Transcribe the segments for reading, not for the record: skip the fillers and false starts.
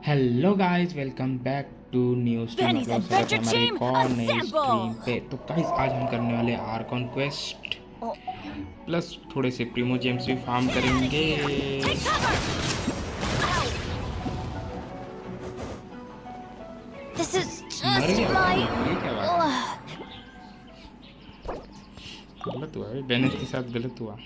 Hello guys, welcome back to new stream. हमारे एक और नई स्ट्रीम पे। तो गाइस आज हम करने वाले आर्कॉन क्वेस्ट प्लस थोड़े से प्रीमो जेम्स भी फार्म करेंगे। गलत हुआ, बेनेट के साथ गलत हुआ।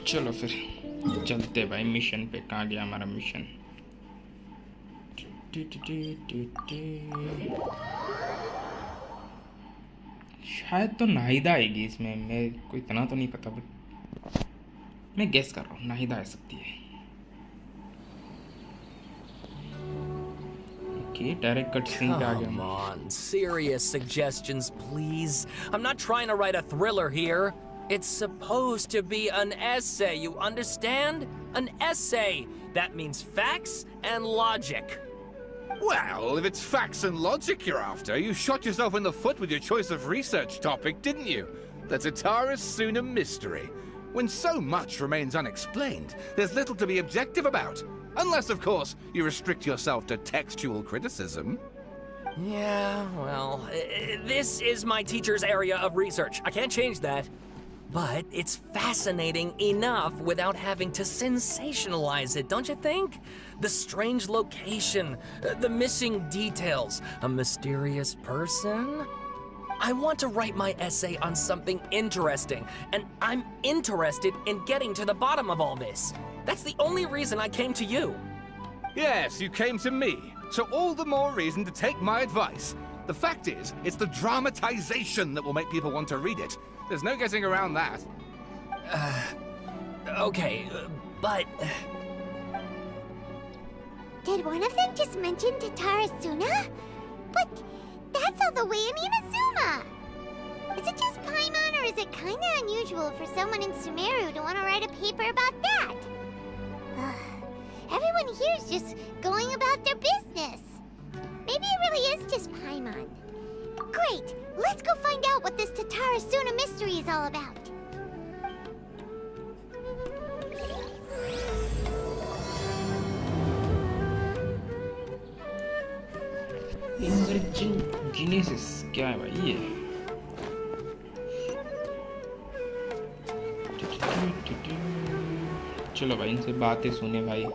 चलो फिर चलते भाई मिशन पे। कहाँ गया हमारा मिशन? शायद तो नाहिदा आएगी इसमें, मैं को इतना तो नहीं पता, बट मैं गेस कर रहा हूँ नाहिदा आ सकती है। ओके, डायरेक्ट कट सीन पे आ गया। Come on, serious suggestions, please. I'm not trying to write a thriller here. It's supposed to be an essay, you understand? An essay. That means facts and logic. Well, if it's facts and logic you're after, you shot yourself in the foot with your choice of research topic, didn't you? The Tatara Suna mystery. When so much remains unexplained, there's little to be objective about. Unless, of course, you restrict yourself to textual criticism. Yeah, well, this is my teacher's area of research. I can't change that. But it's fascinating enough without having to sensationalize it, don't you think? The strange location, the missing details, a mysterious person. I want to write my essay on something interesting, and I'm interested in getting to the bottom of all this. That's the only reason I came to you. Yes, you came to me, so all the more reason to take my advice. The fact is, it's the dramatization that will make people want to read it. There's no getting around that. Okay, but... Did one of them just mention Tatara Suna? But that's all the way in Inazuma! Is it just Paimon, or is it kinda unusual for someone in Sumeru to want to write a paper about that? Everyone here's just going about their business. Maybe it really is just Paimon. Great! Let's go find out what this Tatara Suna mystery is all about. Genesis क्या है भाई ये? चलो भाई इनसे बातें सुने भाई।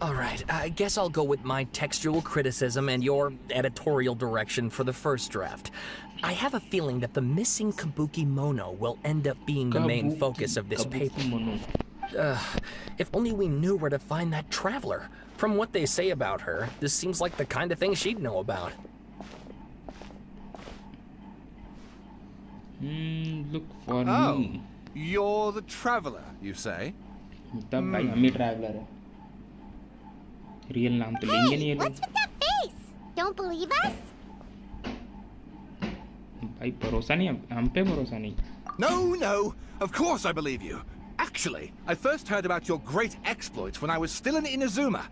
Alright, I guess I'll go with my textual criticism and your editorial direction for the first draft. I have a feeling that the missing Kabuki Mono will end up being the main focus of this paper. If only we knew where to find that traveler. From what they say about her, this seems like the kind of thing she'd know about. Look for me. You're the traveler, you say? तब भाई हम ही traveller है। Real नाम तो लेंगे नहीं ये लोग। What's with that face? Don't believe us? भाई भरोसा नहीं, हम पे भरोसा नहीं। No, of course I believe you. Actually, I first heard about your great exploits when I was still in Inazuma.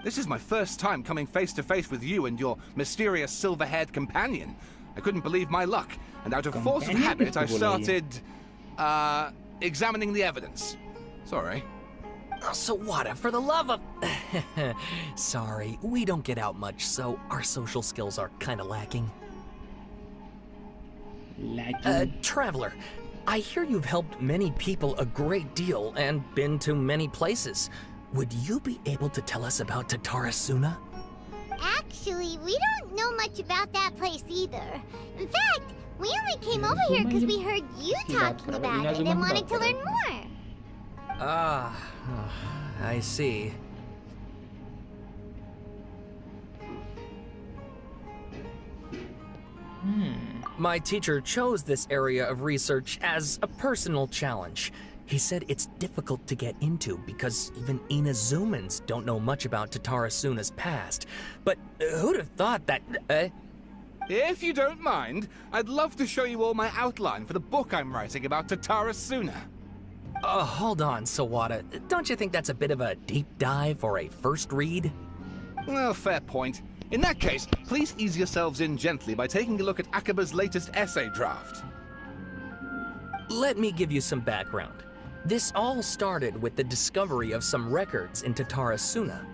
This is my first time coming face to face with you and your mysterious silver-haired companion. I couldn't believe my luck, and out of force of habit I started, examining the evidence. Sorry. So what, for the love of... Sorry, we don't get out much, so our social skills are kinda lacking. Traveler, I hear you've helped many people a great deal and been to many places. Would you be able to tell us about Tatara Suna? Actually, we don't know much about that place either. In fact, we only came over here because we heard you talking about it and wanted to learn more. I see. My teacher chose this area of research as a personal challenge. He said it's difficult to get into because even Inazumans don't know much about Tatara Suna's past. But who'd have thought that... If you don't mind, I'd love to show you all my outline for the book I'm writing about Tatara Suna. Hold on, Sawada. Don't you think that's a bit of a deep dive or a first read? Well, fair point. In that case, please ease yourselves in gently by taking a look at Akaba's latest essay draft. Let me give you some background. This all started with the discovery of some records in Tatara Suna.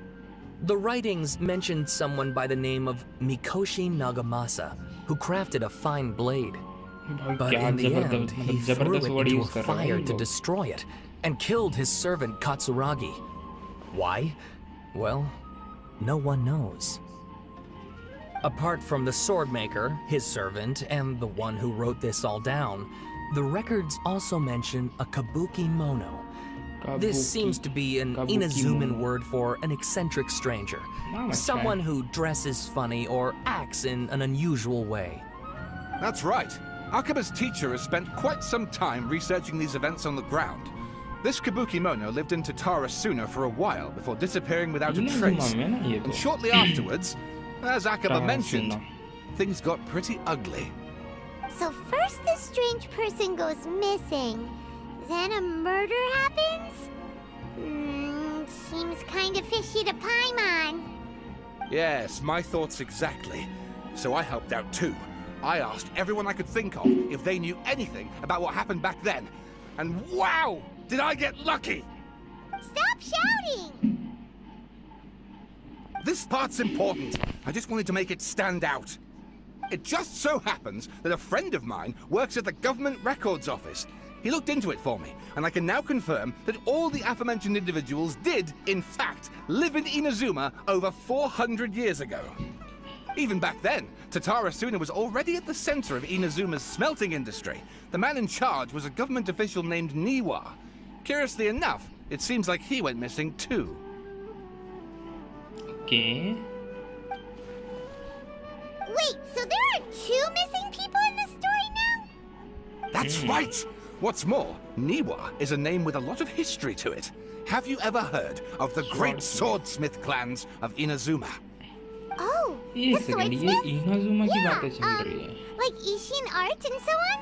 The writings mentioned someone by the name of Mikoshi Nagamasa, who crafted a fine blade. But in the end, he threw it into a fire to destroy it, and killed his servant Katsuragi. Why? Well, no one knows. Apart from the swordmaker, his servant, and the one who wrote this all down, the records also mention a kabuki mono. This seems to be an Inazuman word for an eccentric stranger. Someone who dresses funny or acts in an unusual way. That's right. Akaba's teacher has spent quite some time researching these events on the ground. This kabuki mono lived in Tatara Suna for a while before disappearing without a trace. And shortly afterwards, as Akaba mentioned, things got pretty ugly. So first this strange person goes missing, then a murder happens? Seems kinda fishy to Paimon. Yes, my thoughts exactly. So I helped out too. I asked everyone I could think of if they knew anything about what happened back then. And wow, did I get lucky! Stop shouting! This part's important. I just wanted to make it stand out. It just so happens that a friend of mine works at the government records office. He looked into it for me, and I can now confirm that all the aforementioned individuals did, in fact, live in Inazuma over 400 years ago. Even back then, Tatara Suna was already at the center of Inazuma's smelting industry. The man in charge was a government official named Niwa. Curiously enough, it seems like he went missing too. Okay. Wait, so there are 2 missing people in this story now? That's right! What's more, Niwa is a name with a lot of history to it. Have you ever heard of the great swordsmith clans of Inazuma? Oh, the swordsmiths? Like Ishin art and so on?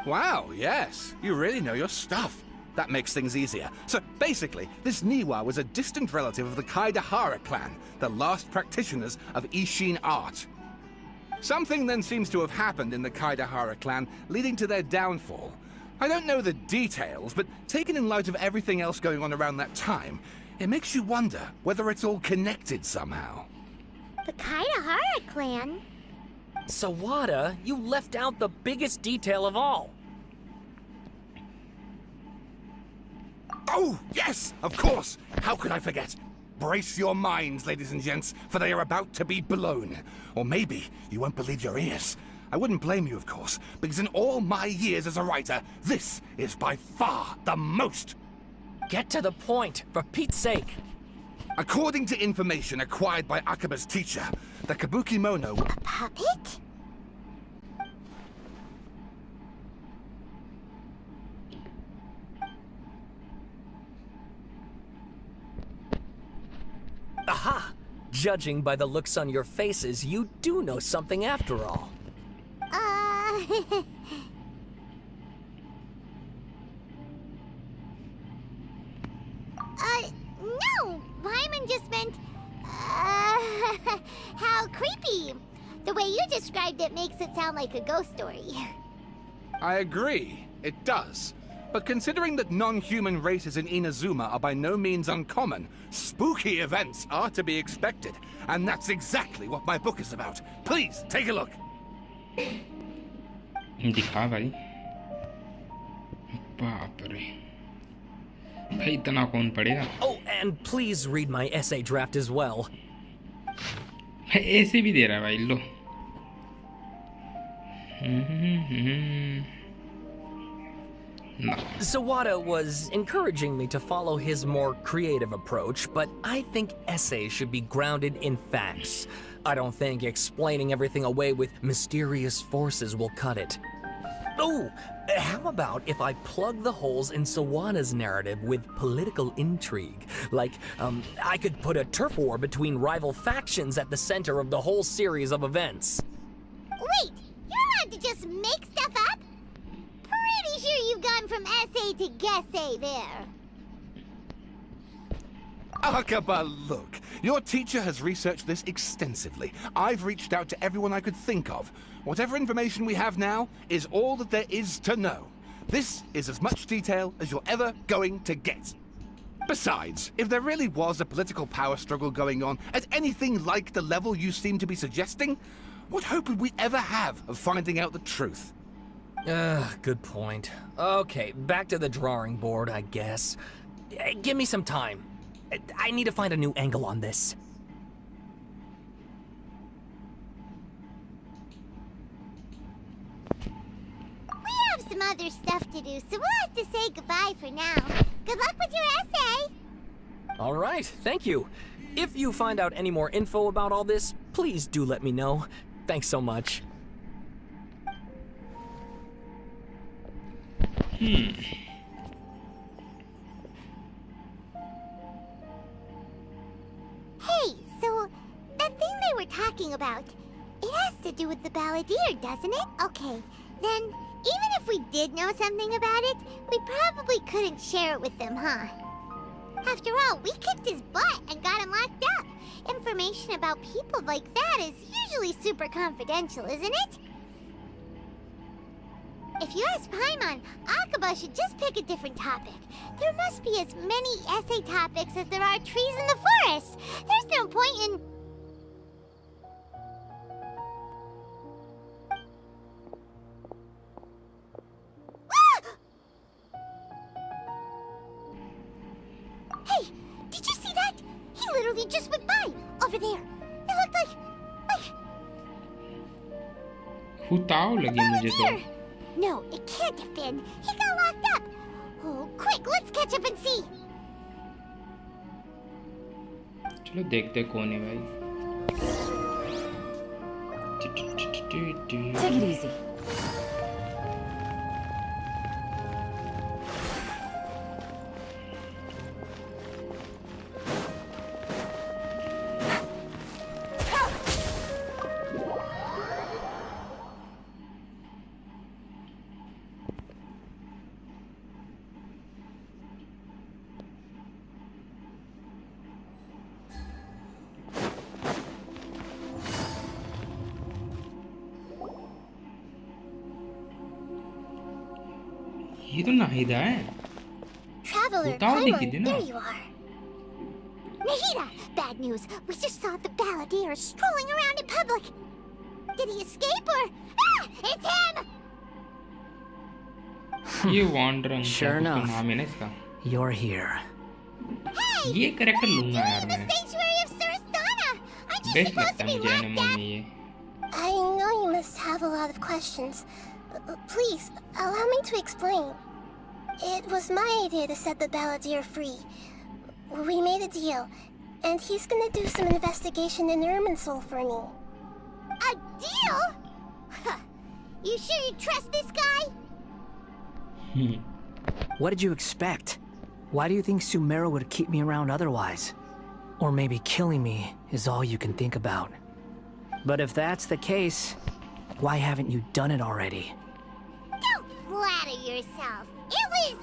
Wow, yes. You really know your stuff. That makes things easier. So basically, this Niwa was a distant relative of the Kaidahara clan, the last practitioners of Ishin art. Something then seems to have happened in the Kaidahara clan, leading to their downfall. I don't know the details, but taken in light of everything else going on around that time, it makes you wonder whether it's all connected somehow. The Kaidahara clan? Sawada, you left out the biggest detail of all. Oh, yes, of course. How could I forget? Brace your minds, ladies and gents, for they are about to be blown. Or maybe you won't believe your ears. I wouldn't blame you, of course, because in all my years as a writer, this is by far the most. Get to the point, for Pete's sake. According to information acquired by Akaba's teacher, the kabuki mono... A puppet? Aha! Judging by the looks on your faces, you do know something after all. No! Paimon just meant, how creepy. The way you described it makes it sound like a ghost story. I agree, it does. But considering that non-human races in Inazuma are by no means uncommon, spooky events are to be expected. And that's exactly what my book is about. Please, take a look. दिखा भाई बाप रे भाई इतना कौन पढ़ेगा Oh, and please read my essay draft as well. भाई ऐसे भी दे रहा है भाई लो No. Sawada was encouraging me to follow his more creative approach, but I think essays should be grounded in facts. I don't think explaining everything away with mysterious forces will cut it. Oh, how about if I plug the holes in Sawana's narrative with political intrigue? Like, I could put a turf war between rival factions at the center of the whole series of events. Wait, you're allowed to just make stuff up? Pretty sure you've gone from essay to guessay there. Akaba, look. Your teacher has researched this extensively. I've reached out to everyone I could think of. Whatever information we have now is all that there is to know. This is as much detail as you're ever going to get. Besides, if there really was a political power struggle going on at anything like the level you seem to be suggesting, what hope would we ever have of finding out the truth? Good point. Okay, back to the drawing board, I guess. Give me some time. I need to find a new angle on this. We have some other stuff to do, so we'll have to say goodbye for now. Good luck with your essay! All right, thank you. If you find out any more info about all this, please do let me know. Thanks so much. Hey, so that thing they were talking about, it has to do with the balladeer, doesn't it? Okay, then even if we did know something about it, we probably couldn't share it with them, huh? After all, we kicked his butt and got him locked up. Information about people like that is usually super confidential, isn't it? If you ask Paimon, Akaba should just pick a different topic. There must be as many essay topics as there are trees in the forest. There's no point in... Hey, did you see that? He literally just went by, over there. It looked like... हुताव लगी मुझे तो. No, it can't have been. He got locked up. Oh, quick, let's catch up and see. चलो देखते कौन है भाई. Take it easy. ये तो नाहिदा है. Traveler, बताओ नहीं Paimon, कितने. there you are. Nahida, bad news. We just saw the balladeer strolling around in public. Did he escape or... Ah, it's him! ये वांडरंग Sure enough. नाम है ना इसका. You're here. Hey! ये कैरेक्टर लूंगा यार The मैं. sanctuary of Surasthana! Aren't you best supposed लगता to है be मुझे locked एनिमो up? में ये. I know you must have a lot of questions. Please, allow me to explain. It was my idea to set the balladeer free. We made a deal, and he's gonna do some investigation in Irminsul for me. A deal? Huh. You sure you trust this guy? What did you expect? Why do you think Sumeru would keep me around otherwise? Or maybe killing me is all you can think about. But if that's the case, why haven't you done it already? Don't flatter yourself. It was...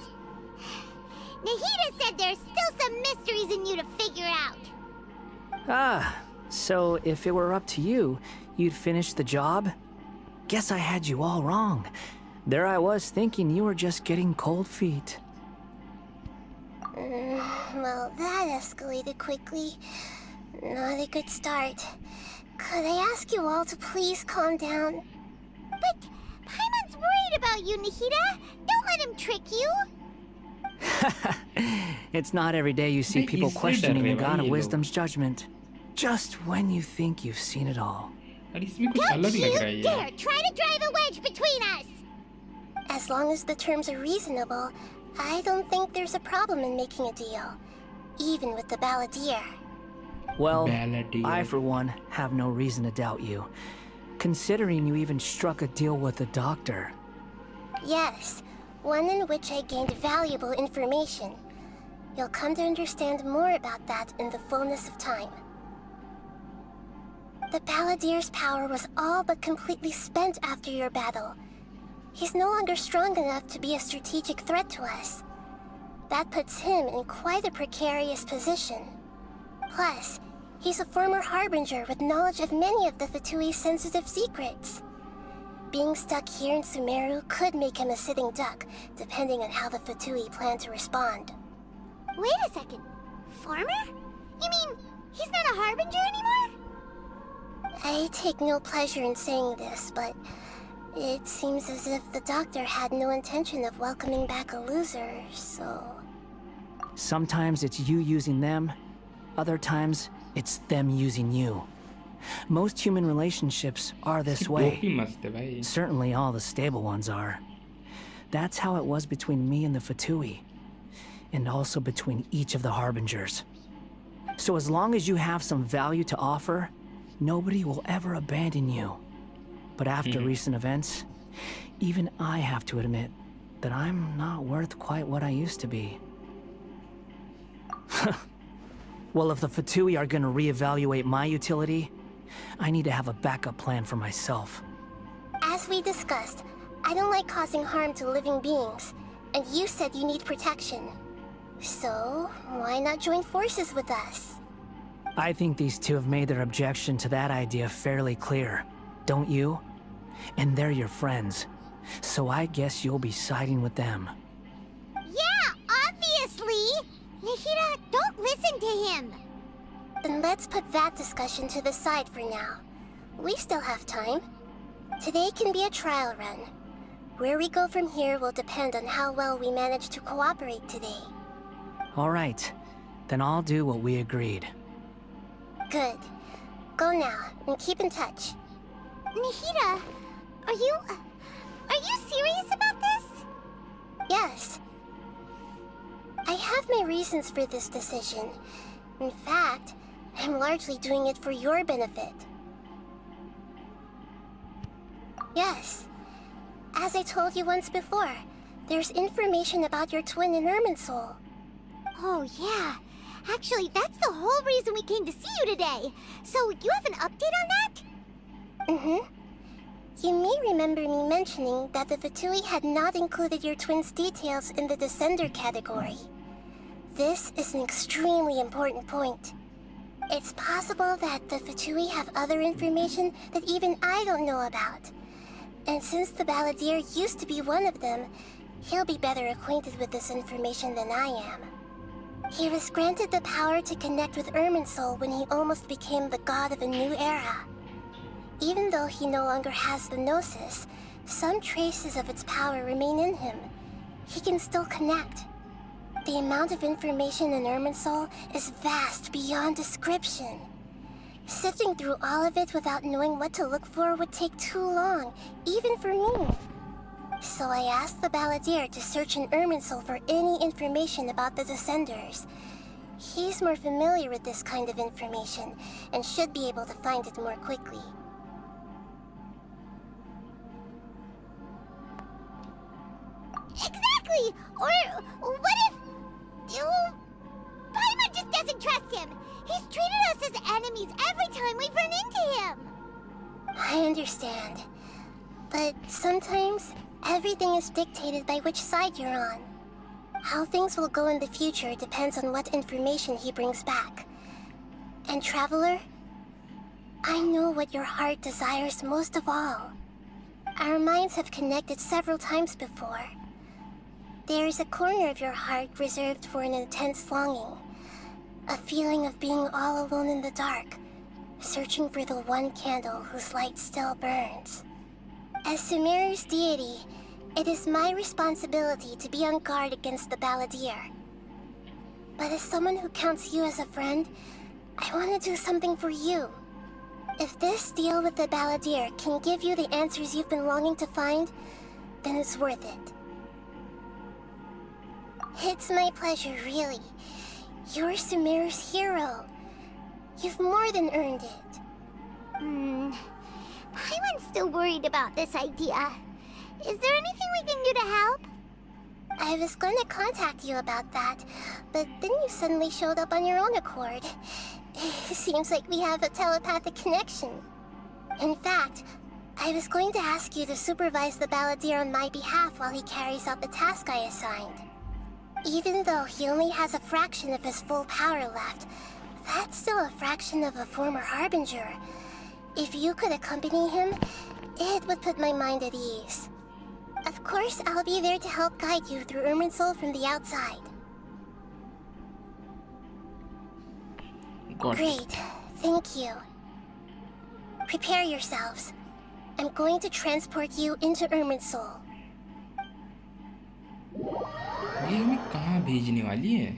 Nahida said there's still some mysteries in you to figure out. Ah, so if it were up to you, you'd finish the job? Guess I had you all wrong. There I was thinking you were just getting cold feet. Well, that escalated quickly. Not a good start. Could I ask you all to please calm down? But Paimon's worried about you, Nahida. Don't let him trick you. It's not every day you see Hey, people he's so questioning a dark, god of ये लोग. wisdom's judgment. Just when you think you've seen it all. और इसमें कुछ Don't अलग लग रहा है you ये. dare try to drive a wedge between us. As long as the terms are reasonable, I don't think there's a problem in making a deal. Even with the balladeer. Well, Balladeer. I for one have no reason to doubt you. Considering you even struck a deal with the doctor. Yes, one in which I gained valuable information. You'll come to understand more about that in the fullness of time. The Balladeer's power was all but completely spent after your battle. He's no longer strong enough to be a strategic threat to us. That puts him in quite a precarious position. Plus, he's a former Harbinger with knowledge of many of the Fatui's sensitive secrets. Being stuck here in Sumeru could make him a sitting duck, depending on how the Fatui plan to respond. Wait a second. Farmer? You mean he's not a Harbinger anymore? I take no pleasure in saying this, but it seems as if the doctor had no intention of welcoming back a loser, so... Sometimes it's you using them, other times it's them using you. Most human relationships are this वो भी way. मस्त है भाई. Certainly all the stable ones are. That's how it was between me and the Fatui, and also between each of the Harbingers. So as long as you have some value to offer, nobody will ever abandon you. But after recent events, even I have to admit that I'm not worth quite what I used to be. Well, if the Fatui are gonna reevaluate my utility, I need to have a backup plan for myself. As we discussed, I don't like causing harm to living beings, and you said you need protection. So, why not join forces with us? I think these two have made their objection to that idea fairly clear, don't you? And they're your friends, so I guess you'll be siding with them. Yeah, obviously! Nihira, don't listen to him! Then let's put that discussion to the side for now. We still have time. Today can be a trial run. Where we go from here will depend on how well we manage to cooperate today. All right, then I'll do what we agreed. Good. Go now, and keep in touch. Nihira, are you serious about this? Yes. I have my reasons for this decision. In fact, I'm largely doing it for your benefit. Yes. As I told you once before, there's information about your twin in Irminsul. Oh, yeah. Actually, that's the whole reason we came to see you today. So, you have an update on that? Mm-hmm. You may remember me mentioning that the Fatui had not included your twin's details in the Descender category. This is an extremely important point. It's possible that the Fatui have other information that even I don't know about. And since the Balladeer used to be one of them, he'll be better acquainted with this information than I am. He was granted the power to connect with Irminsul when he almost became the god of a new era. Even though he no longer has the Gnosis, some traces of its power remain in him. He can still connect. The amount of information in Irminsul is vast beyond description. Sifting through all of it without knowing what to look for would take too long, even for me. So I asked the Balladeer to search in Irminsul for any information about the Descenders. He's more familiar with this kind of information, and should be able to find it more quickly. Exactly! Or what if... Paimon just doesn't trust him! He's treated us as enemies every time we've run into him! I understand. But sometimes, everything is dictated by which side you're on. How things will go in the future depends on what information he brings back. And Traveler, I know what your heart desires most of all. Our minds have connected several times before. There is a corner of your heart reserved for an intense longing. A feeling of being all alone in the dark, searching for the one candle whose light still burns. As Sumeru's deity, it is my responsibility to be on guard against the Balladeer. But as someone who counts you as a friend, I want to do something for you. If this deal with the Balladeer can give you the answers you've been longing to find, then it's worth it. It's my pleasure, really. You're Sumeru's hero. You've more than earned it. Paimon's still worried about this idea. Is there anything we can do to help? I was going to contact you about that, but then you suddenly showed up on your own accord. Seems like we have a telepathic connection. In fact, I was going to ask you to supervise the balladeer on my behalf while he carries out the task I assigned. Even though he only has a fraction of his full power left, that's still a fraction of a former harbinger. If you could accompany him, it would put my mind at ease. Of course, I'll be there to help guide you through Irminsul from the outside. Great, thank you. Prepare yourselves. I'm going to transport you into Irminsul. ये हमें कहाँ भेजने वाली है?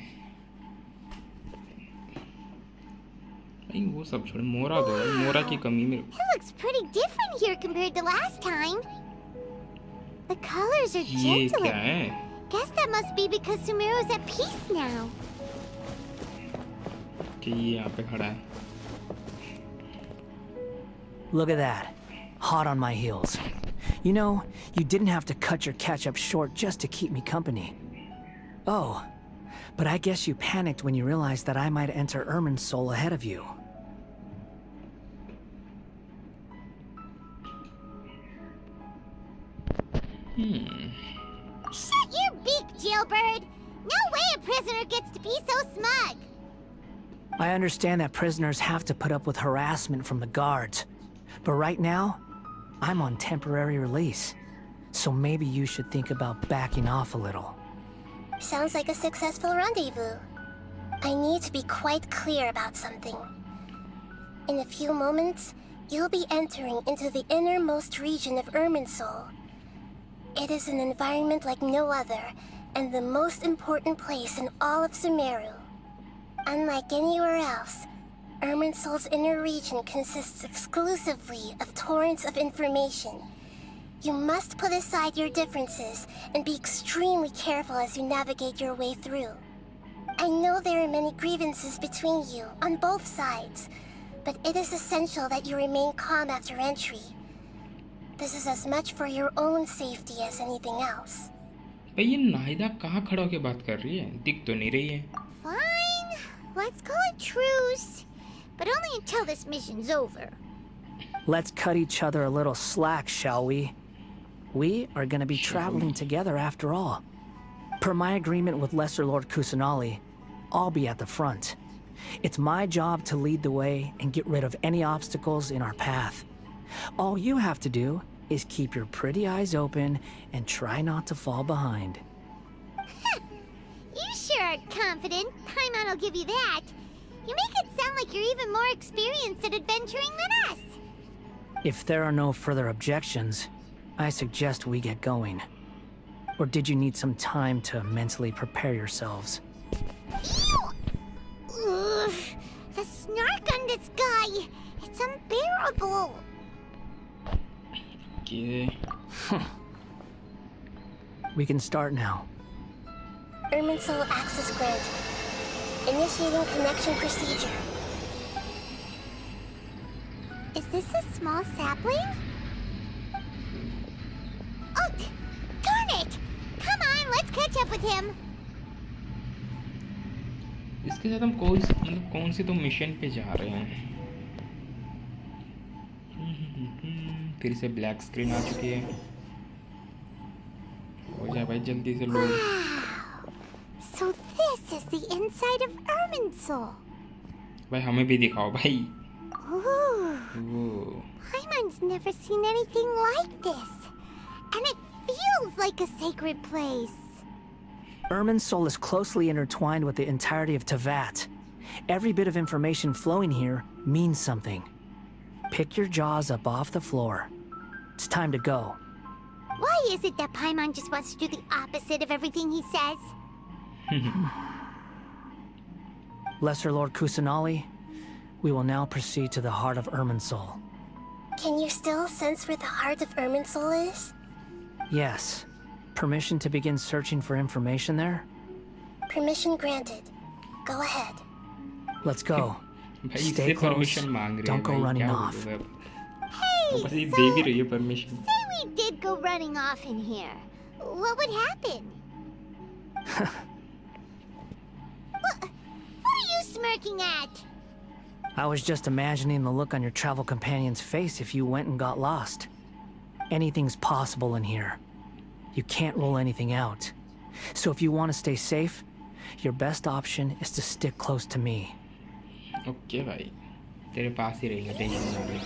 नहीं वो सब छोड़, मोरा दो, मोरा की कमी में. It looks pretty different here compared to last time. The colors are ये gentler. क्या है? Guess that must be because Sumeru's at peace now. कि ये यहाँ पे खड़ा है. Look at that. Hot on my heels. You know, you didn't have to cut your catch-up short just to keep me company. Oh, but I guess you panicked when you realized that I might enter Irminsul ahead of you. Shut your beak, jailbird! No way a prisoner gets to be so smug! I understand that prisoners have to put up with harassment from the guards. But right now, I'm on temporary release. So maybe you should think about backing off a little. Sounds like a successful rendezvous. I need to be quite clear about something. In a few moments, you'll be entering into the innermost region of Irminsul. It is an environment like no other, and the most important place in all of Sumeru. Unlike anywhere else, Irminsul's inner region consists exclusively of torrents of information. You must put aside your differences and be extremely careful as you navigate your way through. I know there are many grievances between you on both sides, but it is essential that you remain calm after entry. This is as much for your own safety as anything else. भाई ये नाहिदा कहाँ खड़ा होके बात कर रही है? दिख तो नहीं रही है. Fine, let's call it truce. But only until this mission's over. Let's cut each other a little slack, shall we? We are going to be traveling together after all. Per my agreement with Lesser Lord Kusanali, I'll be at the front. It's my job to lead the way and get rid of any obstacles in our path. All you have to do is keep your pretty eyes open and try not to fall behind. You sure are confident. Paimon will give you that. You make it sound like you're even more experienced at adventuring than us. If there are no further objections, I suggest we get going. Or did you need some time to mentally prepare yourselves? Ew! Ugh, the snark on this guy. It's unbearable. Okay. We can start now. Irminsul access granted. Initiating connection procedure. Is this a small sapling? Oh, darn it! Come on, let's catch up with him. इसके साथ हम कौन सी तो mission पे जा रहे हैं. फिर से ब्लैक स्क्रीन आ चुकी है. हो जाए भाई जल्दी से load. So this is the inside of Irminsul. भाई हमें भी दिखाओ भाई. Ooh. Paimon's never seen anything like this. And it feels like a sacred place. Irminsul is closely intertwined with the entirety of Tevat. Every bit of information flowing here means something. Pick your jaws up off the floor. It's time to go. Why is it that Paimon just wants to do the opposite of everything he says? Lesser Lord Kusanali, we will now proceed to the heart of Irminsul. Can you still sense where the heart of Irminsul is? Yes. Permission to begin searching for information there? Permission granted. Go ahead. Let's go. भाई Stay इससे close. Permission मांग रही है. Don't go भाई, running क्या off. बोलूं अब? Hey, वो बस ये so दे भी रही है permission. say we he did go running off in here, what would happen? What are you smirking at? I was just imagining the look on your travel companion's face if you went and got lost. Anything's possible in here. You can't rule anything out. So if you want to stay safe, your best option is to stick close to me. Okay भाई, तेरे पास ही रहेंगे, tension ना ले।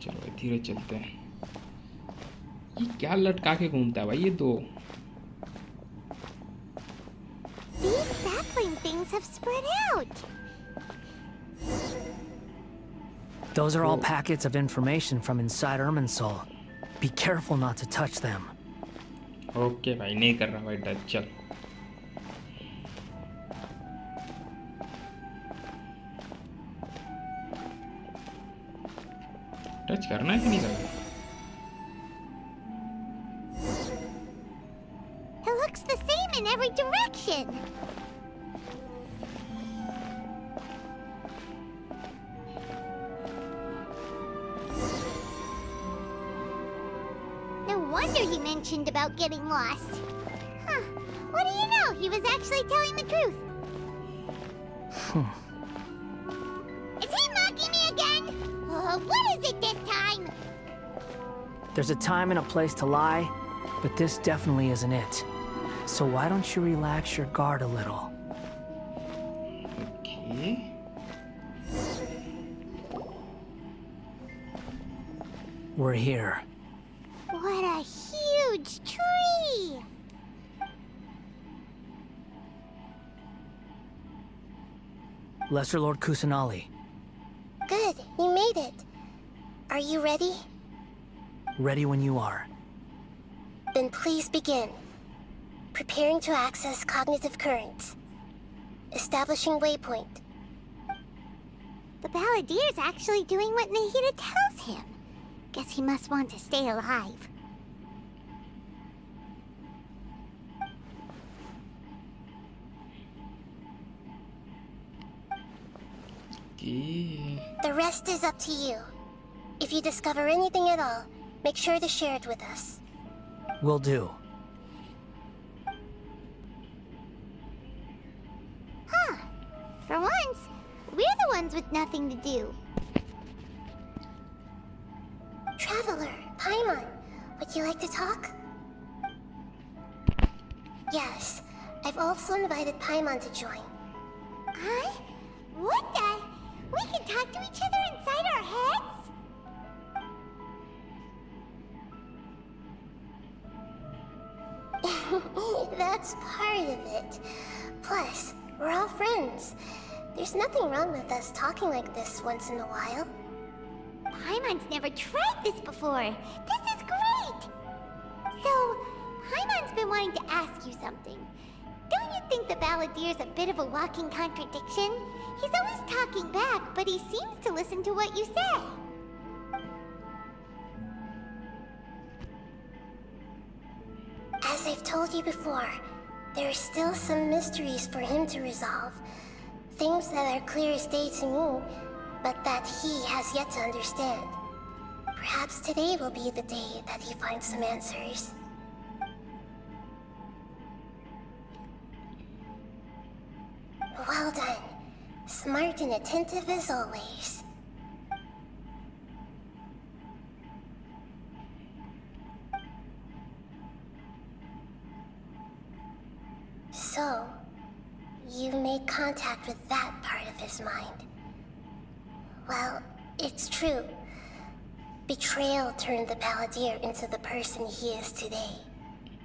चलो भाई धीरे चलते हैं। ये क्या लटका के घूमता है भाई ये दो? These sapling things have spread out. Those are all packets of information from inside Irminsul. Be careful not to touch them. Okay भाई, नहीं कर रहा भाई टच, चल। टच करना है कि नहीं करना? It looks the same in every direction. No wonder he mentioned about getting lost. Huh. What do you know? He was actually telling the truth. Is he mocking me again? What is it this time? There's a time and a place to lie, but this definitely isn't it. So why don't you relax your guard a little? Okay. We're here. What a huge tree! Lesser Lord Kusanali. Good, you made it. Are you ready? Ready when you are. Then please begin. Preparing to access cognitive currents. Establishing waypoint. The Balladeer's actually doing what Nahida tells him. Guess he must want to stay alive. Okay. The rest is up to you. If you discover anything at all, make sure to share it with us. Will do. Huh. For once, we're the ones with nothing to do. Traveler, Paimon, would you like to talk? Yes, I've also invited Paimon to join. Huh? What the? We can talk to each other inside our heads? That's part of it. Plus, we're all friends. There's nothing wrong with us talking like this once in a while. Paimon's never tried this before. This is great! So, Paimon's been wanting to ask you something. Don't you think the Balladeer's a bit of a walking contradiction? He's always talking back, but he seems to listen to what you say. As I've told you before, there are still some mysteries for him to resolve. Things that are clear as day to me, but that he has yet to understand. Perhaps today will be the day that he finds some answers. Well done. Smart and attentive as always. So, you made contact with that part of his mind. Well, it's true. Betrayal turned the Balladeer into the person he is today.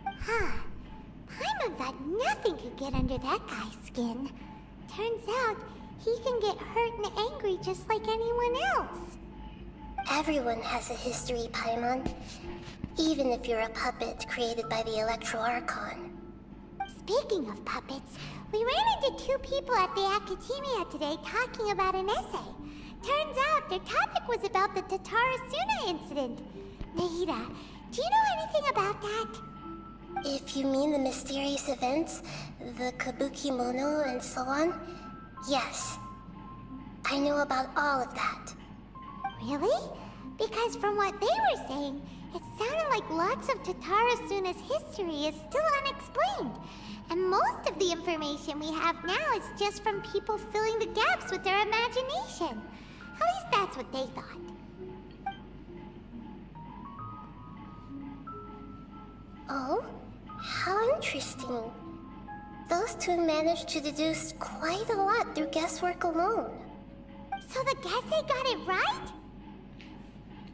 Huh. Paimon thought nothing could get under that guy's skin. Turns out, he can get hurt and angry just like anyone else. Everyone has a history, Paimon. Even if you're a puppet created by the Electro Archon. Speaking of puppets, we ran into two people at the Academia today talking about an essay. Turns out their topic was about the Tatarasuna incident. Nahida, do you know anything about that? If you mean the mysterious events, the Kabuki Mono and so on, yes. I know about all of that. Really? Because from what they were saying, it sounded like lots of Tatara Suna's history is still unexplained. And most of the information we have now is just from people filling the gaps with their imagination. At least that's what they thought. Oh? How interesting. Those two managed to deduce quite a lot through guesswork alone. So the Gase got it right?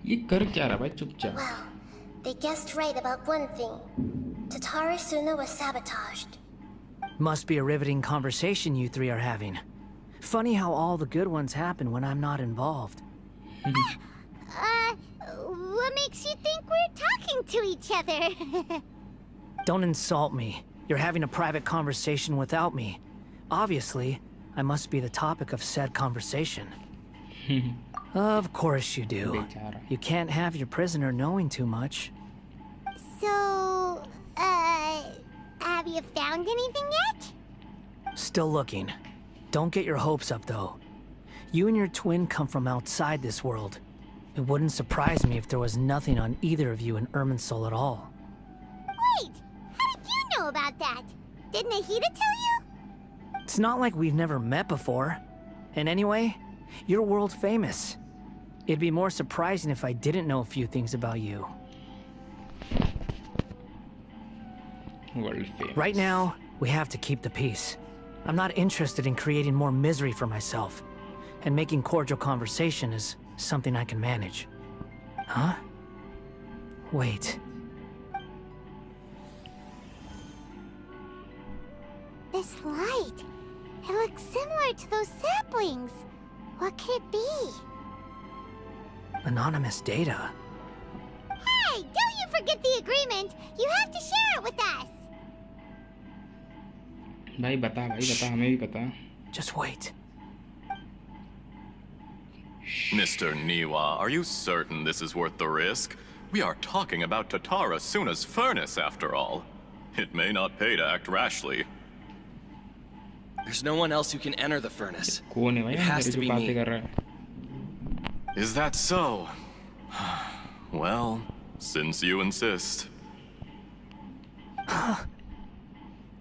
ये कर क्या रहा भाई चुपचाप? Well, they guessed right about one thing. Tatara Suna was sabotaged. Must be a riveting conversation you three are having. Funny how all the good ones happen when I'm not involved. What makes you think we're talking to each other? Don't insult me. You're having a private conversation without me. Obviously, I must be the topic of said conversation. Of course you do. You can't have your prisoner knowing too much. So, have you found anything yet? Still looking. Don't get your hopes up, though. You and your twin come from outside this world. It wouldn't surprise me if there was nothing on either of you in Irminsul at all. Wait! How did you know about that? Did Nahida tell you? It's not like we've never met before. And anyway, you're world famous. It'd be more surprising if I didn't know a few things about you. World famous. Right now, we have to keep the peace. I'm not interested in creating more misery for myself. And making cordial conversation is something I can manage. Huh? Wait. This light. It looks similar to those saplings. What could it be? Anonymous data. Hey, don't you forget the agreement. You have to share it with us. भाई बता हमें भी पता. Just wait. Mr. Niwa, are you certain this is worth the risk? We are talking about Tatara Suna's furnace, after all. It may not pay to act rashly. There's no one else who can enter the furnace. कौन है भाई It has मेरे to जो be बातें me. कर रहा है? Is that so? Well, since you insist.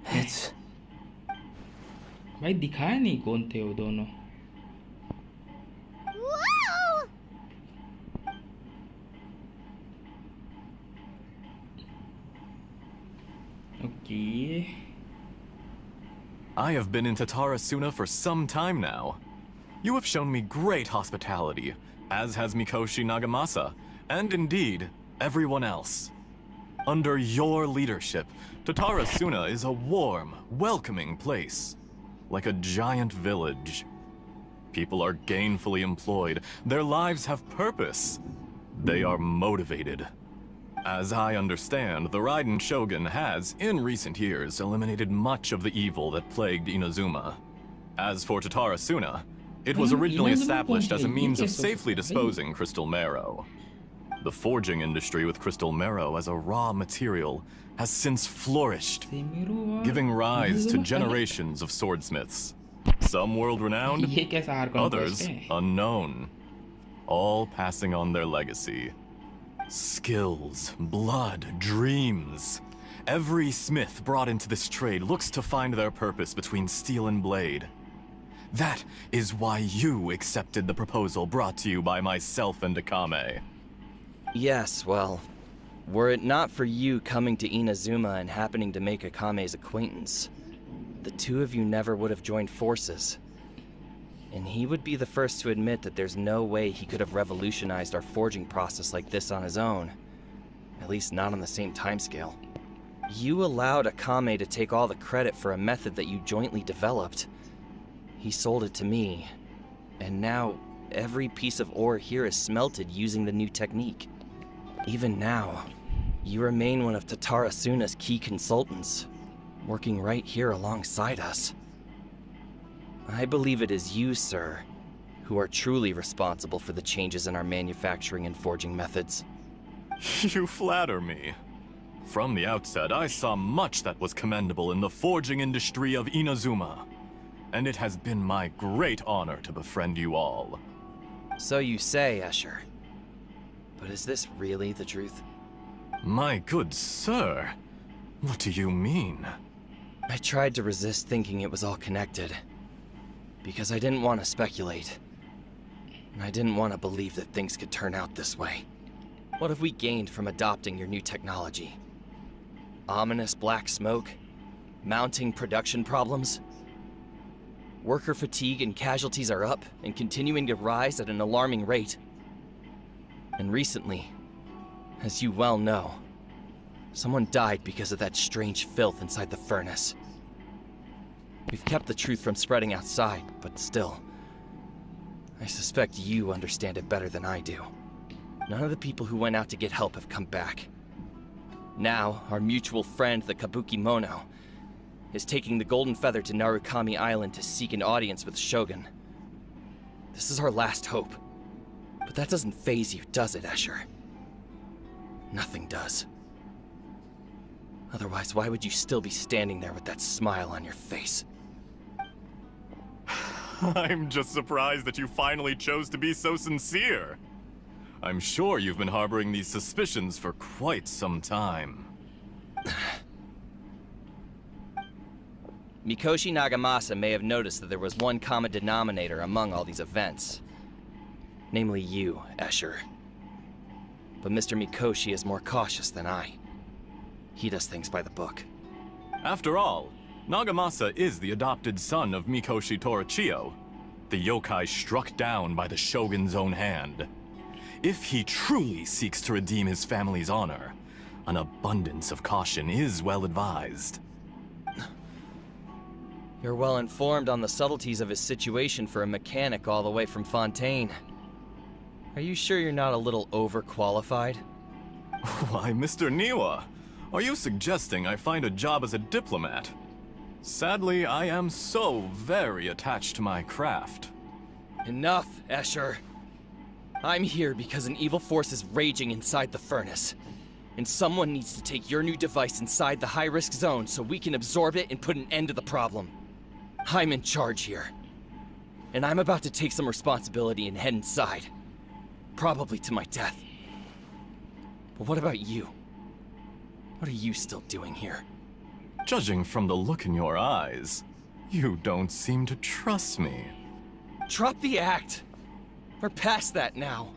It's... भाई दिखाया नहीं कौन थे वो दोनों. Whoa! Okay. I have been in Tatara Suna for some time now. You have shown me great hospitality, as has Mikoshi Nagamasa, and indeed, everyone else. Under your leadership, Tatara Suna is a warm, welcoming place, like a giant village. People are gainfully employed, their lives have purpose. They are motivated. As I understand, the Raiden Shogun has, in recent years, eliminated much of the evil that plagued Inazuma. As for Tatara Suna, it was originally established as a means of safely disposing crystal marrow. The forging industry with crystal marrow as a raw material has since flourished, giving rise to generations of swordsmiths. Some world-renowned, ये कैसा Archon others quest है? unknown, all passing on their legacy. Skills, blood, dreams. Every smith brought into this trade looks to find their purpose between steel and blade. That is why you accepted the proposal brought to you by myself and Akame. Yes, well, were it not for you coming to Inazuma and happening to make Akame's acquaintance, the two of you never would have joined forces. And he would be the first to admit that there's no way he could have revolutionized our forging process like this on his own. At least not on the same timescale. You allowed Akame to take all the credit for a method that you jointly developed. He sold it to me, and now every piece of ore here is smelted using the new technique. Even now, you remain one of Tatara Suna's key consultants, working right here alongside us. I believe it is you, sir, who are truly responsible for the changes in our manufacturing and forging methods. You flatter me. From the outset, I saw much that was commendable in the forging industry of Inazuma, and it has been my great honor to befriend you all. So you say, Escher. But is this really the truth? My good sir, what do you mean? I tried to resist thinking it was all connected. Because I didn't want to speculate. And I didn't want to believe that things could turn out this way. What have we gained from adopting your new technology? Ominous black smoke? Mounting production problems? Worker fatigue and casualties are up and continuing to rise at an alarming rate. And recently, as you well know, someone died because of that strange filth inside the furnace. We've kept the truth from spreading outside, but still, I suspect you understand it better than I do. None of the people who went out to get help have come back. Now, our mutual friend, the Kabuki Mono, is taking the Golden Feather to Narukami Island to seek an audience with Shogun. This is our last hope. But that doesn't faze you, does it, Escher? Nothing does. Otherwise, why would you still be standing there with that smile on your face? I'm just surprised that you finally chose to be so sincere. I'm sure you've been harboring these suspicions for quite some time. Mikoshi Nagamasa may have noticed that there was one common denominator among all these events. Namely you, Escher. But Mr. Mikoshi is more cautious than I. He does things by the book. After all, Nagamasa is the adopted son of Mikoshi Torichio, the yokai struck down by the Shogun's own hand. If he truly seeks to redeem his family's honor, an abundance of caution is well advised. You're well informed on the subtleties of his situation for a mechanic all the way from Fontaine. Are you sure you're not a little overqualified? Why, Mr. Niwa, are you suggesting I find a job as a diplomat? Sadly, I am so very attached to my craft. Enough, Escher. I'm here because an evil force is raging inside the furnace. And someone needs to take your new device inside the high-risk zone so we can absorb it and put an end to the problem. I'm in charge here. And I'm about to take some responsibility and head inside. Probably to my death. But what about you? What are you still doing here? Judging from the look in your eyes, you don't seem to trust me. Drop the act! We're past that now.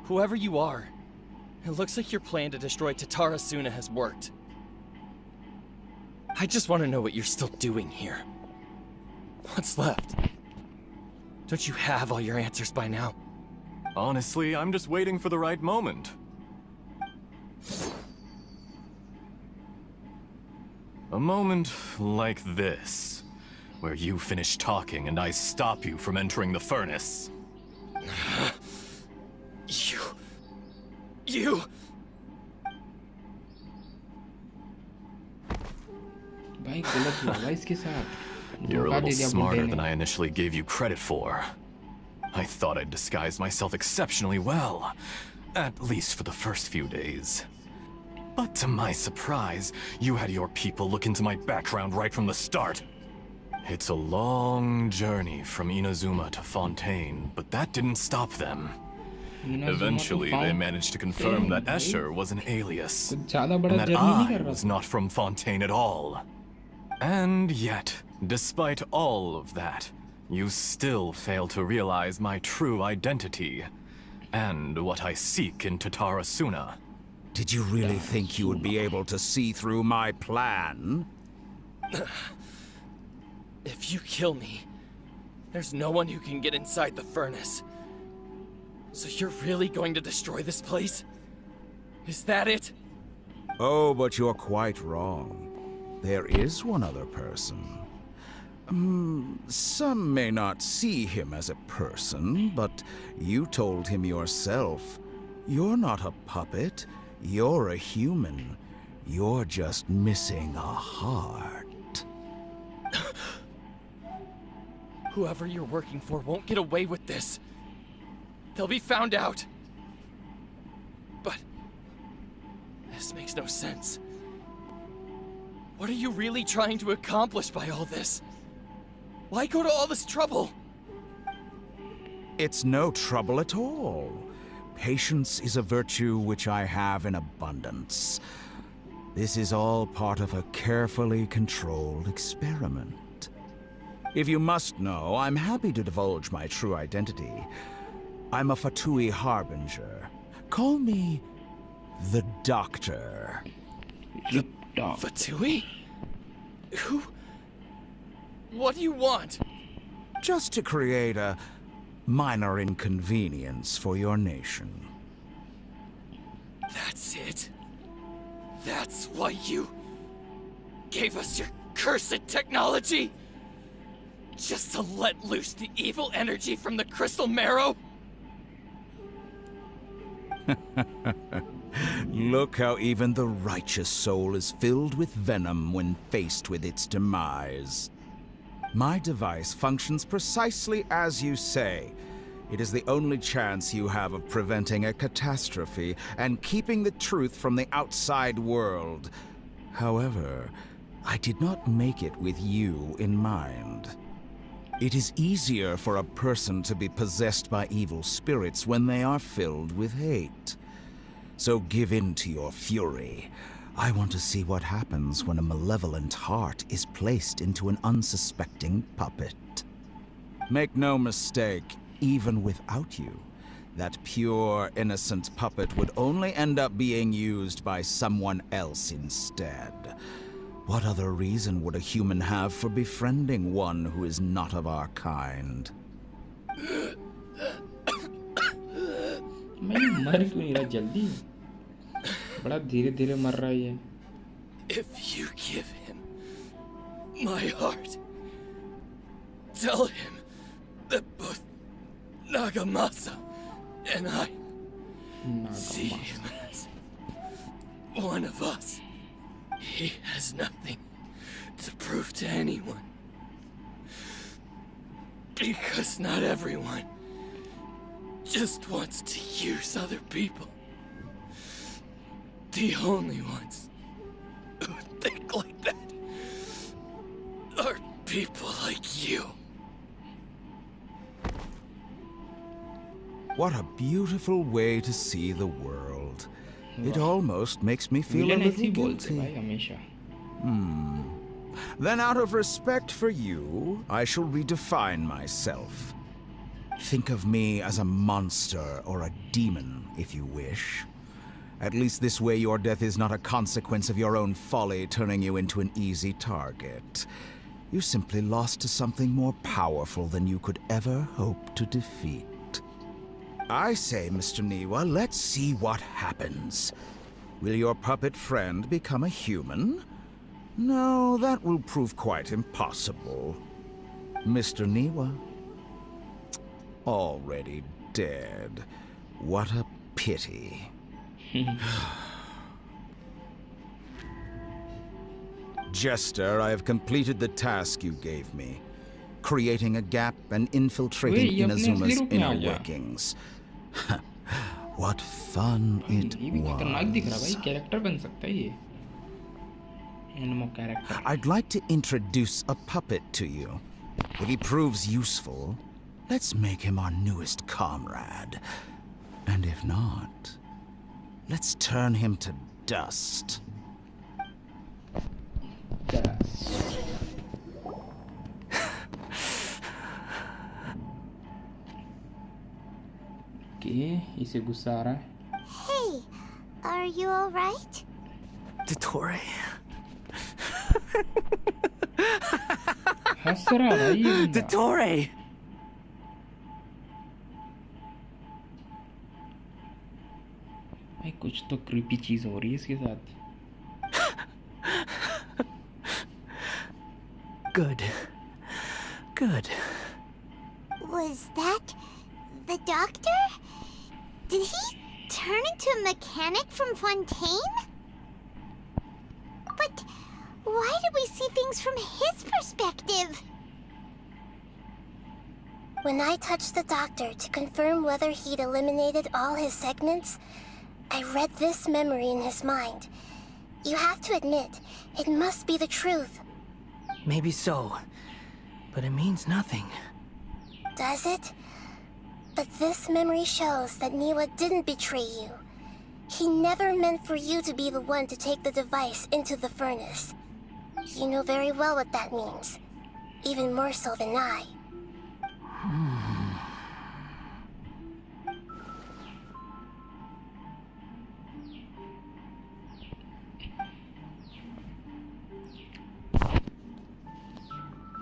Whoever you are, it looks like your plan to destroy Tatara Suna has worked. I just want to know what you're still doing here. What's left? Don't you have all your answers by now? Honestly, I'm just waiting for the right moment. A moment like this, where you finish talking and I stop you from entering the furnace. You... भाई गलत हुआ भाई इसके साथ You're a धोखा दे little दिया smarter बुड्ढे than ने I initially gave you credit for. I thought I'd disguised myself exceptionally well, at least for the first few days. But to my surprise, you had your people look into my background right from the start. It's a long journey from Inazuma to Fontaine, but that didn't stop them. Eventually, they managed to confirm that Escher was an alias, and that I was not from Fontaine at all. And yet, despite all of that, you still fail to realize my true identity, and what I seek in Tatara Suna. Did you really think you would be able to see through my plan? If you kill me, there's no one who can get inside the furnace. So you're really going to destroy this place? Is that it? Oh, but you're quite wrong. There is one other person. Some may not see him as a person, but you told him yourself. You're not a puppet. You're a human. You're just missing a heart. Whoever you're working for won't get away with this. They'll be found out. But this makes no sense. What are you really trying to accomplish by all this? Why go to all this trouble? It's no trouble at all. Patience is a virtue which I have in abundance. This is all part of a carefully controlled experiment. If you must know, I'm happy to divulge my true identity. I'm a Fatui Harbinger. Call me the Doctor. The Fatui? Who? What do you want? Just to create a minor inconvenience for your nation. That's it? That's why you gave us your cursed technology? Just to let loose the evil energy from the crystal marrow? Look how even the righteous soul is filled with venom when faced with its demise. My device functions precisely as you say. It is the only chance you have of preventing a catastrophe and keeping the truth from the outside world. However, I did not make it with you in mind. It is easier for a person to be possessed by evil spirits when they are filled with hate. So give in to your fury. I want to see what happens when a malevolent heart is placed into an unsuspecting puppet. Make no mistake, even without you, that pure, innocent puppet would only end up being used by someone else instead. What other reason would a human have for befriending one who is not of our kind? मैं मर क्यों नहीं रहा जल्दी? बड़ा धीरे-धीरे मर रहा है ये. If you give him my heart, tell him that both Nagamasa and I see him as one of us. He has nothing to prove to anyone. Because not everyone just wants to use other people. The only ones who think like that are people like you. What a beautiful way to see the world. It almost makes me feel a little guilty. Then out of respect for you, I shall redefine myself. Think of me as a monster or a demon, if you wish. At least this way your death is not a consequence of your own folly turning you into an easy target. You simply lost to something more powerful than you could ever hope to defeat. I say, Mr. Niwa, let's see what happens. Will your puppet friend become a human? No, that will prove quite impossible. Mr. Niwa? Already dead. What a pity. Jester, I have completed the task you gave me. Creating a gap and infiltrating Inazuma's inner workings. What fun it was. I'd like to introduce a puppet to you. If he proves useful, let's make him our newest comrade. And if not, let's turn him to dust. इसे गुस्सा आ रहा है. Hey, are you alright? Dottore. हंस रहा है ये बंदा. Dottore. भाई कुछ तो क्रीपी चीज हो रही है इसके साथ. Good. Good. Was that the doctor? Did he turn into a mechanic from Fontaine? But why did we see things from his perspective? When I touched the doctor to confirm whether he'd eliminated all his segments, I read this memory in his mind. You have to admit, it must be the truth. Maybe so, but it means nothing. Does it? But this memory shows that Niwa didn't betray you. He never meant for you to be the one to take the device into the furnace. You know very well what that means. Even more so than I.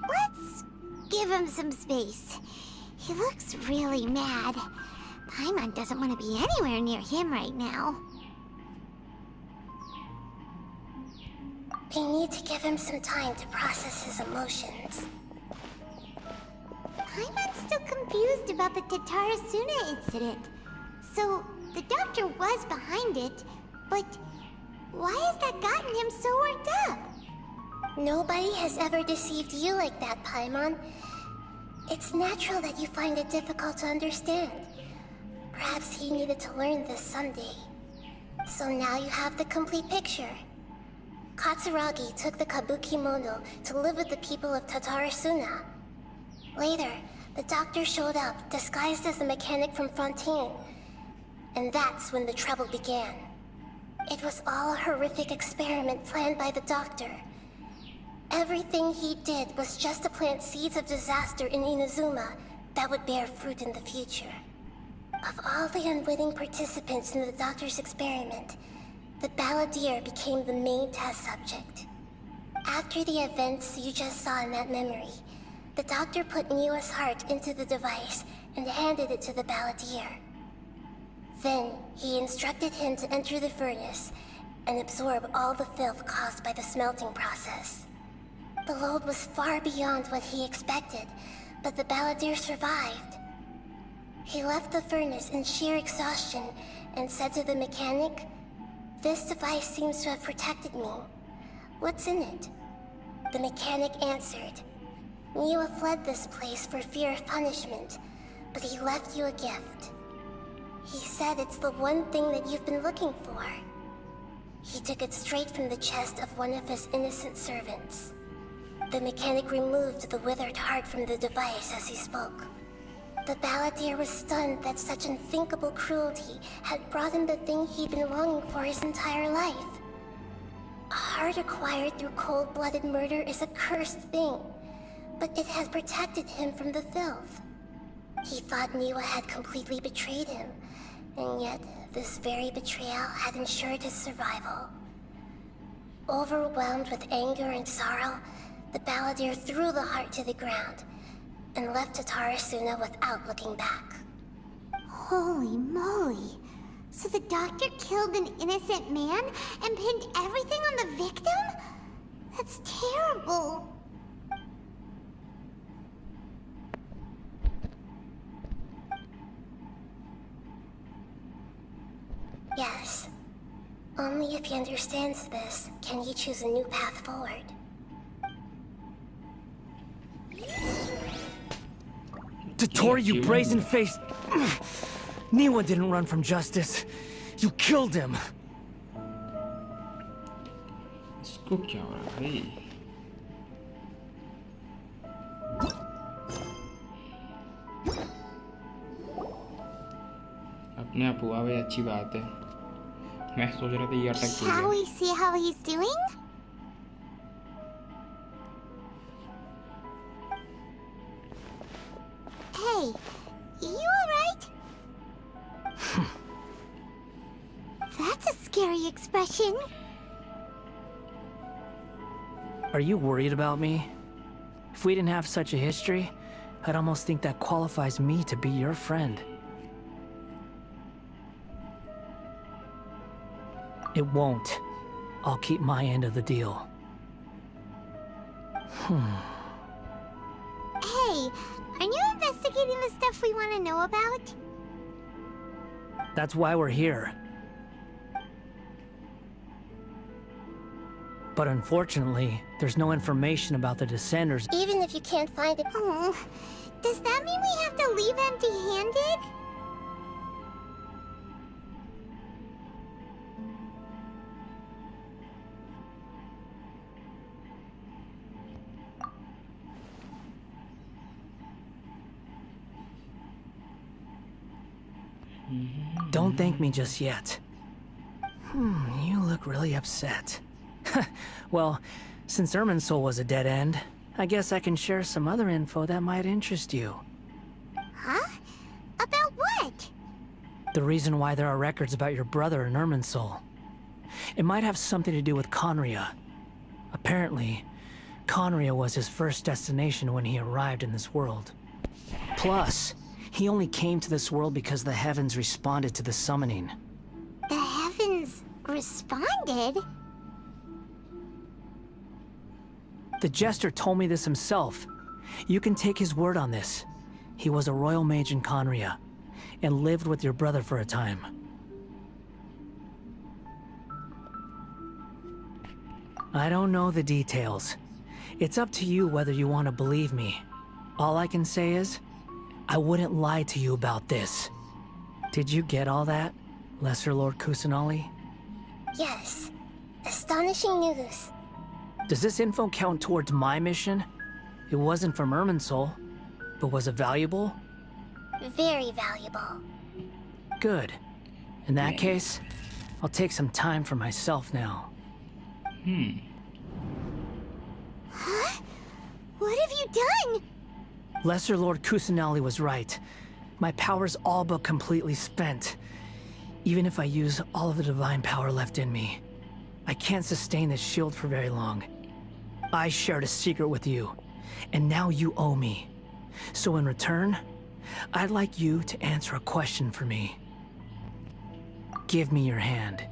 Let's give him some space. He looks really mad. Paimon doesn't want to be anywhere near him right now. We need to give him some time to process his emotions. Paimon's still confused about the Tatarasuna incident. So, the doctor was behind it, but why has that gotten him so worked up? Nobody has ever deceived you like that, Paimon. It's natural that you find it difficult to understand. Perhaps he needed to learn this someday. So now you have the complete picture. Katsuragi took the Kabuki Mono to live with the people of Tatarasuna. Later, the doctor showed up, disguised as the mechanic from Fontaine. And that's when the trouble began. It was all a horrific experiment planned by the doctor. Everything he did was just to plant seeds of disaster in Inazuma that would bear fruit in the future. Of all the unwitting participants in the doctor's experiment, the balladeer became the main test subject. After the events you just saw in that memory, the doctor put Niwa's heart into the device and handed it to the balladeer. Then, he instructed him to enter the furnace and absorb all the filth caused by the smelting process. The load was far beyond what he expected, but the balladeer survived. He left the furnace in sheer exhaustion and said to the mechanic, "This device seems to have protected me. What's in it?" The mechanic answered, "Niwa fled this place for fear of punishment, but he left you a gift. He said it's the one thing that you've been looking for." He took it straight from the chest of one of his innocent servants. The mechanic removed the withered heart from the device as he spoke. The balladeer was stunned that such unthinkable cruelty had brought him the thing he'd been longing for his entire life. A heart acquired through cold-blooded murder is a cursed thing, but it has protected him from the filth. He thought Niwa had completely betrayed him, and yet this very betrayal had ensured his survival. Overwhelmed with anger and sorrow, the balladeer threw the heart to the ground and left Tatarasuna without looking back. Holy moly. So the doctor killed an innocent man and pinned everything on the victim? That's terrible. Yes. Only if he understands this can he choose a new path forward. Tottori, you brazen-faced... Niwa didn't run from justice. You killed him. इसको क्या हो रहा है भाई? अपने आप हुआ भाई, अच्छी बात है. मैं सोच रहा था ये अटक गई Shall है. we see how he's doing? Hey, you alright? That's a scary expression. Are you worried about me? If we didn't have such a history, I'd almost think that qualifies me to be your friend. It won't. I'll keep my end of the deal. Hey, aren't you investigating the stuff we want to know about? That's why we're here. But unfortunately, there's no information about the Descenders. Even if you can't find it... Oh, does that mean we have to leave empty-handed? Don't thank me just yet. You look really upset. Well, since Irminsul was a dead end, I guess I can share some other info that might interest you. Huh? About what? The reason why there are records about your brother in Irminsul. It might have something to do with Conria. Apparently, Conria was his first destination when he arrived in this world. Plus, he only came to this world because the heavens responded to the summoning. The heavens responded? The Jester told me this himself. You can take his word on this. He was a royal mage in Conria, and lived with your brother for a time. I don't know the details. It's up to you whether you want to believe me. All I can say is, I wouldn't lie to you about this. Did you get all that, Lesser Lord Kusanali? Yes. Astonishing news. Does this info count towards my mission? It wasn't from Irminsul, but was it valuable? Very valuable. Good. In that case, I'll take some time for myself now. Huh? What have you done? Lesser Lord Kusanali was right. My power's all but completely spent. Even if I use all of the divine power left in me, I can't sustain this shield for very long. I shared a secret with you, and now you owe me. So in return, I'd like you to answer a question for me. Give me your hand.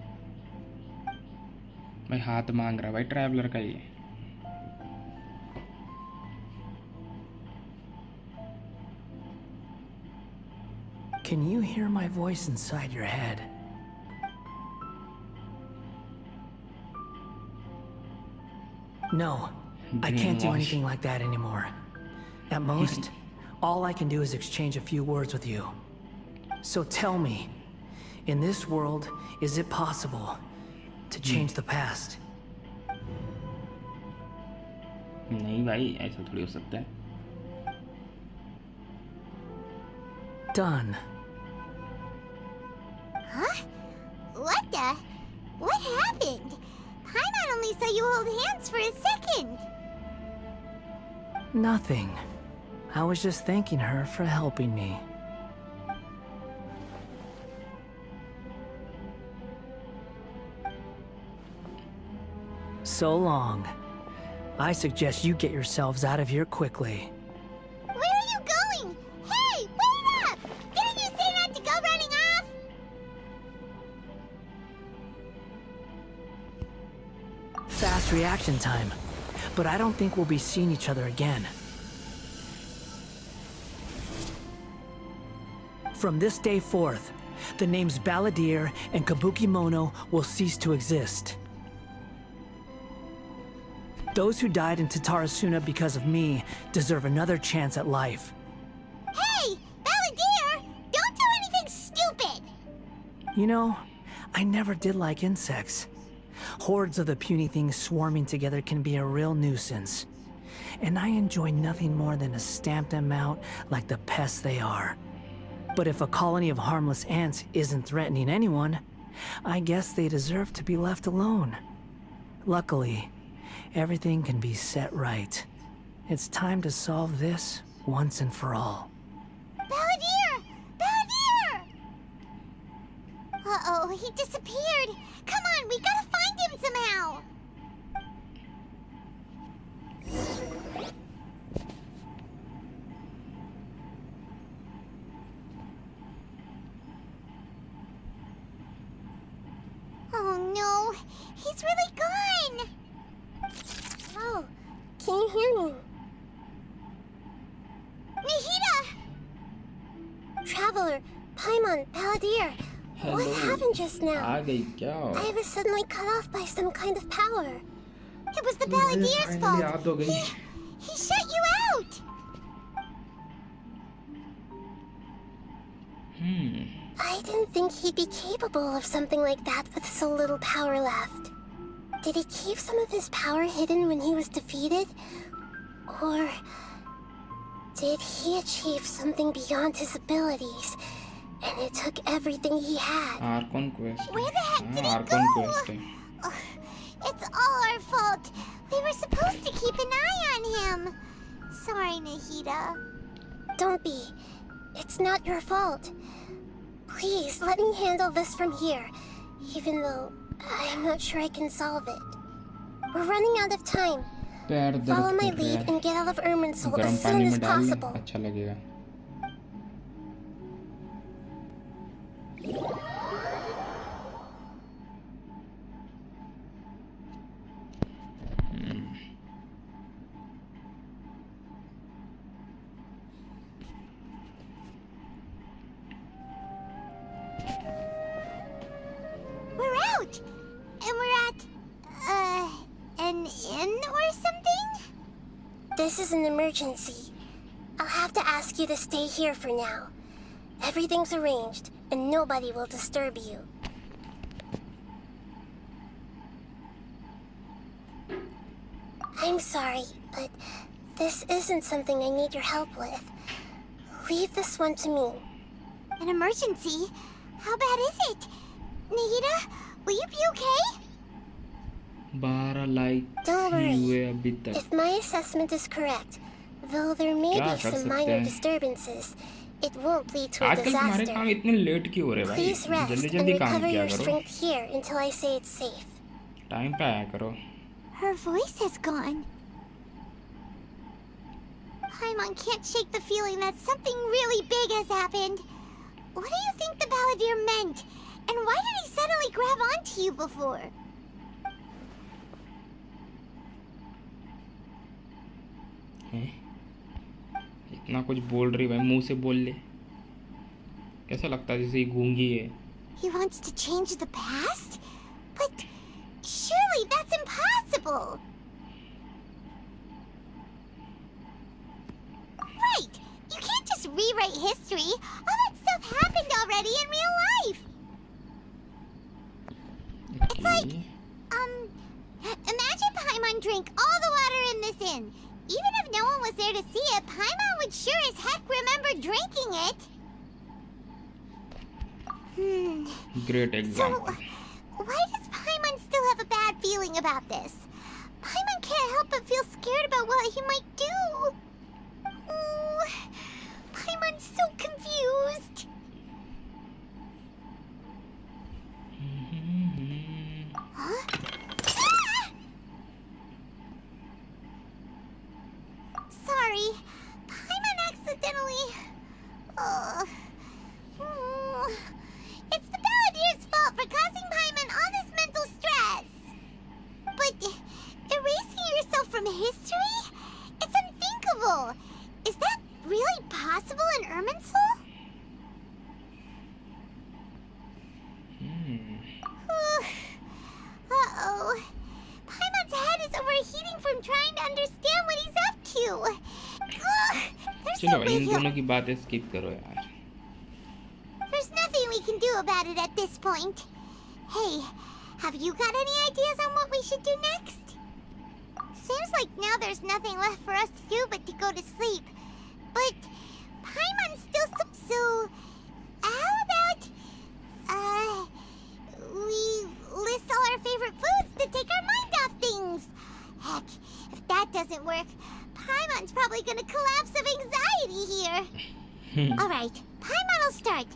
भाई हाथ मांग रहा है भाई traveller का ये. Can you hear my voice inside your head? No, I can't do anything like that anymore. At most, all I can do is exchange a few words with you. So tell me, in this world, is it possible to change the past? नहीं भाई ऐसा थोड़ी हो सकता है. Done. Huh? What the? What happened? Paimon only saw you hold hands for a second. Nothing. I was just thanking her for helping me. So long. I suggest you get yourselves out of here quickly. Where are you going? Hey, wait up! Didn't you say not to go running off? Fast reaction time. But I don't think we'll be seeing each other again. From this day forth, the names Balladeer and Kabukimono will cease to exist. Those who died in Tatarasuna because of me deserve another chance at life. Hey, Balladeer! Don't do anything stupid! You know, I never did like insects. Hordes of the puny things swarming together can be a real nuisance. And I enjoy nothing more than to stamp them out like the pests they are. But if a colony of harmless ants isn't threatening anyone, I guess they deserve to be left alone. Luckily, everything can be set right. It's time to solve this once and for all. Balladeer! Balladeer! Uh-oh, he disappeared. Come on, we gotta find him somehow. Oh no, he's really gone. Oh, can you hear me? Nihida! Traveler, Paimon, Balladeer. What happened just now? आ गई क्या? I was suddenly cut off by some kind of power. It was the Balladeer's fault. याद हो गई. He shut you out. I didn't think he'd be capable of something like that with so little power left. Did he keep some of his power hidden when he was defeated? Or did he achieve something beyond his abilities And it took everything he had. Archon quest. Where the heck did he Archon go? quest है. Ugh, it's all our fault. We were supposed to keep an eye on him. Sorry, Nahida. Don't be. It's not your fault. Please, let me handle this from here, even though I'm not sure I can solve it. We're running out of time. पैर दर्द Follow my कर रहा lead है. and get out of Irminsul गरम as soon पानी as में डाल ले, possible. अच्छा लगेगा. We're out! And we're at, an inn or something? This is an emergency. I'll have to ask you to stay here for now. Everything's arranged, and nobody will disturb you. I'm sorry, but this isn't something I need your help with. Leave this one to me. An emergency? How bad is it? Nahida, will you be okay? 12 like Don't ही हुए worry. अभी तक. If my assessment is correct, though there may क्या be कर some सकते minor हैं? disturbances, it won't lead to a आजकल तुम्हारे काम disaster. इतने लेट क्यों हो रहे भाई? Please rest जल्दी and जल्दी काम recover किया your करो. strength here until I say it's safe. Time पे आया करो. Her voice has gone. Paimon can't shake the feeling that something really big has happened. What do you think the balladeer meant? And why did he suddenly grab onto you before? हैं? इतना कुछ बोल रही भाई, मुंह से बोल ले. कैसा लगता है जैसे ये गूंगी है. He wants to change the past? But surely that's impossible! Right! You can't just rewrite history. All that stuff happened already in real life! It's like, imagine Paimon drank all the water in this inn. Even if no one was there to see it, Paimon would sure as heck remember drinking it. Great So, example. why does Paimon still have a bad feeling about this? Paimon can't help but feel scared about what he might do. Oh, Paimon's so confused. Huh? Ah! Sorry, Paimon accidentally... It's the Balladeer's fault for causing Paimon all this mental stress. But erasing yourself from history? It's unthinkable. Is that really possible in Irminsul? Uh-oh. Paimon's head is overheating from trying to understand what he's up to. Ugh, there's चलो no भाई way इन he'll... दोनों की बातें skip करो यार. There's nothing we can do about it at this point. Hey, have you got any ideas on what we should do next? Seems like now there's nothing left for us to do but to go to sleep. But Paimon's still so... How about... we list all our favorite foods to take our mind off things. Heck, if that doesn't work, Paimon's probably gonna collapse of anxiety here. Alright, Paimon will start.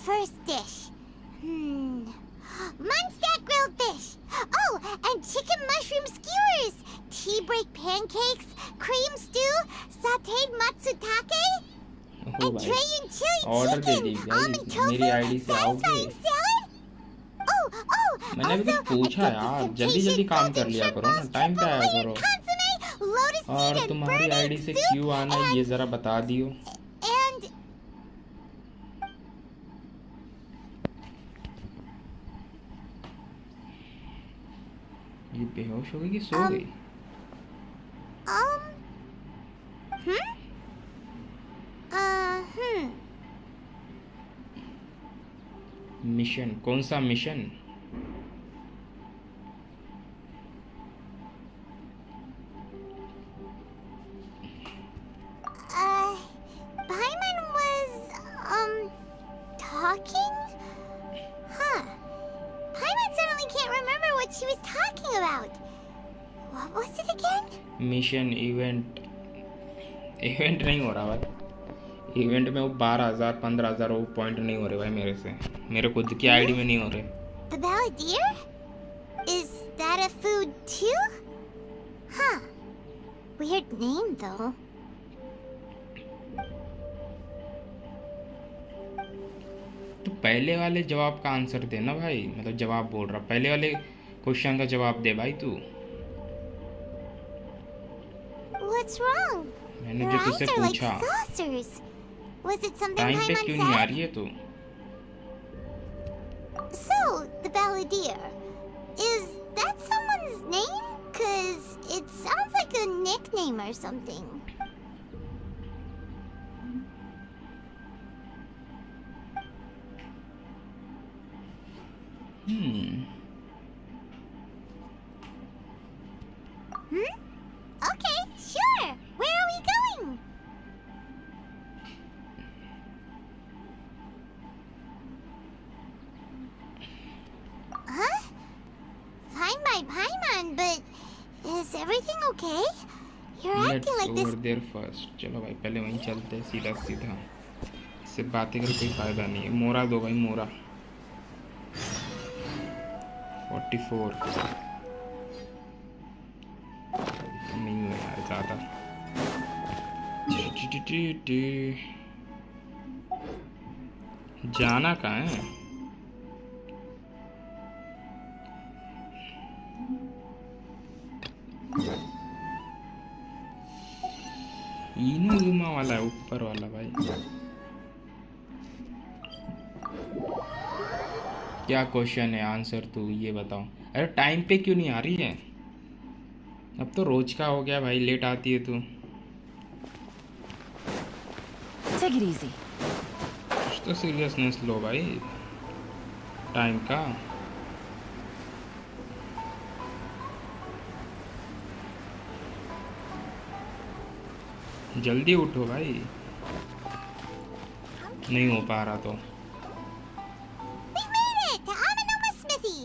First dish. Munstack grilled fish. Oh, and chicken mushroom skewers. Tea break pancakes. Cream stew. Sauteed matsutake. ओ And भाई Dragon chili order दे chicken. दीजिए Almond tofu. मेरी ID से आओगे. Satisfying salad. Oh, मैंने अभी also, कुछ पूछा I got यार, some जल्दी जल्दी temptation काम कर golden लिया shrimp करो ना, balls, टाइम पे आया triple करो. layered consomme, lotus seed और and तुम्हारी burnt आईडी से soup, क्यों आना है ये जरा बता दियो. and ये बेहोश हो गई कि सो गई. मिशन कौन सा mission? Paimon was, talking mission event नहीं हो रहा भाई। इवेंट में वो 12,000 15,000 वो पॉइंट नहीं हो रहे भाई मेरे से, मेरे खुद की आईडी में नहीं हो रहे। The balladeer? Is that a food too? Huh. Weird name though. तो पहले वाले जवाब का आंसर दे ना भाई, मतलब जवाब बोल रहा, पहले वाले क्वेश्चन का जवाब दे भाई तू। What's wrong? मैंने Your जो eyes तुझसे are like पूछा saucers. Was it something time पे Paimon क्यों नहीं आ said? रही है तू? So, the balladeer. Is that someone's name? 'Cause it sounds like a nickname or something. Okay, sure. Where are we going? Huh? Fine by Paimon, but is everything okay? You're Let's acting like this. over there first। चलो भाई पहले वहीं चलते हैं सीधा सीधा, इससे बातें कर कोई फायदा नहीं है। मोरा दो भाई, मोरा 44 नहीं हुआ यार ज़्यादा। जाना कहाँ है? इनुजुमा वाला है, ऊपर वाला भाई। क्या क्वेश्चन है, आंसर तू ये बताओ। अरे टाइम पे क्यों नहीं आ रही है? अब तो रोज का हो गया भाई, लेट आती है तू। Take it easy. कुछ तो सीरियसनेस लो भाई टाइम का। जल्दी उठो भाई, नहीं हो पा रहा तो। We made it to Amanoma Smithy.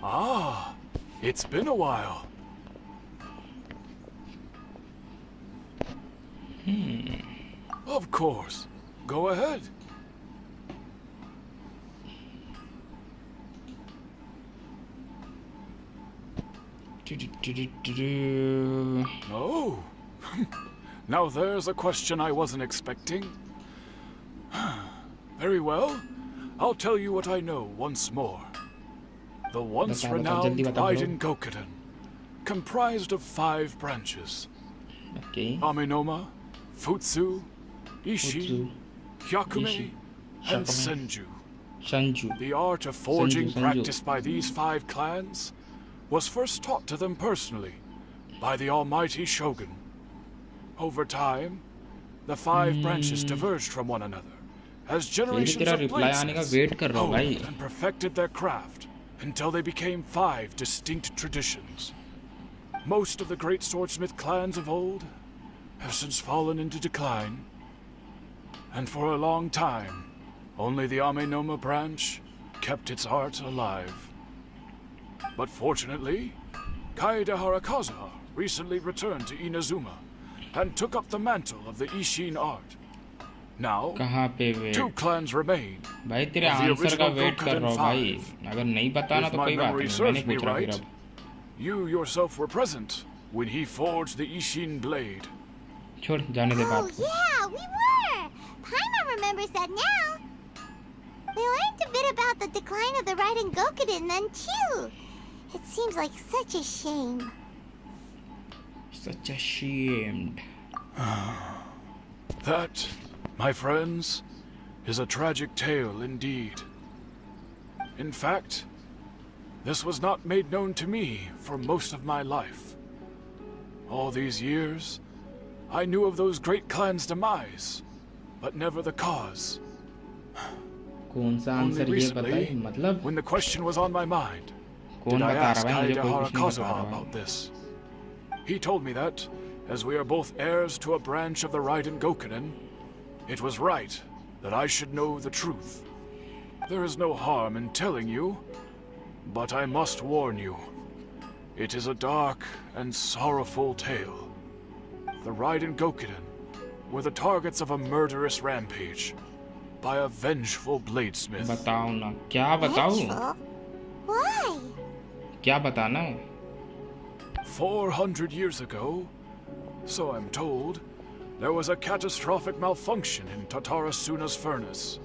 Ah, it's been a while. Of course. Go ahead. Oh. Now there's a question I wasn't expecting. Very well. I'll tell you what I know once more. The once renowned Raiden Gokuden, comprised of 5 branches. Okay. Amenoma, Futsu, Ishi, Hyakume, and Senju. Sanju. The art of forging Senju. practiced by these 5 clans was first taught to them personally by the almighty Shogun. Over time, the 5 branches diverged from one another as generations of bladesmiths honed and perfected their craft until they became 5 distinct traditions. Most of the great swordsmith clans of old have since fallen into decline, and for a long time, only the Amenoma branch kept its art alive. But fortunately, Kaede Harakaza recently returned to Inazuma and took up the mantle of the Ishin art. Now, 2 clans remain. भाई तेरे answer का wait कर रहा हूँ भाई, अगर नहीं बताना तो कोई बात नहीं, मैंने पूछ रहा फिर अब। You yourself were present when he forged the Ishin blade. छोड़ जाने दे बात Oh yeah, we were. Paimon remembers that now. We learned a bit about the decline of the Raiden Gokuden then too. It seems like such a shame. Such a shame. That, my friends, is a tragic tale indeed. In fact, this was not made known to me for most of my life. All these years, I knew of those great clans' demise, but never the cause. कौन सा Only answer ये बताइए, recently, मतलब when the question was on my mind, कौन did I बता ask रहा है मुझे, Kaede कोई कुछ नहीं बता Harakaza रहा है। about this. He told me that, as we are both heirs to a branch of the Raiden Gokuden, it was right that I should know the truth. There is no harm in telling you, but I must warn you. It is a dark and sorrowful tale. The Raiden Gokiden were the targets of a murderous rampage by a vengeful bladesmith. बताओ ना, क्या बताऊं? Why? क्या बताना है? 400 years ago, so I'm told, there was a catastrophic malfunction in Tatarasuna's furnace.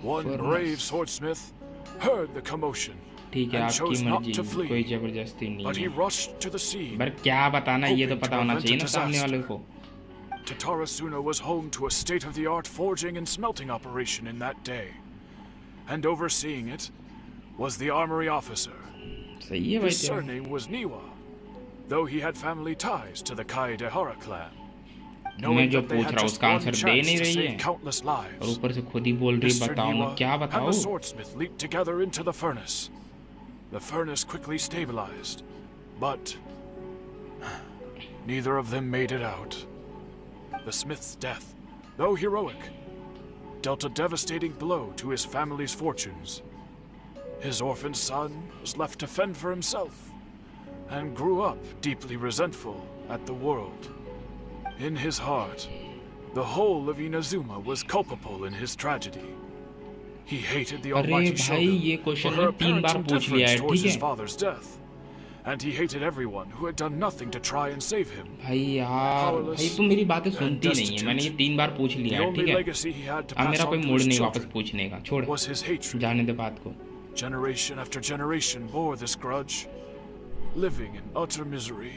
One brave swordsmith heard the commotion ठीक है, and आपकी chose not मर्जी, to कोई flee, जबरदस्ती नहीं but he है। rushed to the scene. पर क्या बताना है, ये तो hoping to पता होना prevent चाहिए a ना सामने वाले disaster. को। Tatarasuna was home to a state-of-the-art forging and smelting operation in that day, and overseeing it was the armory officer. सही है भाई His तेरा। surname was Niwa, though he had family ties to the Kaedehara clan. मैं Knowing जो that they पूछ had रहा हूँ just उसका one आंसर दे chance नहीं to रही save है, countless और lives, ऊपर से खुद ही बोल रही Mr. बताओ ना, Niwa क्या and बताओ? the swordsmith leaped together into the furnace. The furnace quickly stabilized, but neither of them made it out. The smith's death, though heroic, dealt a devastating blow to his family's fortunes. His orphaned son was left to fend for himself and grew up deeply resentful at the world. In his heart, the whole of Inazuma was culpable in his tragedy. He hated the अरे almighty भाई ये shogun question for her मैं 3 apparent बार पूछ लिया indifference है, towards ठीक his है? father's death, and he hated everyone who had done nothing to try and save him. भाई यार, भाई तुम मेरी बातें सुनती नहीं है, मैंने ये 3 बार पूछ लिया The है, only ठीक है? legacy he had to अब pass मेरा on कोई to मूड his नहीं वापस children पूछने का, छोड़, was his hatred. जाने दे बात को। Generation after generation bore this grudge, living in utter misery.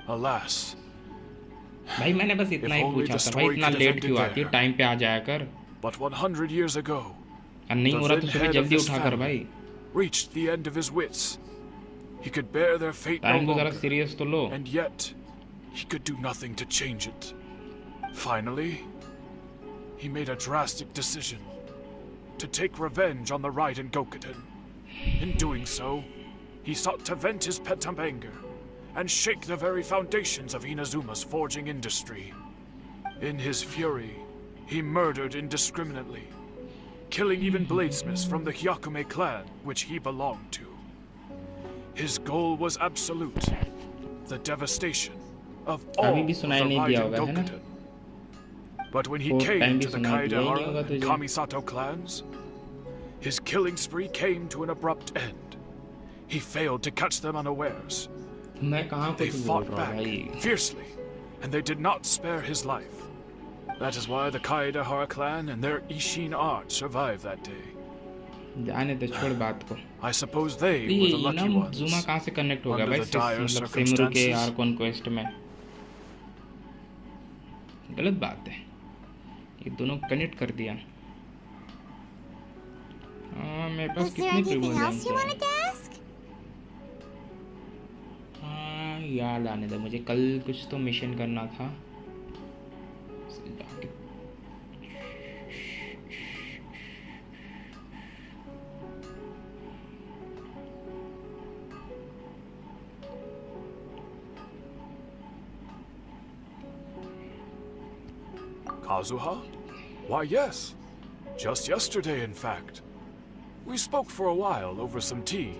Alas, भाई मैंने बस इतना ही If only पूछा the था, भाई story इतना could have लेट ended क्यों आती है, there. टाइम पे आ जाया कर। but 100 years ago, और नहीं the हो रहा तो then सुबह head of जल्दी this उठा कर family भाई, reached the end of his wits. He could bear their fate no time को जरा longer, सीरियस तो लो। and yet he could do nothing to change it. Finally, he made a drastic decision to take revenge on the Raiden Gokiden. In doing so, he sought to vent his pent-up anger and shake the very foundations of Inazuma's forging industry. In his fury, he murdered indiscriminately, killing even bladesmiths from the Hyakume clan which he belonged to. His goal was absolute, the devastation of all अभी भी of the सुनाई नहीं दिया Raiden होगा, है ना? Gokiden. But when he वो came time भी to the सुनाई दिया ही नहीं Kaedehara होगा and तुझे। Kamisato clans, his killing spree came to an abrupt end. He failed to catch them unawares. मैं कहाँ They कुछ बोल fought रहा हूँ back भाई। fiercely, and they did not spare his life. That is why the Kaedehara clan and their Ishin art survived that day. जाने दे, छोड़ बात को। I suppose they were ये the lucky ना ones. ज़ूमा कहाँ से कनेक्ट हो गया under भाई, the dire मतलब सेमुरु के circumstances. आर्कॉन क्वेस्ट में? गलत बात है, ये दोनों कनेक्ट कर दिया। हाँ मेरे पास Was there कितने anything Primo else you James wanted to ask? हाँ याद आने दे मुझे, कल कुछ तो मिशन करना था। Kazuha? Why, yes. Just yesterday, in fact. We spoke for a while over some tea.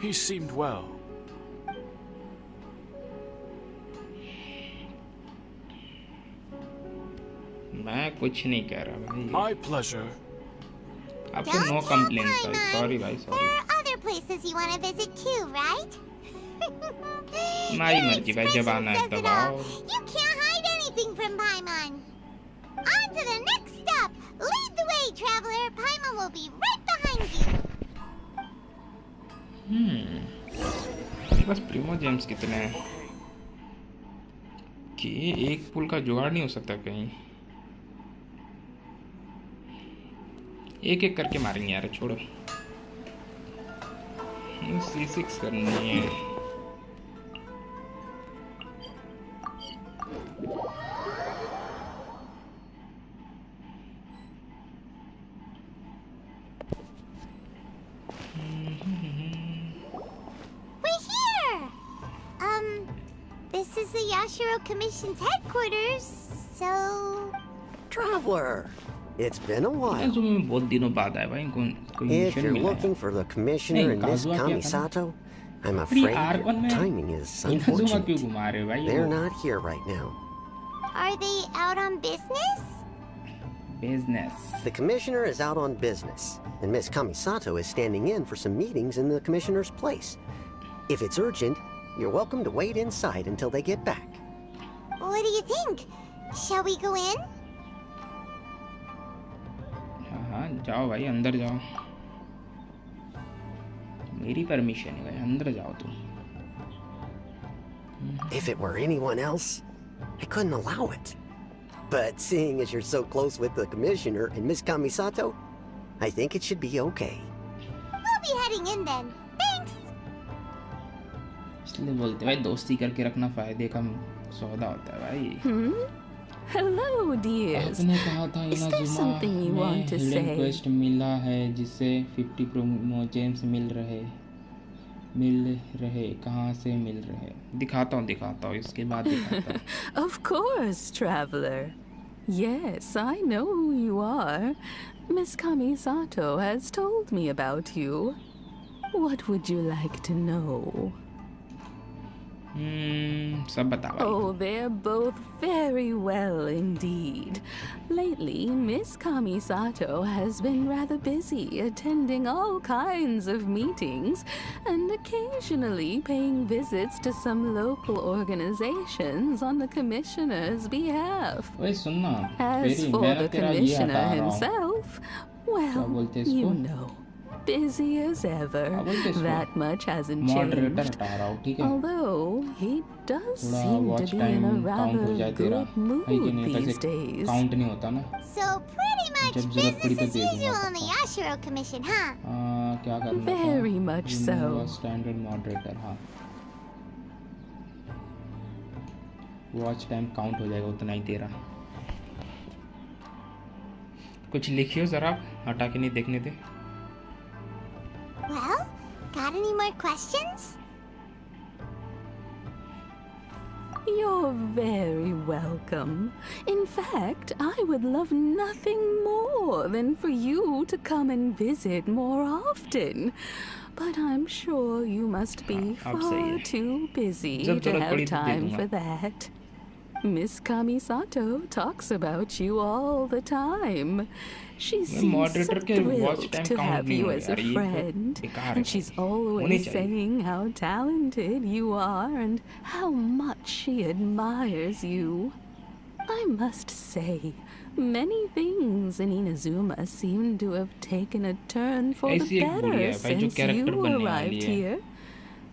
He seemed well. मैं कुछ नहीं कह रहा भाई, My pleasure. आपसे नो Don't कंप्लेंट tell भाई, Paimon. सॉरी भाई, There sorry. are other places you want to visit too, right? तुम्हारी Your मर्जी भाई, जब आना है expression तब says it आओ। all. You can't hide anything from Paimon. On to the next stop. Lead the way, traveler. Paimon will be right behind you. मेरे पास Primo James कितने हैं कि एक पुल का जुगाड़ नहीं हो सकता कहीं? एक एक करके मारेंगे यार, छोड़ो। C6 करनी है। We're here. This is the Yashiro Commission's headquarters. So, Traveler, it's been a while. जो बहुत दिनों बाद आया भाई, कोई If मिशन you're मिला looking है। for the commissioner Hey, and Miss Kazuha क्या था? Kamisato, I'm अरे afraid आर्कॉन your में timing is इनाजुमा क्यों unfortunate. घुमा रहे हो भाई? They're not here right now. Are they out on business? Business. The commissioner is out on business, and Miss Kamisato is standing in for some meetings in the commissioner's place. If it's urgent, you're welcome to wait inside until they get back. What do you think? Shall we go in? हाँ जाओ भाई, अंदर जाओ, मेरी permission है भाई, अंदर जाओ तुम। If it were anyone else, I couldn't allow it. But seeing as you're so close with the commissioner and Miss Kamisato, I think it should be okay. We'll be heading in then. Thanks. इसलिए बोलते भाई दोस्ती करके रखना फायदे का सौदा होता है भाई। Hello, dears. आपने कहा था Is there something you में want to hidden say? Quest मिला है जिससे 50 प्रोमो जेम्स मिल रहे कहाँ से मिल रहे? दिखाता हूँ इसके बाद दिखाता हूँ। Of course, traveler. Yes, I know who you are. Miss Kamisato has told me about you. What would you like to know? सब बता भाई। Oh, they're both very well indeed. Lately, Miss Kamisato has been rather busy attending all kinds of meetings and occasionally paying visits to some local organizations on the commissioner's behalf. ओए सुनना, As Pheri for मैं the तेरा ये commissioner हटा रहा हूँ। himself, well, बोलते हैं you इसको? know, busy as ever. बोलते हैं इसको? That much hasn't moderator changed. हटा रहा हूँ, ठीक है? Although he does थोड़ा seem to watch be in a time count हो rather जाए तेरा, good है कि mood नहीं? these पैसे days. काउंट नहीं होता ना। So pretty much जब जरूरत पड़ी business तो as दे दूंगा usual on the पापा। Yashiro Commission, huh? क्या करना था? Very much so. Standard moderator, हाँ। वॉच टाइम काउंट हो जाएगा उतना ही तेरा। कुछ लिखियो जरा, हटा के नहीं देखने दे। Well, got any more questions? You're very welcome. In fact, I would love nothing more than for you to come and visit more often. But I'm sure you must be अब सही far है। too busy जब to जरूरत have पड़ी तो दे time दूंगा। for that. Miss Kamisato talks about you all the time. She seems so moderator के watch thrilled time to count have नहीं you हो as a यार, ये तो friend. बेकार है And she's होनी always चाहिए। saying how talented you are and how much she admires you. I must say, many things in Inazuma seem to have taken a turn for the ऐसी एक better बुढ़िया है भाई जो since कैरेक्टर you बनने वाली arrived है। here.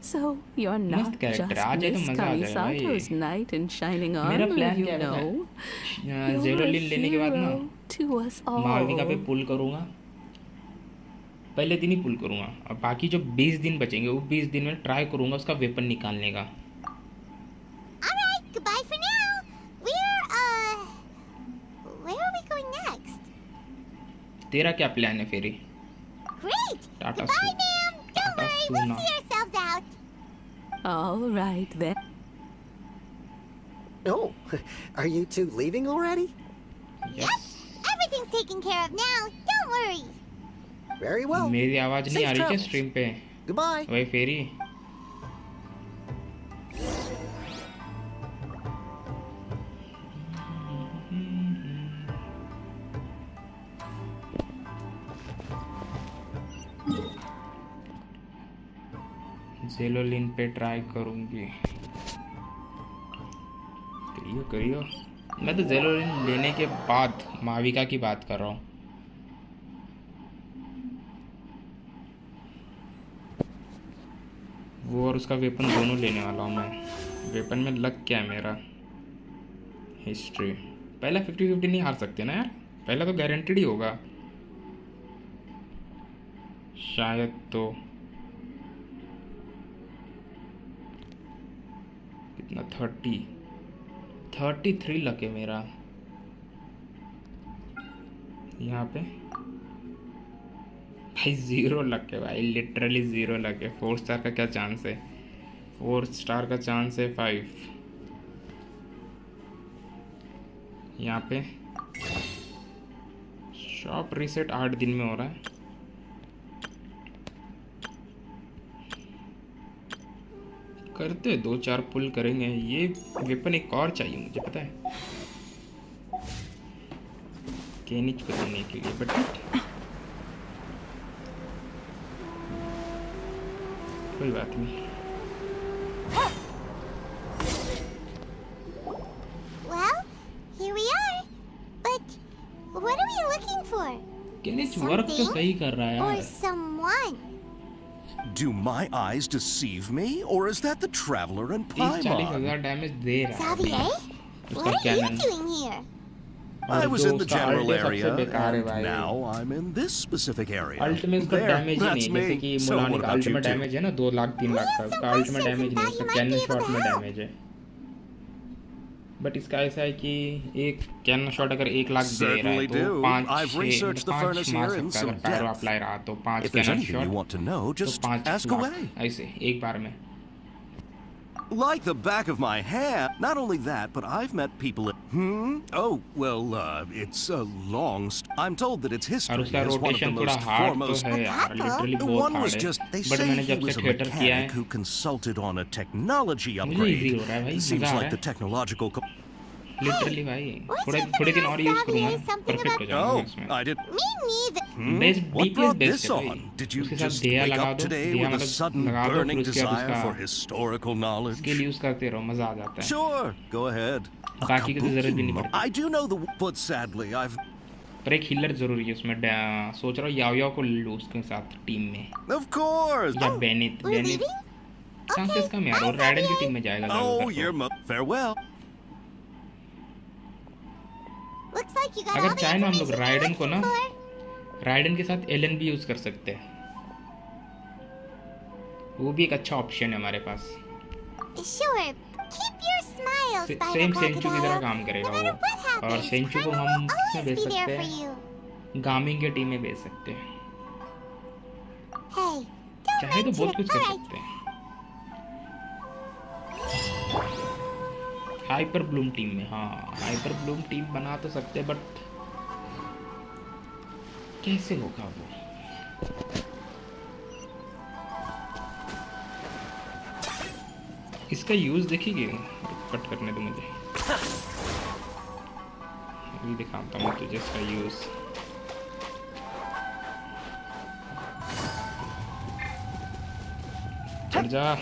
So you're not मस्त कैरेक्टर, just आ जाए तो Miss मजा आ जाए भाई। Kamisato's knight in shining मेरा armor, प्लान you क्या know. है? जेलोलिन लेने के बाद ना Hero to us मालविका पे all. पुल करूँगा, पहले दिन ही पुल करूँगा, और बाकी जो 20 दिन बचेंगे वो 20 दिन में ट्राई करूँगा उसका वेपन निकालने का। Alright, goodbye for now. Where are we going next? तेरा क्या प्लान है फेरी? Great! Tata Goodbye, ma'am! Don't worry, we'll Suna. see ourselves out. All right then. Oh, are you two leaving already? Yes. Everything's taken care of now. Don't worry. Very well. मेरी आवाज नहीं आ Safe रही क्या travels. Stream पे? Goodbye. वही फेरी। जेलोलिन पे try करूंगी। करियो। मैं तो जेलोलिन लेने के बाद माविका की बात कर रहा हूँ। वो और उसका वेपन दोनों लेने वाला हूँ मैं। वेपन में लग क्या है मेरा? हिस्ट्री। पहला 50-50 नहीं हार सकते ना यार, पहला तो गारंटेड ही होगा शायद। तो कितना 33 लक है मेरा यहाँ पे भाई। 0 लक है भाई, लिटरली 0 लक है। 4 स्टार का क्या चांस है? 4 स्टार का चांस है 5। यहाँ पे शॉप रीसेट 8 दिन में हो रहा है। करते 2-4 पुल करेंगे। ये वेपन एक और चाहिए मुझे, पता है, केनिच को देने के लिए, बट कोई बात नहीं। Well, here we are. But what are we looking for? केनिच वर्क तो सही कर रहा है Or यार। someone? Do my eyes deceive me, or is that the traveler in 30-40 Paimon? हजार डैमेज दे रहा है अभी। Xavier? उसका What are you canon. doing here? I was in the उसका general अल्ट सबसे area, बेकार है and भाई। now I'm in this specific area. Ult में उसका There, डैमेज ही that's नहीं, जैसे me. कि So मुलानी what का about अल्ट you में two? डैमेज है ना 2 लाख 3 लाख का, उसका अल्ट में डैमेज नहीं, उसका कैनन शॉट में डैमेज है। बट इसका ऐसा है कि एक कैनन शॉट अगर 1 लाख दे रहा है Certainly तो do. 5 I've researched the 5 furnace मार here in सकता है। some अगर पैरो depth. अप्लाई रहा तो 5 If there's canon anything you shot want to know, तो just 5 ask away. ऐसे एक बार में। Like the back of my hand. Not only that, but I've met people at... Oh, well, it's a long... I'm told that its और history उसका is one of the rotation थोड़ा most hard तो foremost... है यार, literally बहुत One was hard just... है। They but say मैंने he जब से was a थिएटर किया है mechanic who consulted on a technology मुझे upgrade. इजी हो रहा है भाई, Seems मजा आ like रहा the है technological... लिटरली भाई। थोड़े दिन और यूज करूंगा ना, परफेक्ट हो जाऊंगा Oh, इसमें। I did... Me neither. Best What DPS brought best this है भाई। on? Did you उसके साथ just दिया wake लगा up दो, today दिया with a मतलब sudden लगा दो, फिर burning उसके बाद desire for उसका historical knowledge? स्किल यूज करते रहो, मजा आ जाता है। Sure, go ahead. बाकी की तो जरूरत भी नहीं पड़ती। I do know the... But sadly, I've... पर एक हीलर जरूरी है उसमें। सोच रहा हूँ याओ याओ को लूँ उसके साथ टीम में, Of course! या बेनित। चांसेस कम यार, और राइडन की टीम में जाएगा Oh, ज़्यादातर you're... Farewell. Looks like you तो। got अगर all the चाहे ना हम लोग information you're राइडन को ना, looking for. राइडन के साथ एलन भी यूज कर सकते हैं, वो भी एक अच्छा ऑप्शन है हमारे पास। Sure. Keep your smile, Spider सेम सेंचू की तरह Crocodile. काम करेगा No matter what वो। और happens, सेंचू को Primo हम will इसमें always भेज be there सकते for हैं, you. गामिंग के टीम में भेज सकते हैं, Hey, don't चाहे तो mention बहुत it. कुछ कर All right. सकते हैं। हाइपर ब्लूम टीम में, हाँ हाइपर ब्लूम टीम बना तो सकते हैं, बट कैसे होगा वो? इसका यूज देखिए, कट करने दो मुझे, अभी दिखाता हूँ तुझे इसका यूज। चढ़ जा।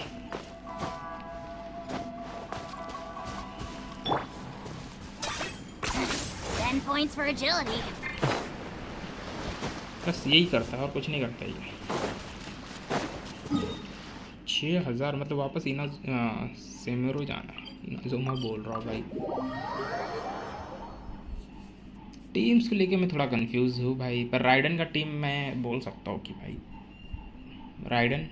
10 points for agility. बस यही करता है और कुछ नहीं करता ये। 6000 मतलब वापस इना सेमेरो जाना है। इनाजुमा बोल रहा हूँ भाई। टीम्स को लेके मैं थोड़ा कंफ्यूज हूँ भाई, पर राइडन का टीम मैं बोल सकता हूँ कि भाई राइडन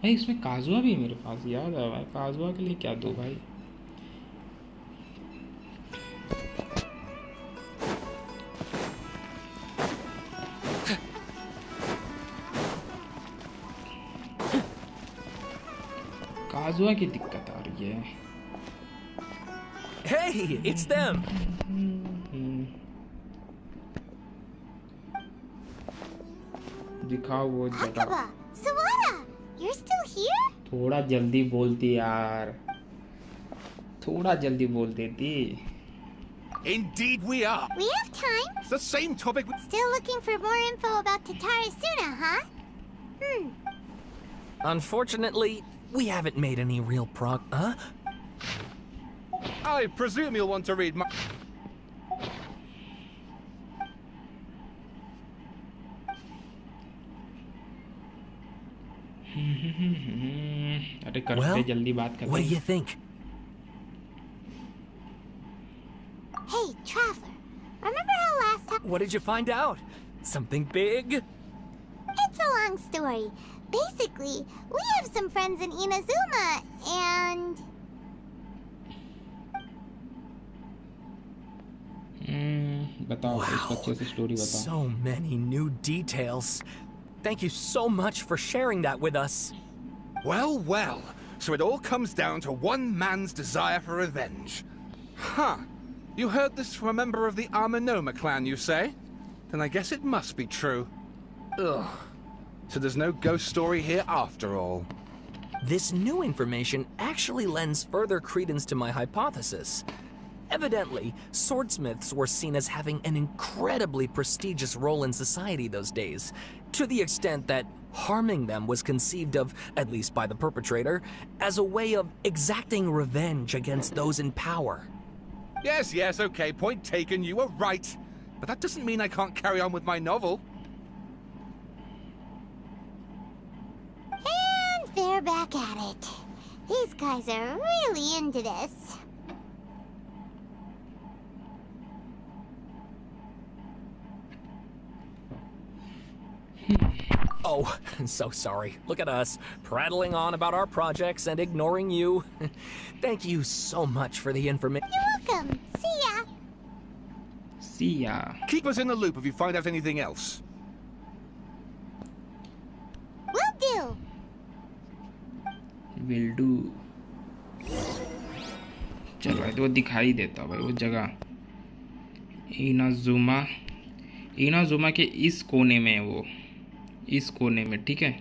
भाई। इसमें काजुआ भी है मेरे पास, याद है भाई, काजुआ के लिए क्या दो भाई? काजुआ की दिक्कत आ रही है। Hey, it's them. दिखाओ वो जगह। Akaba, Sawada, you're still here? थोड़ा जल्दी बोलती यार, थोड़ा जल्दी बोल देती। Indeed we are. We have time. It's the same topic. Still looking for more info about Tatarasuna, huh? Unfortunately, we haven't made any real Huh? I presume you'll want to read my... अरे करते Well, जल्दी बात करते। what do you think? Hey, Traveler, remember how last time... What did you find out? Something big? It's a long story. Basically, we have some friends in Inazuma, and... बताओ इस बच्चे से story बताओ। So many new details. Thank you so much for sharing that with us. Well, well. So it all comes down to one man's desire for revenge. Huh. You heard this from a member of the Amanoma clan, you say? Then I guess it must be true. Ugh. So there's no ghost story here after all. this new information actually lends further credence to my hypothesis. Evidently, swordsmiths were seen as having an incredibly prestigious role in society those days, to the extent that harming them was conceived of, at least by the perpetrator, as a way of exacting revenge against those in power. Yes, okay, point taken, you were right. But that doesn't mean I can't carry on with my novel. And they're back at it. These guys are really into this. Oh, so sorry. Look at us, prattling on about our projects and ignoring you. Thank you so much for the information. You're welcome. See ya. See ya. Keep us in the loop if you find out anything else. Will do. Will do. चल भाई, तो वो दिखाई देता भाई वो जगह। Inazuma के इस कोने में है वो, इस कोने में, ठीक है।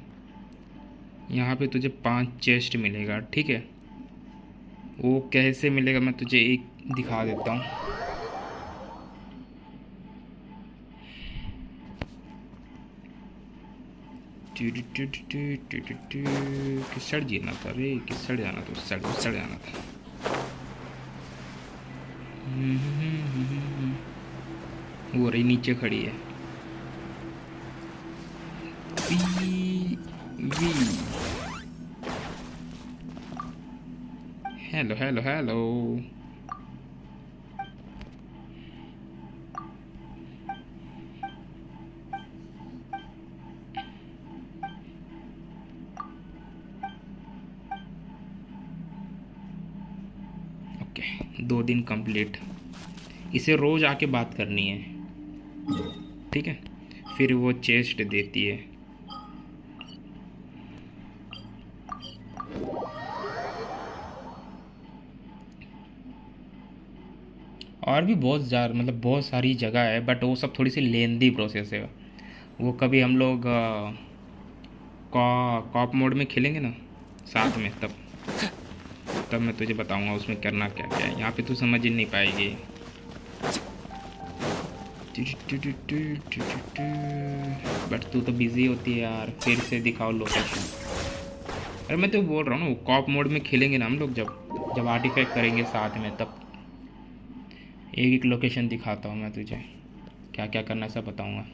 यहाँ पे तुझे 5 चेस्ट मिलेगा, ठीक है। वो कैसे मिलेगा मैं तुझे एक दिखा देता हूँ। किसड़ जीना था रे, किसड़ जाना था, उसड़ जाना था। वो रही नीचे खड़ी है। Hello hello hello. ओके, 2 दिन कंप्लीट। इसे रोज आके बात करनी है, ठीक है। फिर वो चेस्ट देती है। और भी बहुत ज़्यादा, मतलब बहुत सारी जगह है, बट वो सब थोड़ी सी लेंदी प्रोसेस है। वो कभी हम लोग कॉप मोड में खेलेंगे ना साथ में, तब मैं तुझे बताऊंगा उसमें करना क्या क्या है। यहाँ पे तू समझ ही नहीं पाएगी। बट तू तो बिजी होती है यार। फिर से दिखाओ लोकेशन। अरे मैं तो बोल रहा हूँ ना, कॉप मोड में खेलेंगे ना हम लोग, जब आर्टिफैक्ट करेंगे साथ में, तब एक लोकेशन दिखाता हूँ मैं तुझे, क्या क्या करना है सब बताऊँगा।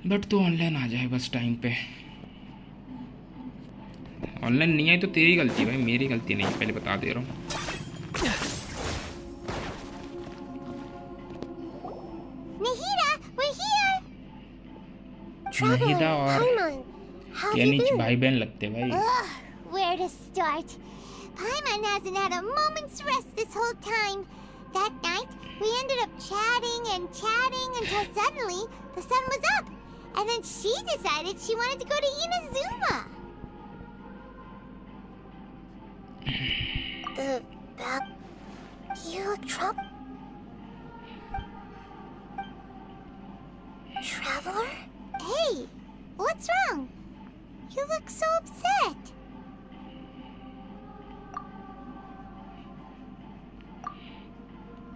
बट तू ऑनलाइन आ जाए बस टाइम पे। ऑनलाइन नहीं आई तो तेरी गलती भाई, मेरी गलती नहीं, पहले बता दे रहा हूँ। नहीदा और यानी भाई बहन लगते भाई। Where to start? Paimon hasn't had a moment's rest this whole time. That night, we ended up chatting and chatting until suddenly the sun was up. And then she decided she wanted to go to Inazuma. You look Traveler? Hey, what's wrong? You look so upset.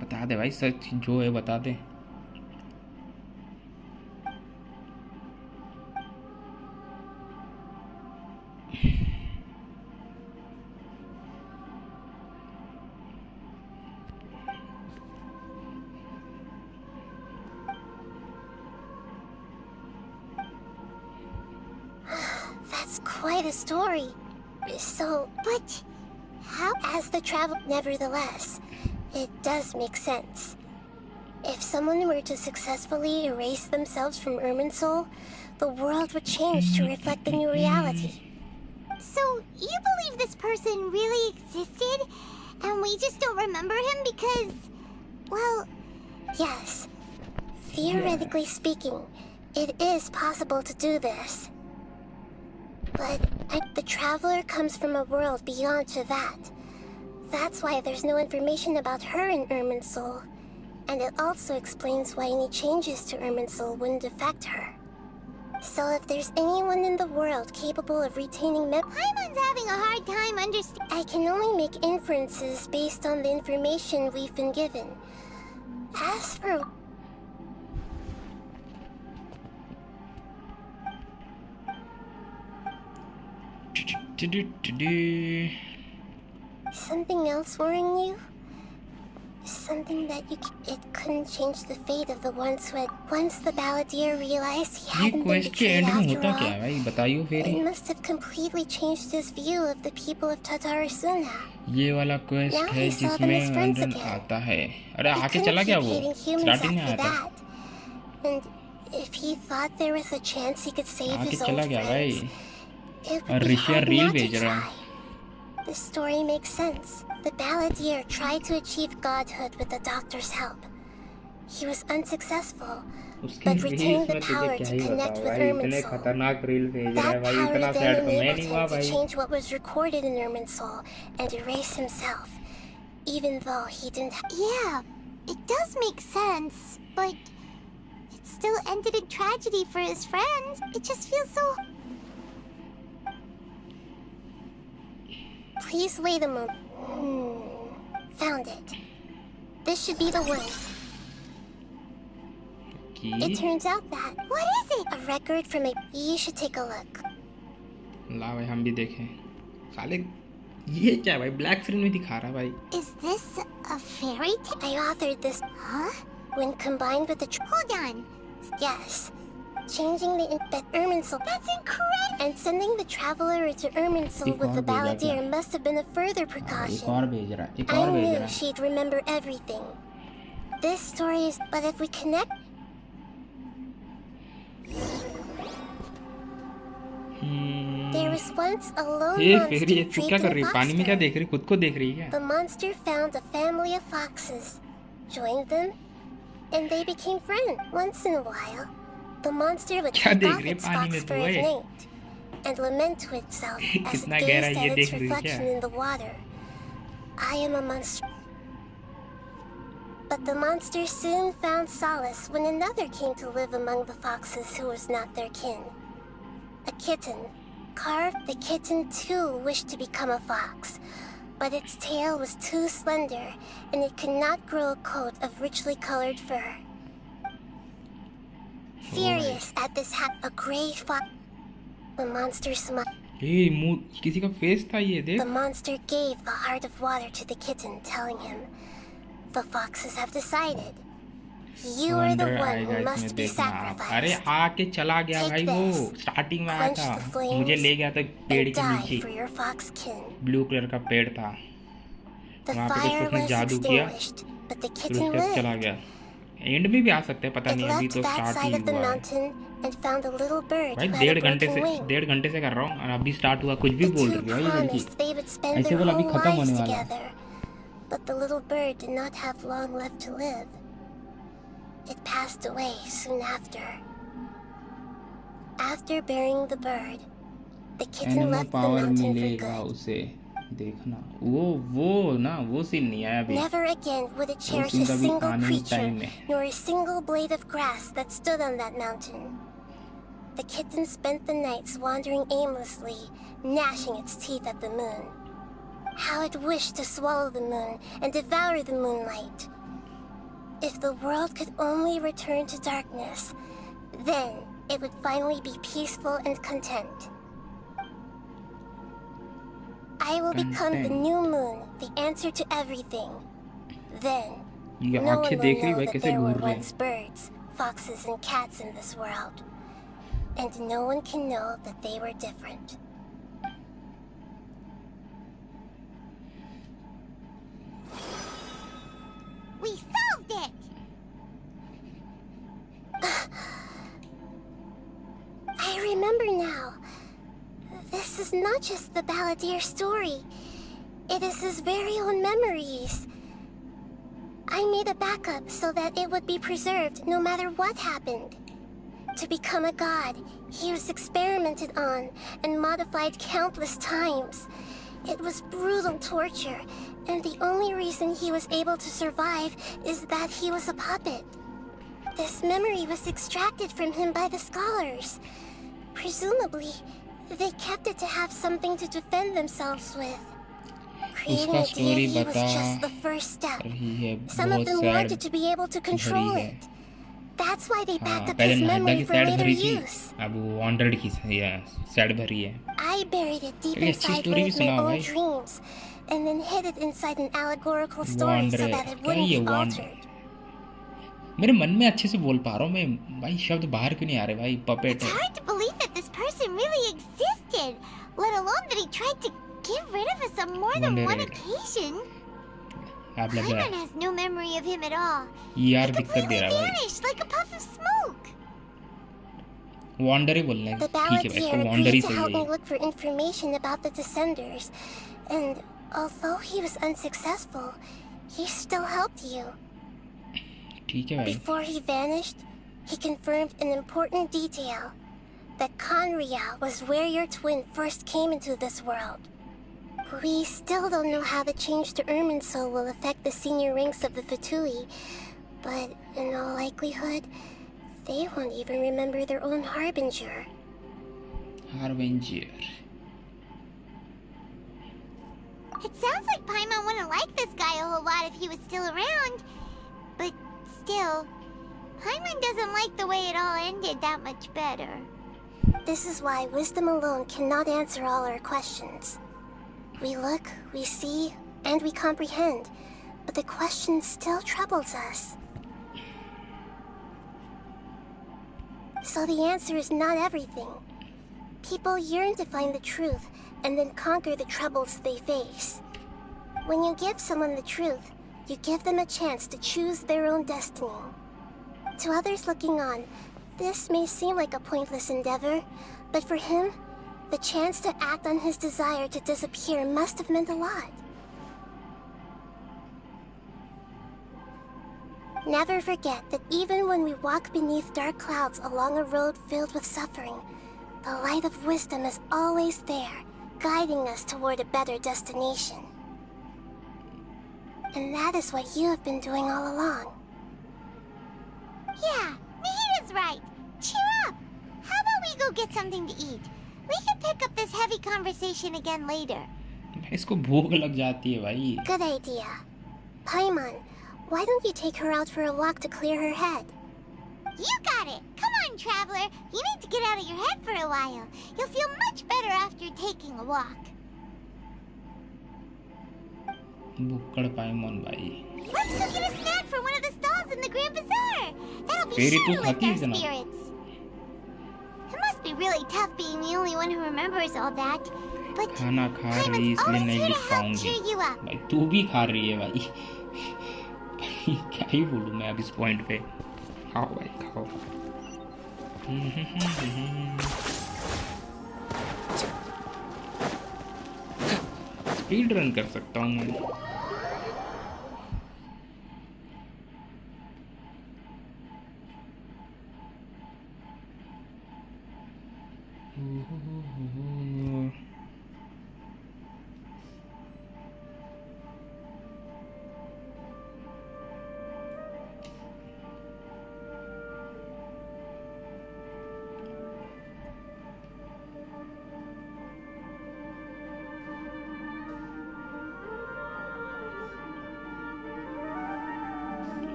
बता दे भाई, सच जो है बता दे। That's quite a story. So, but how? As the travel, nevertheless, it does make sense. If someone were to successfully erase themselves from Irminsul, the world would change to reflect the new reality. So, you believe this person really existed, and we just don't remember him because, well... Yes. Theoretically speaking, it is possible to do this. But the Traveler comes from a world beyond to that. That's why there's no information about her in Irminsul. And it also explains why any changes to Irminsul wouldn't affect her. So if there's anyone in the world capable of retaining Paimon's having a hard time understanding. I can only make inferences based on the information we've been given. As for... Something else worrying you? Something that it couldn't change the fate of the ones who had... Once the balladeer realized he hadn't been betrayed after all, it must have completely changed his view of the people of Tatarasuna. ये वाला quest है जिसमें अंडन आता है। अरे आके चला गया वो, स्टार्टिंग में आया था। And if he thought there was a chance he could save आके his चला old गया भाई। friends, और ऋषिया रील भेज रहा है। the story makes sense. The balladeer tried to achieve godhood with the doctor's help. He was unsuccessful, but retained the power to connect with Irminsul. That power then enabled him to change what was recorded in Irminsul and erase himself, even though he didn't Yeah, it does make sense, but it still ended in tragedy for his friends. It just feels so... Please wait a moment. Found it. This should be the one. It turns out that... What is it? A record from a... You should take a look. ला भाई हम भी देखें। साले ये क्या भाई black screen में दिखा रहा भाई। Is this a fairy tale? I authored this. Huh? When combined with the... Hold on. Yes. Changing the Irminsul. That's incredible! And sending the traveler into Irminsul with the balladeer must have been a further precaution. I knew she'd remember everything. This story is... But if we connect... There was once a lone monster draped in a fox fur. The monster found a family of foxes, joined them, and they became friends. Once in a while, the monster would take off its fox fur as mate and lament to itself as it gazed at its reflection in the water. I am a monster. But the monster soon found solace when another came to live among the foxes who was not their kin. A kitten. Carved, the kitten too wished to become a fox, but its tail was too slender and it could not grow a coat of richly colored fur. Furious at this a gray fox... The monster smiled. किसी का face था ये देख। The monster gave the heart of water to the kitten, telling him, "The foxes have decided. You are the one who must be sacrificed. अरे आके चला गया भाई वो स्टार्टिंग में आया था मुझे ले गया था पेड़ के नीचे ब्लू कलर का पेड़ था वहाँ पे उसने जादू किया फिर उसके बाद चला गया एंड में भी आ सकते हैं पता नहीं अभी तो स्टार्ट ही हुआ है भाई डेढ़ घंटे से कर रहा हूँ और अभी स्टार्ट हुआ कुछ भी बोल रही है भाई ये लड़की ऐसे बोला अभी खत्म होने वाला है But the little bird did not have long left to live. It passed away soon after. After burying the bird, the kitten left the mountain for good. उसे देखना वो ना वो सीन नहीं आया अभी Never again would it cherish a single creature nor a single blade of grass that stood on that mountain. The kitten spent the nights wandering aimlessly, gnashing its teeth at the moon. How it wished to swallow the moon and devour the moonlight. If the world could only return to darkness, then it would finally be peaceful and content. I will become the new moon, the answer to everything. Then, no one will know that there were once birds, foxes, and cats in this world. And no one can know that they were different. We solved it! I remember now. This is not just the balladeer story. It is his very own memories. I made a backup so that it would be preserved no matter what happened. To become a god, he was experimented on and modified countless times. It was brutal torture, and the only reason he was able to survive is that he was a puppet. This memory was extracted from him by the scholars. Presumably, they kept it to have something to defend themselves with. Creating उसका a story deity was बता just the first step. रही है, Some of बहुत them sad wanted to be able to control भरी है। it. That's why they back हाँ, up पहले his नायदा memory की for सैड later भरी थी, use. अब वो वांडर्ड की सैड भरी है। I buried it deep चलिए, अच्छी inside स्टोरी one भी of my सुनाओ own भाई। dreams, and then hid it inside an allegorical story so wander that it क्या wouldn't ये be वांडर? altered. मेरे मन में अच्छे से बोल पा रहा हूँ मैं भाई, शब्द बाहर क्यों नहीं आ रहे भाई? पपेट It's है। hard to believe that this person really existed, let alone that he tried to get rid of us on more than one Wondered. occasion. आप लग रहा Paimon है has no memory of him at all. यार He दिक्कत दे completely रहा है भाई। vanished like a puff of smoke. Wander ही बोलना है, The ठीक है भाई, balladeer इसको वांडर ही agreed to help me चाहिए। look for information about the descenders, and although he was unsuccessful, he still helped you. ठीक है भाई। Before he vanished, he confirmed an important detail, that Conria was where your twin first came into this world. We still don't know how the change to Irminsul will affect the senior ranks of the Fatui, but in all likelihood, they won't even remember their own Harbinger. Harbinger. It sounds like Paimon wouldn't like this guy a whole lot if he was still around. But still, Paimon doesn't like the way it all ended that much better. This is why wisdom alone cannot answer all our questions. We look, we see, and we comprehend, but the question still troubles us. So the answer is not everything. People yearn to find the truth and then conquer the troubles they face. When you give someone the truth, you give them a chance to choose their own destiny. To others looking on, this may seem like a pointless endeavor, but for him, the chance to act on his desire to disappear must have meant a lot. Never forget that even when we walk beneath dark clouds along a road filled with suffering, the light of wisdom is always there, guiding us toward a better destination. And that is what you have been doing all along. Yeah, Nahida's right. Cheer up. How about we go get something to eat? We can pick up this heavy conversation again later. इसको भूख लग जाती है भाई। Good idea. Paimon, why don't you take her out for a walk to clear her head? You got it. Come on, traveler. You need to get out of your head for a while. You'll feel much better after taking a walk. बुक्कड़ पाइमोन भाई। Let's go get a snack from one of the stalls in the Grand Bazaar. That'll be Fairy sure तू to lift खाती our है इतना? spirits. It must be really tough being the only one who remembers all that. But खाना खा रही है Paimon's इसलिए always नहीं here लिख to help पाऊंगी। cheer you up. भाई तू भी खा रही है भाई। भाई क्या ही बोलूँ मैं अब इस पॉइंट पे। खाओ भाई खाओ। स्पीड रन कर सकता हूँ मैं।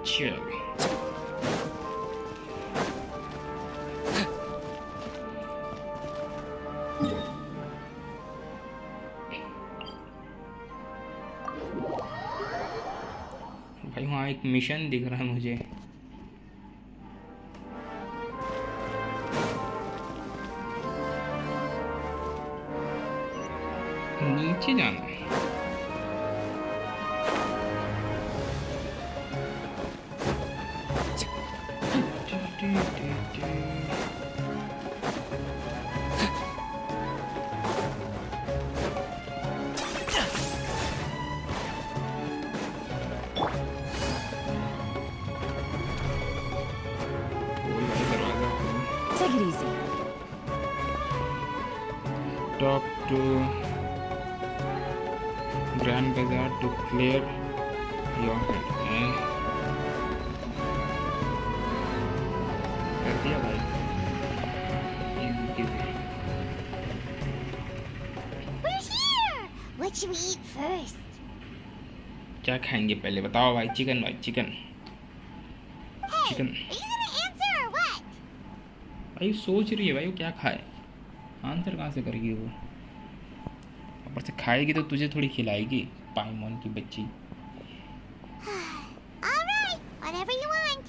चलो भाई वहाँ एक मिशन दिख रहा है मुझे। नीचे जाना है। talk to Grand Bazaar to clear your head. कर दिया भाई. We're here! What should we eat first? क्या खाएंगे पहले बताओ भाई. चिकन भाई chicken. Chicken. Are you gonna answer or what? भाई सोच रही है भाई वो क्या खाए. आंसर कहाँ से करेगी वो. ऊपर से खाएगी तो तुझे थोड़ी खिलाएगी. पाइमोन की बच्ची. All right, whatever you want.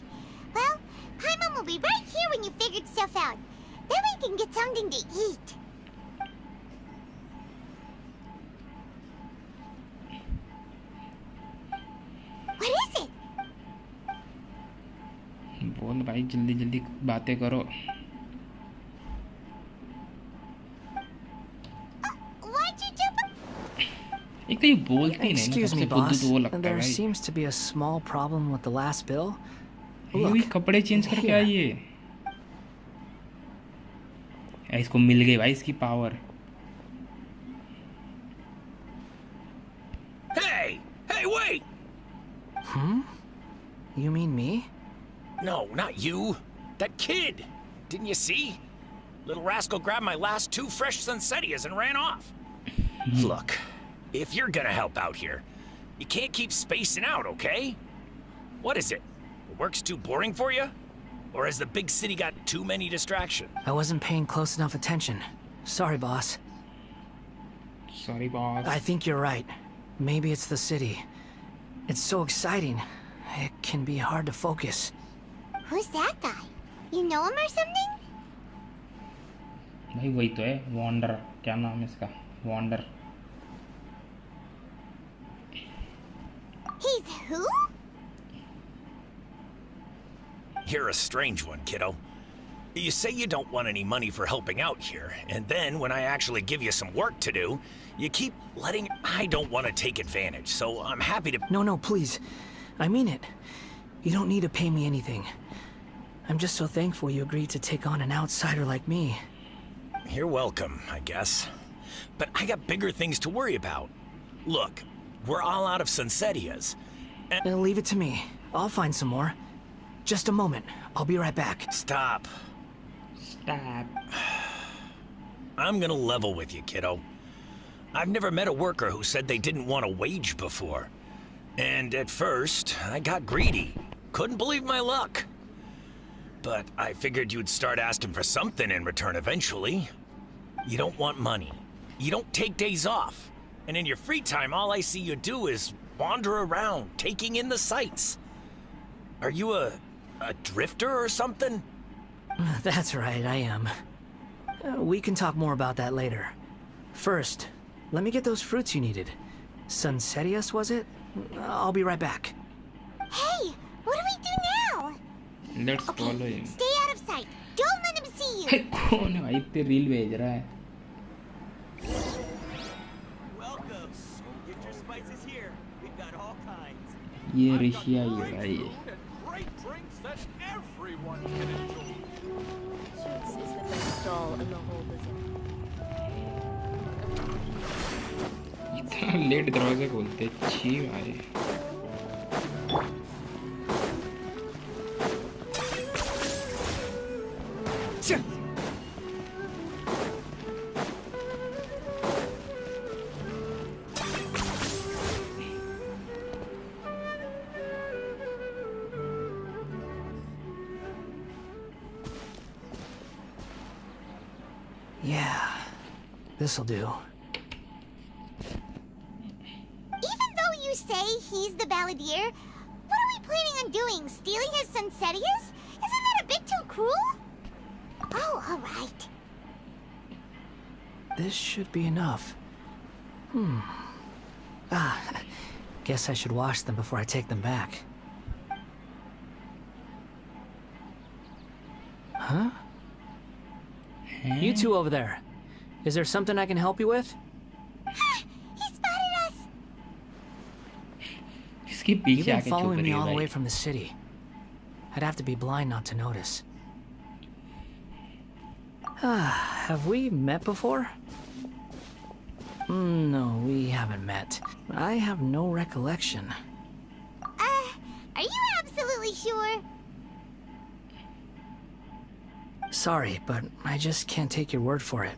Well, Paimon will be right here when you figured stuff out. Then we can get something to eat. What is it? बोल भाई जल्दी जल्दी बातें करो. Why'd you jump up? एक तो ये बोलती नहीं ना. Excuse me, सबसे बुद्धू boss. तो वो लगता है There भाई. seems to be a small problem with the last bill. ये भी कपड़े चेंज करके आई है. इसको मिल गई भाई इसकी power. Hey! Hey, wait! You mean me? No, not you. That kid! Didn't you see? Little rascal grabbed my last 2 fresh Sunsettias and ran off. Look, if you're gonna help out here, you can't keep spacing out, okay? What is it? Work's too boring for you? Or has the big city got too many distractions? I wasn't paying close enough attention. Sorry, boss. Sorry boss. I think you're right. Maybe it's the city. It's so exciting. It can be hard to focus. Who's that guy? You know him or something? भाई वही तो है. Wander. क्या नाम है इसका. Wander. He's who? You're a strange one, kiddo. You say you don't want any money for helping out here, and then when I actually give you some work to do, you keep letting... I don't want to take advantage, so I'm happy to... No, please. I mean it. You don't need to pay me anything. I'm just so thankful you agreed to take on an outsider like me. You're welcome, I guess. But I got bigger things to worry about. Look, we're all out of Sunsettias. And leave it to me. I'll find some more. Just a moment. I'll be right back. Stop. Stop. I'm gonna level with you, kiddo. I've never met a worker who said they didn't want a wage before. And at first, I got greedy. Couldn't believe my luck. But I figured you'd start asking for something in return eventually. You don't want money. You don't take days off. And in your free time, all I see you do is wander around, taking in the sights. Are you a drifter or something? That's right, I am. We can talk more about that later. First, let me get those fruits you needed. Sunsettias, was it? I'll be right back. Hey, what do we do now? Let's follow him. Stay out of sight. Don't let him see you. कौन है भाई इतने reel भेज रहा है. Welcome. Get your spices here. We've got all kinds. ये ऋषि आई है भाई. Great drinks that everyone can enjoy. This is the best stall in the whole bazaar. इतना लेट दरवाजे खोलते. छी भाई. Yeah, this'll do. Even though you say he's the balladeer, what are we planning on doing? Stealing his Sunsettias? Isn't that a bit too cruel? Oh, all right. This should be enough. Guess I should wash them before I take them back. Huh? You two over there. Is there something I can help you with? He spotted us. इसके You've पीछे been आके following छुप me रही है all the way भाई. from the city. I'd have to be blind not to notice. Have we met before? No, we haven't met. I have no recollection. Are you absolutely sure? Sorry, but I just can't take your word for it.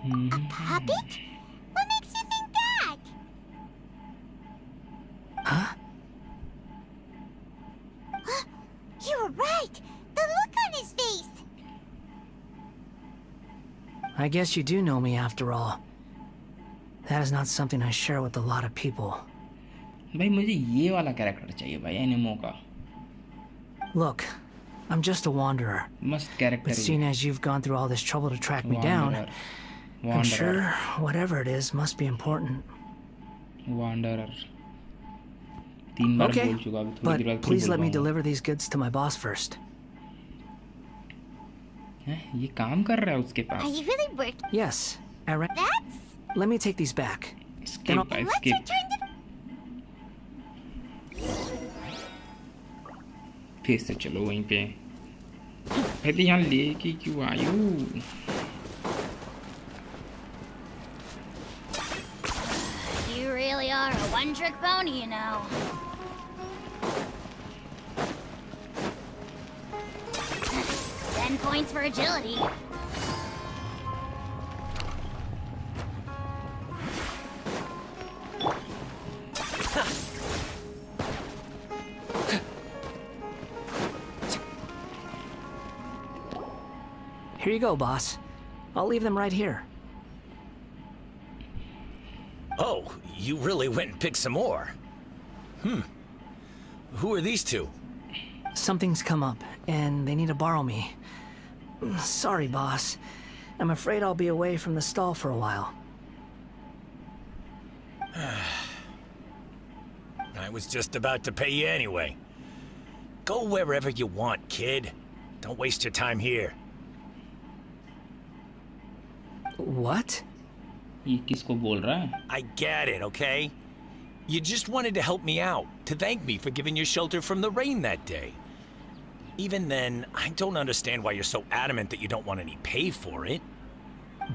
A puppet? What makes you think that? Huh? You were right! The look on his face! I guess you do know me after all. That is not something I share with a lot of people. भाई मुझे ये वाला character चाहिए भाई एनिमो का. Look, I'm just a wanderer. मस्त character. But seeing as you've gone through all this trouble to track me down, I'm sure whatever it is must be important. Wanderer. 3 बार बोल चुका अभी थोड़ी देर बाद. But please let me deliver these goods to my boss first. ये काम कर रहा है उसके पास. Are you really working? Yes, That's... Let me take these back. Skip, skip. फिर से चलो वहीं पे. फिर यहाँ लेके क्यों आयु? You really are a one-trick pony, you know. 10 points for agility. Here you go, boss. I'll leave them right here. Oh, you really went and picked some more. Who are these two? Something's come up, and they need to borrow me. Sorry, boss. I'm afraid I'll be away from the stall for a while. I was just about to pay you anyway. Go wherever you want, kid. Don't waste your time here. What? ये किसको बोल रहा है? I get it, okay? You just wanted to help me out, to thank me for giving you shelter from the rain that day. Even then, I don't understand why you're so adamant that you don't want any pay for it.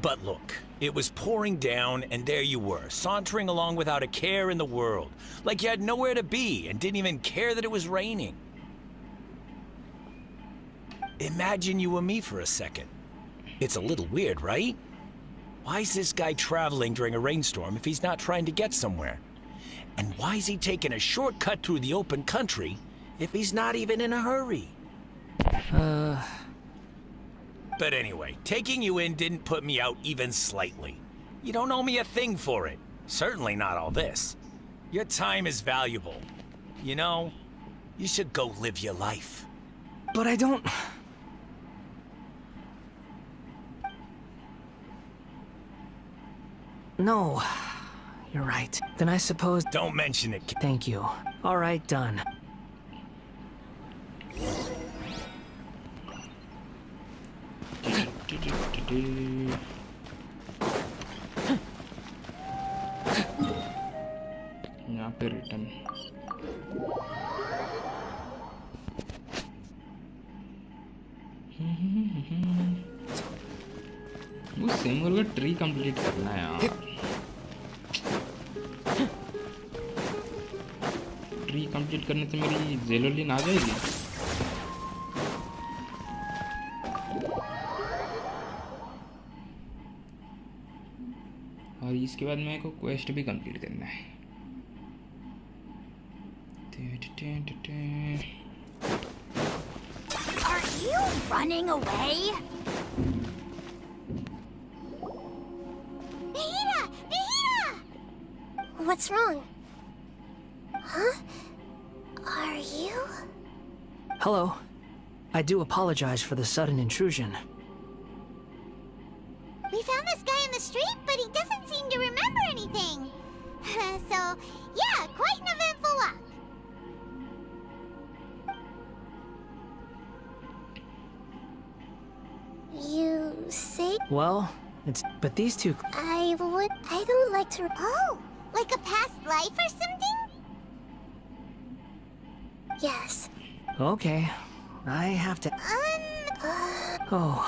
But look, it was pouring down, and there you were, sauntering along without a care in the world, like you had nowhere to be and didn't even care that it was raining. Imagine you were me for a second. It's a little weird, right? Why is this guy traveling during a rainstorm if he's not trying to get somewhere? And why is he taking a shortcut through the open country if he's not even in a hurry? But anyway, taking you in didn't put me out even slightly. You don't owe me a thing for it. Certainly not all this. Your time is valuable. You know, you should go live your life. But I don't... No, you're right. Then I suppose... Don't mention it. Thank you. All right, done. यहाँ पे return. वो symbol का tree complete करना है यार. Tree complete करने से मेरी जेलोलिन आ जाएगी. और इसके बाद मेरे को क्वेस्ट भी कंप्लीट करना है. Are you running away? What's wrong? Huh? Are you? Hello. I do apologize for the sudden intrusion. We found this guy in the street, but he doesn't seem to remember anything. So, yeah, quite an eventful walk. You say? Well, it's... But these two... I don't like to... Oh, like a past life or something? Yes. Okay. I have to... Oh,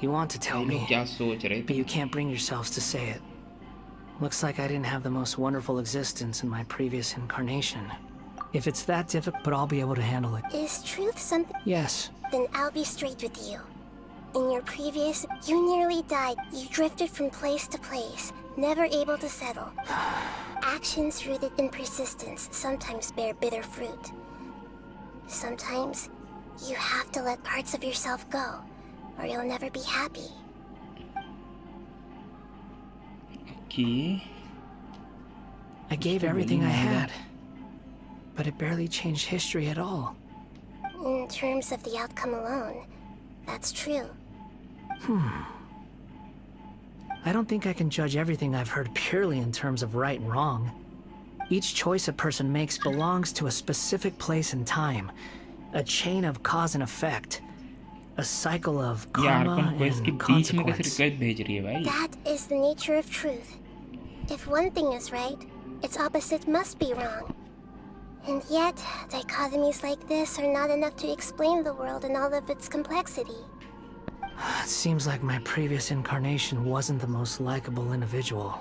you want to tell me, क्या सोच रहे but थे? you can't bring yourselves to say it. Looks like I didn't have the most wonderful existence in my previous incarnation. If it's that difficult, but I'll be able to handle it. Is truth something? Yes. Then I'll be straight with you. In your previous, you nearly died. You drifted from place to place, never able to settle. Actions rooted in persistence sometimes bear bitter fruit. Sometimes, you have to let parts of yourself go, or you'll never be happy. कि I gave everything I had, but it barely changed history at all. In terms of the outcome alone, that's true. I don't think I can judge everything I've heard purely in terms of right and wrong. Each choice a person makes belongs to a specific place and time, a chain of cause and effect, a cycle of ये karma Arkan quest के and बीच में कैसे consequence. Request भेज रही है भाई? That is the nature of truth. If one thing is right, its opposite must be wrong. And yet, dichotomies like this are not enough to explain the world in all of its complexity. It seems like my previous incarnation wasn't the most likable individual.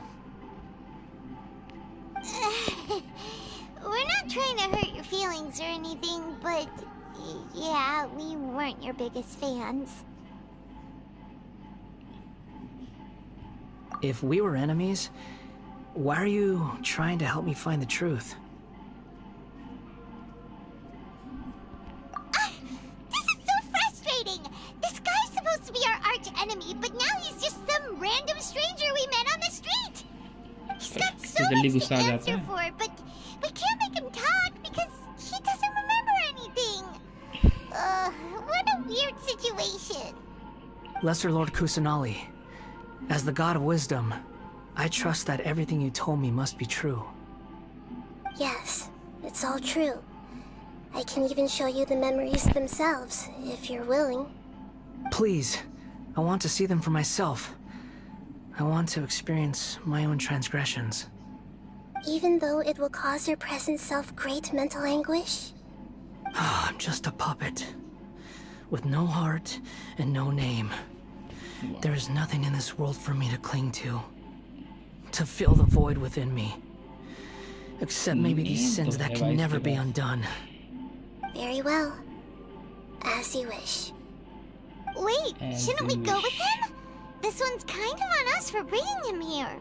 We're not trying to hurt your feelings or anything, but yeah, we weren't your biggest fans. If we were enemies, why are you trying to help me find the truth? This is so frustrating! This guy's supposed to be our arch enemy, but now he's just some random stranger we met on the street! He's got so जल्दी much गुस्सा to आ जाता answer है। for, but we can't make him talk because he doesn't remember anything! What a weird situation. Lesser Lord Kusanali, as the god of wisdom, I trust that everything you told me must be true. Yes, it's all true. I can even show you the memories themselves, if you're willing. Please, I want to see them for myself. I want to experience my own transgressions. Even though it will cause your present self great mental anguish? I'm just a puppet, with no heart and no name. There is nothing in this world for me to cling to fill the void within me. Except maybe these sins that can never be undone. Very well. As you wish. Wait, As shouldn't we you go wish. with him? This one's kind of on us for bringing him here.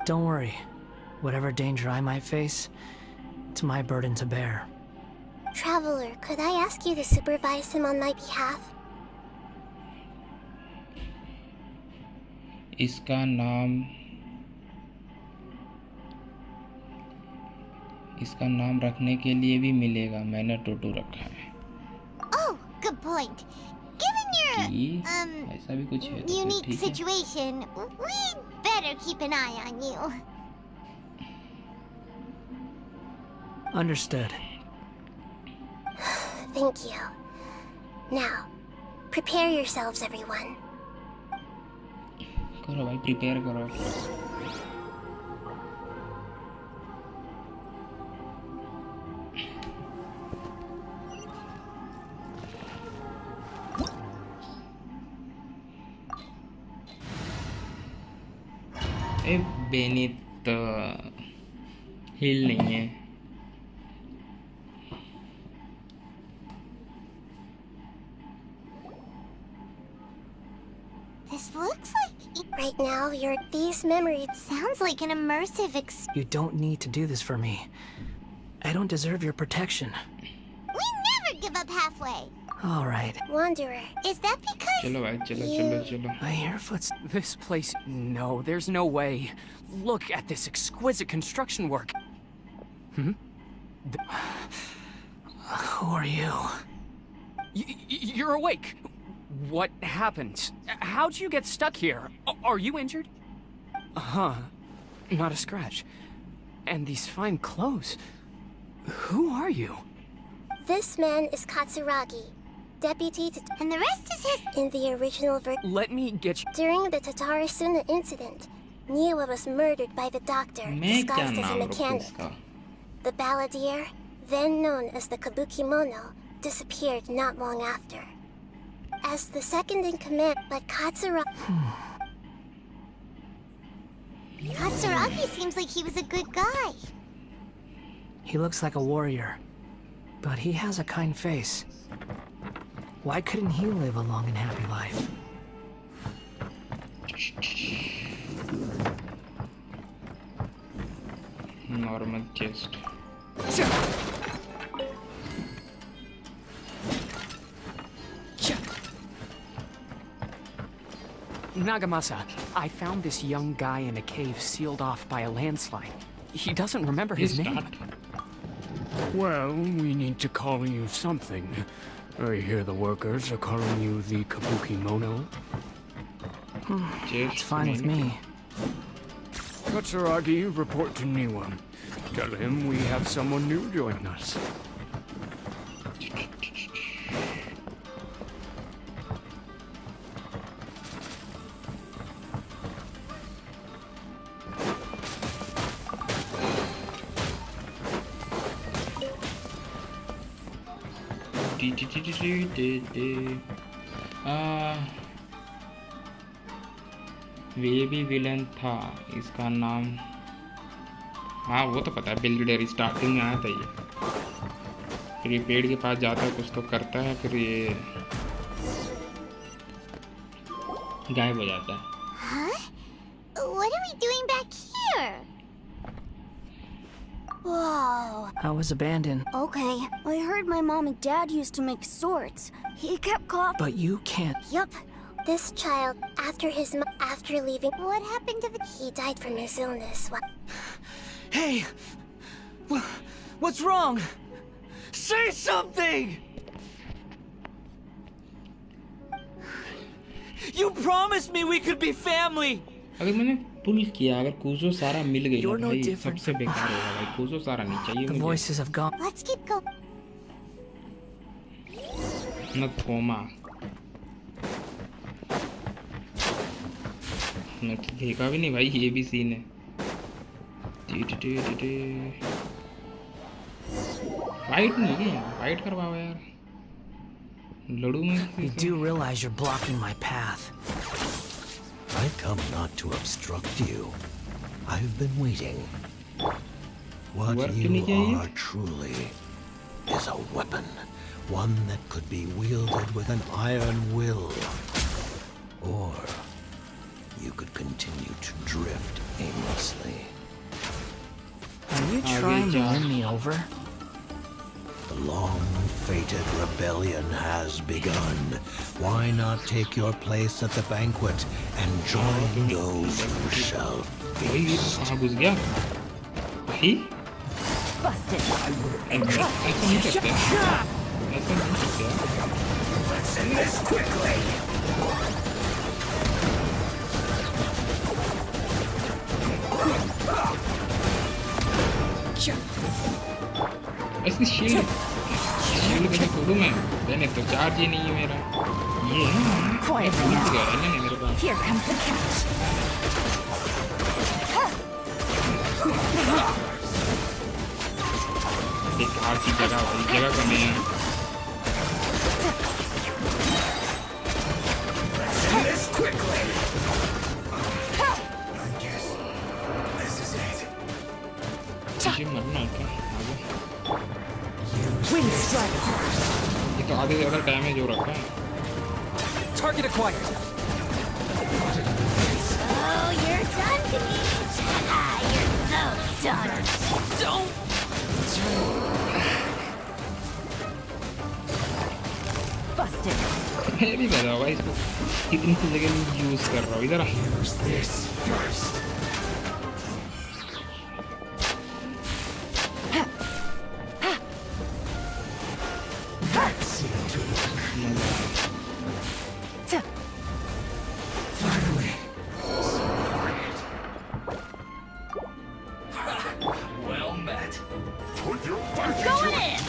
Don't worry. Whatever danger I might face, it's my burden to bear. Traveler, could I ask you to supervise him on my behalf? इसका नाम रखने के लिए भी मिलेगा। मैंने टोटो रखा है। Oh, good point. Given your, कि ऐसा भी कुछ है तो फिर unique ठीक है। situation, we'd better keep an eye on you. Understood. Thank you. Now, prepare yourselves, everyone. करो भाई, प्रिपेयर करो। ए बेनित हिल नहीं है। This looks like... Right now, these memories... Sounds like an immersive You don't need to do this for me. I don't deserve your protection. We never give up halfway. All right. Wanderer. Is that because... चलो भाई, चलो। I hear footsteps. This place... No, there's no way. Look at this exquisite construction work. Who are you? You're awake. What happened? How'd you get stuck here? Are you injured? Huh. Not a scratch. And these fine clothes. Who are you? This man is Katsuragi, deputy to... And the rest is his... In the original Let me get you... During the Tatarasuna incident, Niwa was murdered by the doctor, मैं क्या disguised as a नाम रखूं mechanic. इसका? The balladeer, then known as the Kabuki Mono, disappeared not long after. As the second in command, but Katsuragi seems like he was a good guy. He looks like a warrior, but he has a kind face. Why couldn't he live a long and happy life? Normal chest. Nagamasa, I found this young guy in a cave sealed off by a landslide. He doesn't remember his name. Well, we need to call you something. I hear the workers are calling you the Kabuki Mono. It's fine with me. Katsuragi, report to Niwa. Tell him we have someone new joining us. Baby villain था इसका नाम। हाँ वो तो पता है, builder starting में आया था ये। फिर ये पेड़ के पास जाता है, कुछ तो करता है, फिर ये गायब हो जाता है। Huh? What are we doing back here? Whoa. I was abandoned. Okay, I heard my mom and dad used to make swords. He kept coughing. But you can't. Yup. This child, after leaving, what happened to he died from his illness. Hey! What's wrong? Say something! You promised me we could be family! अगर मैंने पुल किया, अगर कूजो सारा मिल गई ना भाई, सबसे बेकार होगा भाई। कूजो सारा नहीं चाहिए मुझे। The voices have gone. Let's keep going. न थोमा मैं तो देखा भी नहीं भाई, ये भी सीन है। फाइट नहीं है, फाइट करवाओ यार, लड़ू मैं। You do realize you're blocking my path. I come not to obstruct you. I've been waiting. What you are truly is a weapon, one that could be wielded with an iron will. Or you could continue to drift aimlessly. Are you trying to win me over? The long-fated rebellion has begun. Why not take your place at the banquet and join those who shall feast? Busted. Let's end this quickly! ऐसी shield कैसे खोलूं मैं? मैंने तो charge ही नहीं है मेरा। ये है मेरे पास। Here comes the catch. एक हार की जगह वाली जगह कम है। This quickly. I guess this is it. मुझे मरना है क्या? Wind strike. ये तो आधे से ज़्यादा डैमेज हो रखा है। Target acquired. Oh, you're done, Peach. You're so done. Don't. Busted. मैं भी कर रहा हूँ भाई इसको, इतनी सी जगह में यूज़ कर रहा हूँ। इधर आ। Use this first. Well met. Put your fight Going in.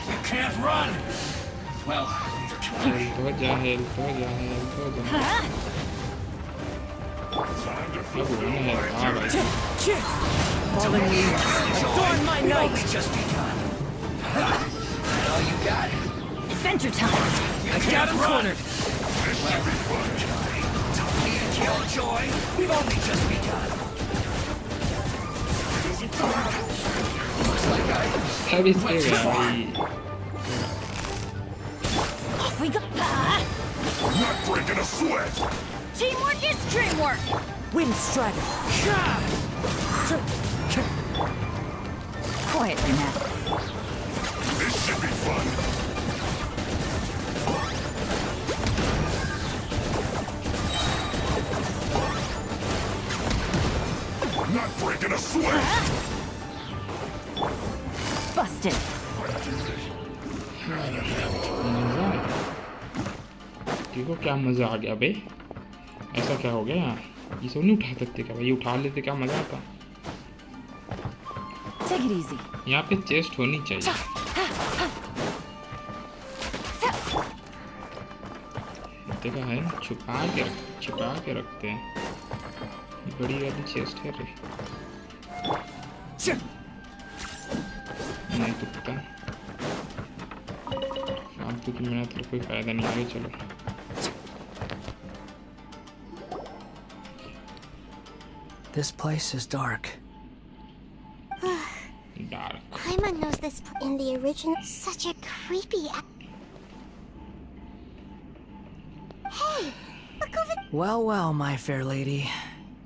You can't run. Well, neither can I. Health हो जा, हेल्थ हो जा, हेल्थ हो जा। Fallen leaves, adorn my night! Just begun. All you got? Adventure time! I got him cornered! Me and Killjoy, we've only just begun. Looks like अब इसके भाई Off we go! not breaking a sweat. Teamwork is dreamwork! Wind Strider! Quietly now. This should be fun. Not breaking a sweat. Busted. देखो क्या मजा आ गया बे ऐसा क्या हो गया ये सब नहीं उठा सकते क्या भाई उठा लेते क्या मजा आता Take it easy. यहाँ पे चेस्ट होनी चाहिए देखा है छुपा के रखते हैं ये बड़ी वाली चेस्ट है रे नहीं तुकता फालतू की मेहनत का कोई फायदा नहीं आगे चलो This place is dark. Dark. Paimon knows this in the original. Such a creepy. Hey, look over. Well, my fair lady.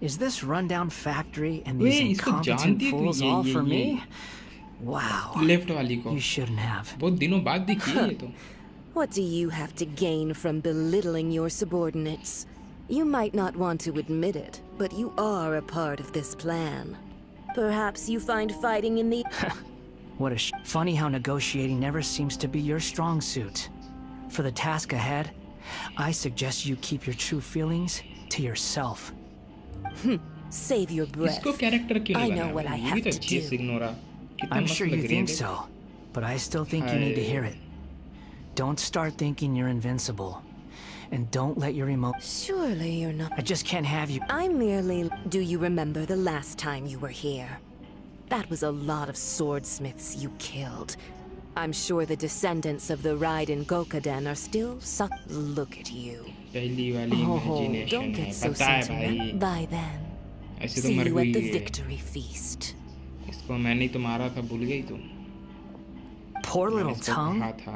Is this rundown factory and these Wait, इसको incompetent जानती थी fools all for me? Wow. Left वाली को You shouldn't have. बहुत दिनों बाद दिखी है ये तो What do you have to gain from belittling your subordinates? You might not want to admit it, but you are a part of this plan. Perhaps you find fighting in the... What a funny how negotiating never seems to be your strong suit. For the task ahead, I suggest you keep your true feelings to yourself. Save your breath. इसको character क्यों I नहीं know बनाया what I भाई? ये have तो to अच्छी do. Signora कितना I'm मस्त sure लग you रही है think देख। so, but I still think you need to hear it. Don't start thinking you're invincible. And don't let your emotions... Surely you're not... I just can't have you... I'm merely... Do you remember the last time you were here? That was a lot of swordsmiths you killed. I'm sure the descendants of the Raiden Gokaden are still suck. Look at you. पहली वाली imagination don't है get so पता है sentimental. भाई By then, ऐसे तो see मर you गई at the है victory feast. इसको मैंने ही तो मारा था भूल गई तू Poor little मैंने इसको tongue. कहा था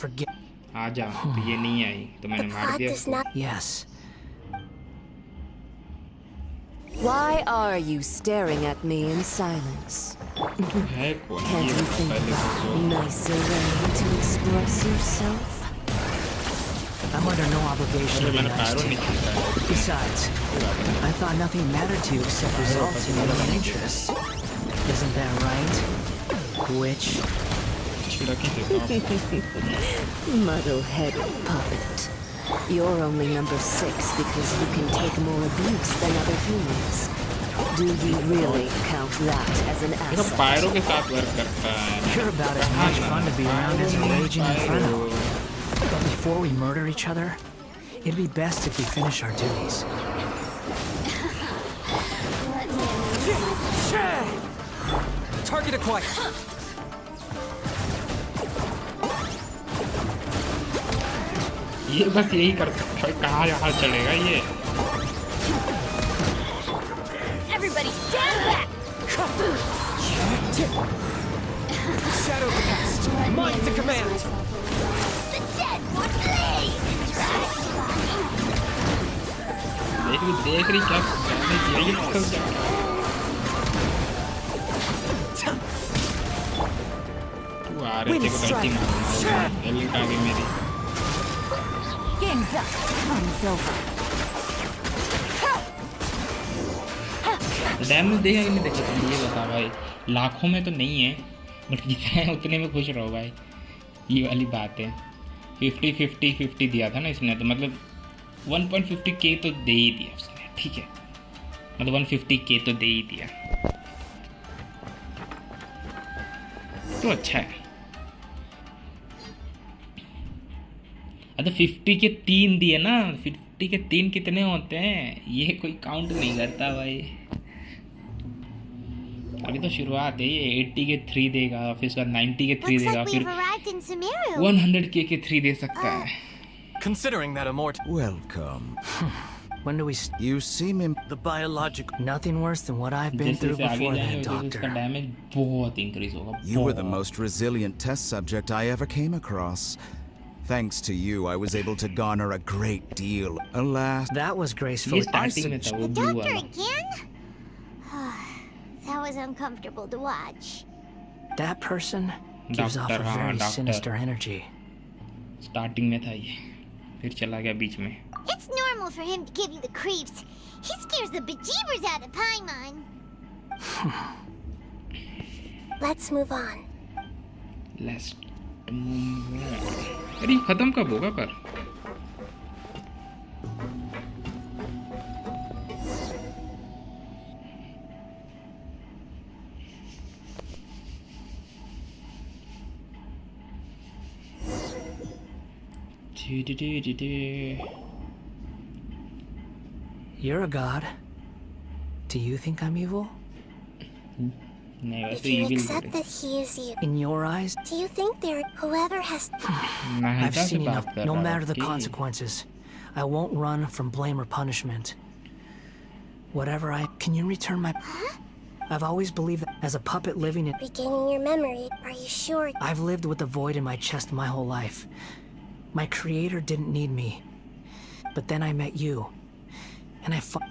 Forget... आजा तो ये नहीं आई तो मैंने मार दिया इसको Yes. Why are you staring at me in silence? तू है कौन Can't ये you बता think पहले of तो a nicer way to express yourself? I'm under no obligation to be मैंने nice पैरों to नहीं you. खींचा है Besides, I thought nothing mattered to you except results in your own interests. Isn't that right? Witch? Muddle-headed puppet. You're only number 6 because you can take more abuse than other humans. Do you really count that as an देखो asset? पैरों के साथ work करता है You're about as much fun to be around as a raging inferno. But before we murder each other, it'd be best if we finish our duties. Target acquired. ये बस यही कर सकता है कहाँ चलेगा ये Everybody stand back! Shadow cast. Mind to command. The dead would bleed! देख रही क्या करने की है, ये सब क्या कर रहा है? तू आ रहे थे को गलती मारूंगा एल आ गई मेरी Game's up. Fun's over. Damage देगा कि नहीं देगा तुम ये बता भाई लाखों में तो नहीं है बट जितना है उतने में खुश रहो भाई ये वाली बात है 50-50-50 दिया था ना इसने तो मतलब 1.50k तो दे ही दिया उसने ठीक है मतलब 150k तो दे ही दिया तो अच्छा है तो 50 के 3 दिए ना फिर 80 के 3 कितने होते हैं? ये कोई काउंट नहीं करता भाई। अभी तो शुरुआत है। ये 80 के 3 देगा, फिर उसका 90 के 3 देगा, फिर 100 के 3 दे सकता है। Considering that immortal. Welcome. When do we? You seem the biological. Nothing worse than what I've been through before then, Doctor. Damage बहुत इंक्रीज होगा। You were the most resilient test subject I ever came across. Thanks to you, I was able to garner a great deal. Alas, that was graceful. ये starting में था वो blue Doctor वाला। again? That was uncomfortable to watch. That person gives off a very sinister energy. Starting में था ये, फिर चला गया बीच में। It's normal for him to give you the creeps. He scares the bejeebers out of Paimon. Let's move on. Let's move on. अरे खत्म कब होगा पर? You're a god. Do you think I'm evil? If you accept that he is evil, in your eyes, do you think there whoever has? I've seen enough. No matter the consequences, I won't run from blame or punishment. Whatever can you return my? I've always believed that as a puppet living in. Regaining your memory. Are you sure? I've lived with a void in my chest my whole life. My creator didn't need me, but then I met you, and I fought.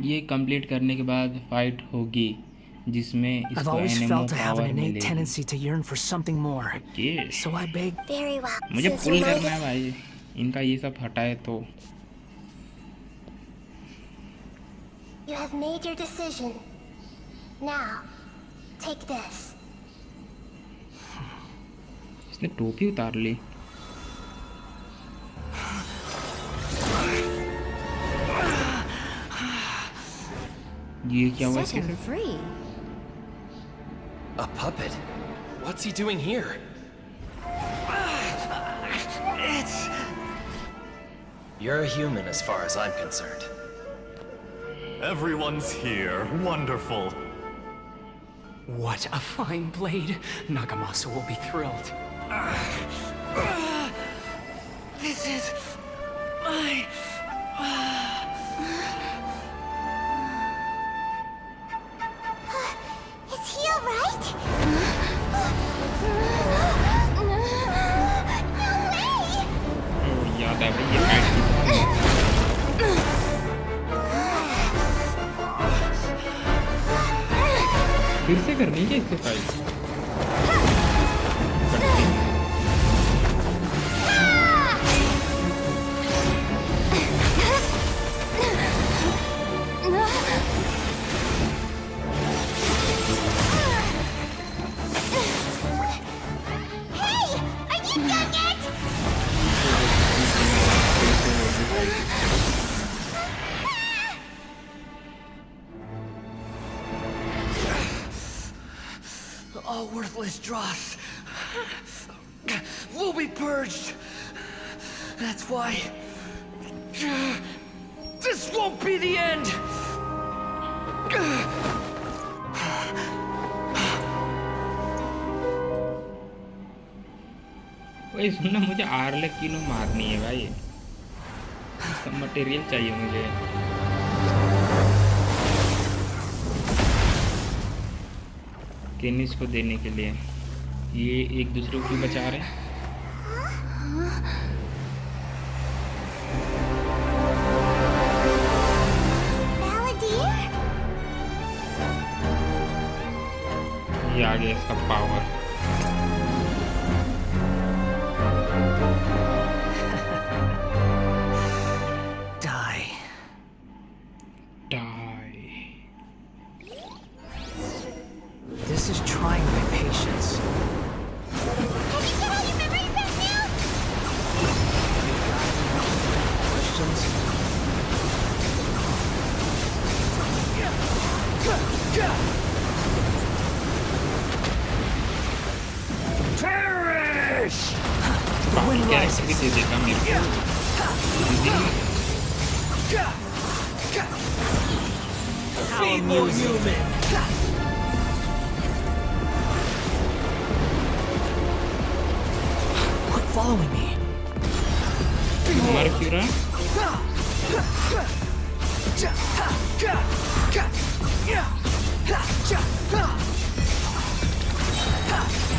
ये complete करने के बाद fight होगी जिसमें I've इसको always एनिमो felt to have an power innate मिलेगी। tendency to yearn for something more. So I beg. Very well. मुझे पुल करना है भाई, इनका ये सब हटाए तो। You have made your decision. Now, take this. इसने टोपी उतार ली। ये क्या हुआ इसके साथ? A puppet? What's he doing here? You're a human as far as I'm concerned. Everyone's here. Wonderful. What a fine blade. Nagamasa will be thrilled. This is my... Is he alright? याद है भाई ये fight फिर से करनी है इससे fight. All worthless dross will be purged. That's why this won't be the end. वही सुनना, मुझे आर्लेकिनो मारनी है भाई, इसका मटेरियल चाहिए मुझे। केनिस को देने के लिए ये एक दूसरे को क्यों बचा रहे हैं? ये आ गया इसका power. This is trying my patience. Questions? Perish! बाकी कैरेक्टर भी दे देगा मेरे को। Feeble human. Quit following me. मर क्यों रहा?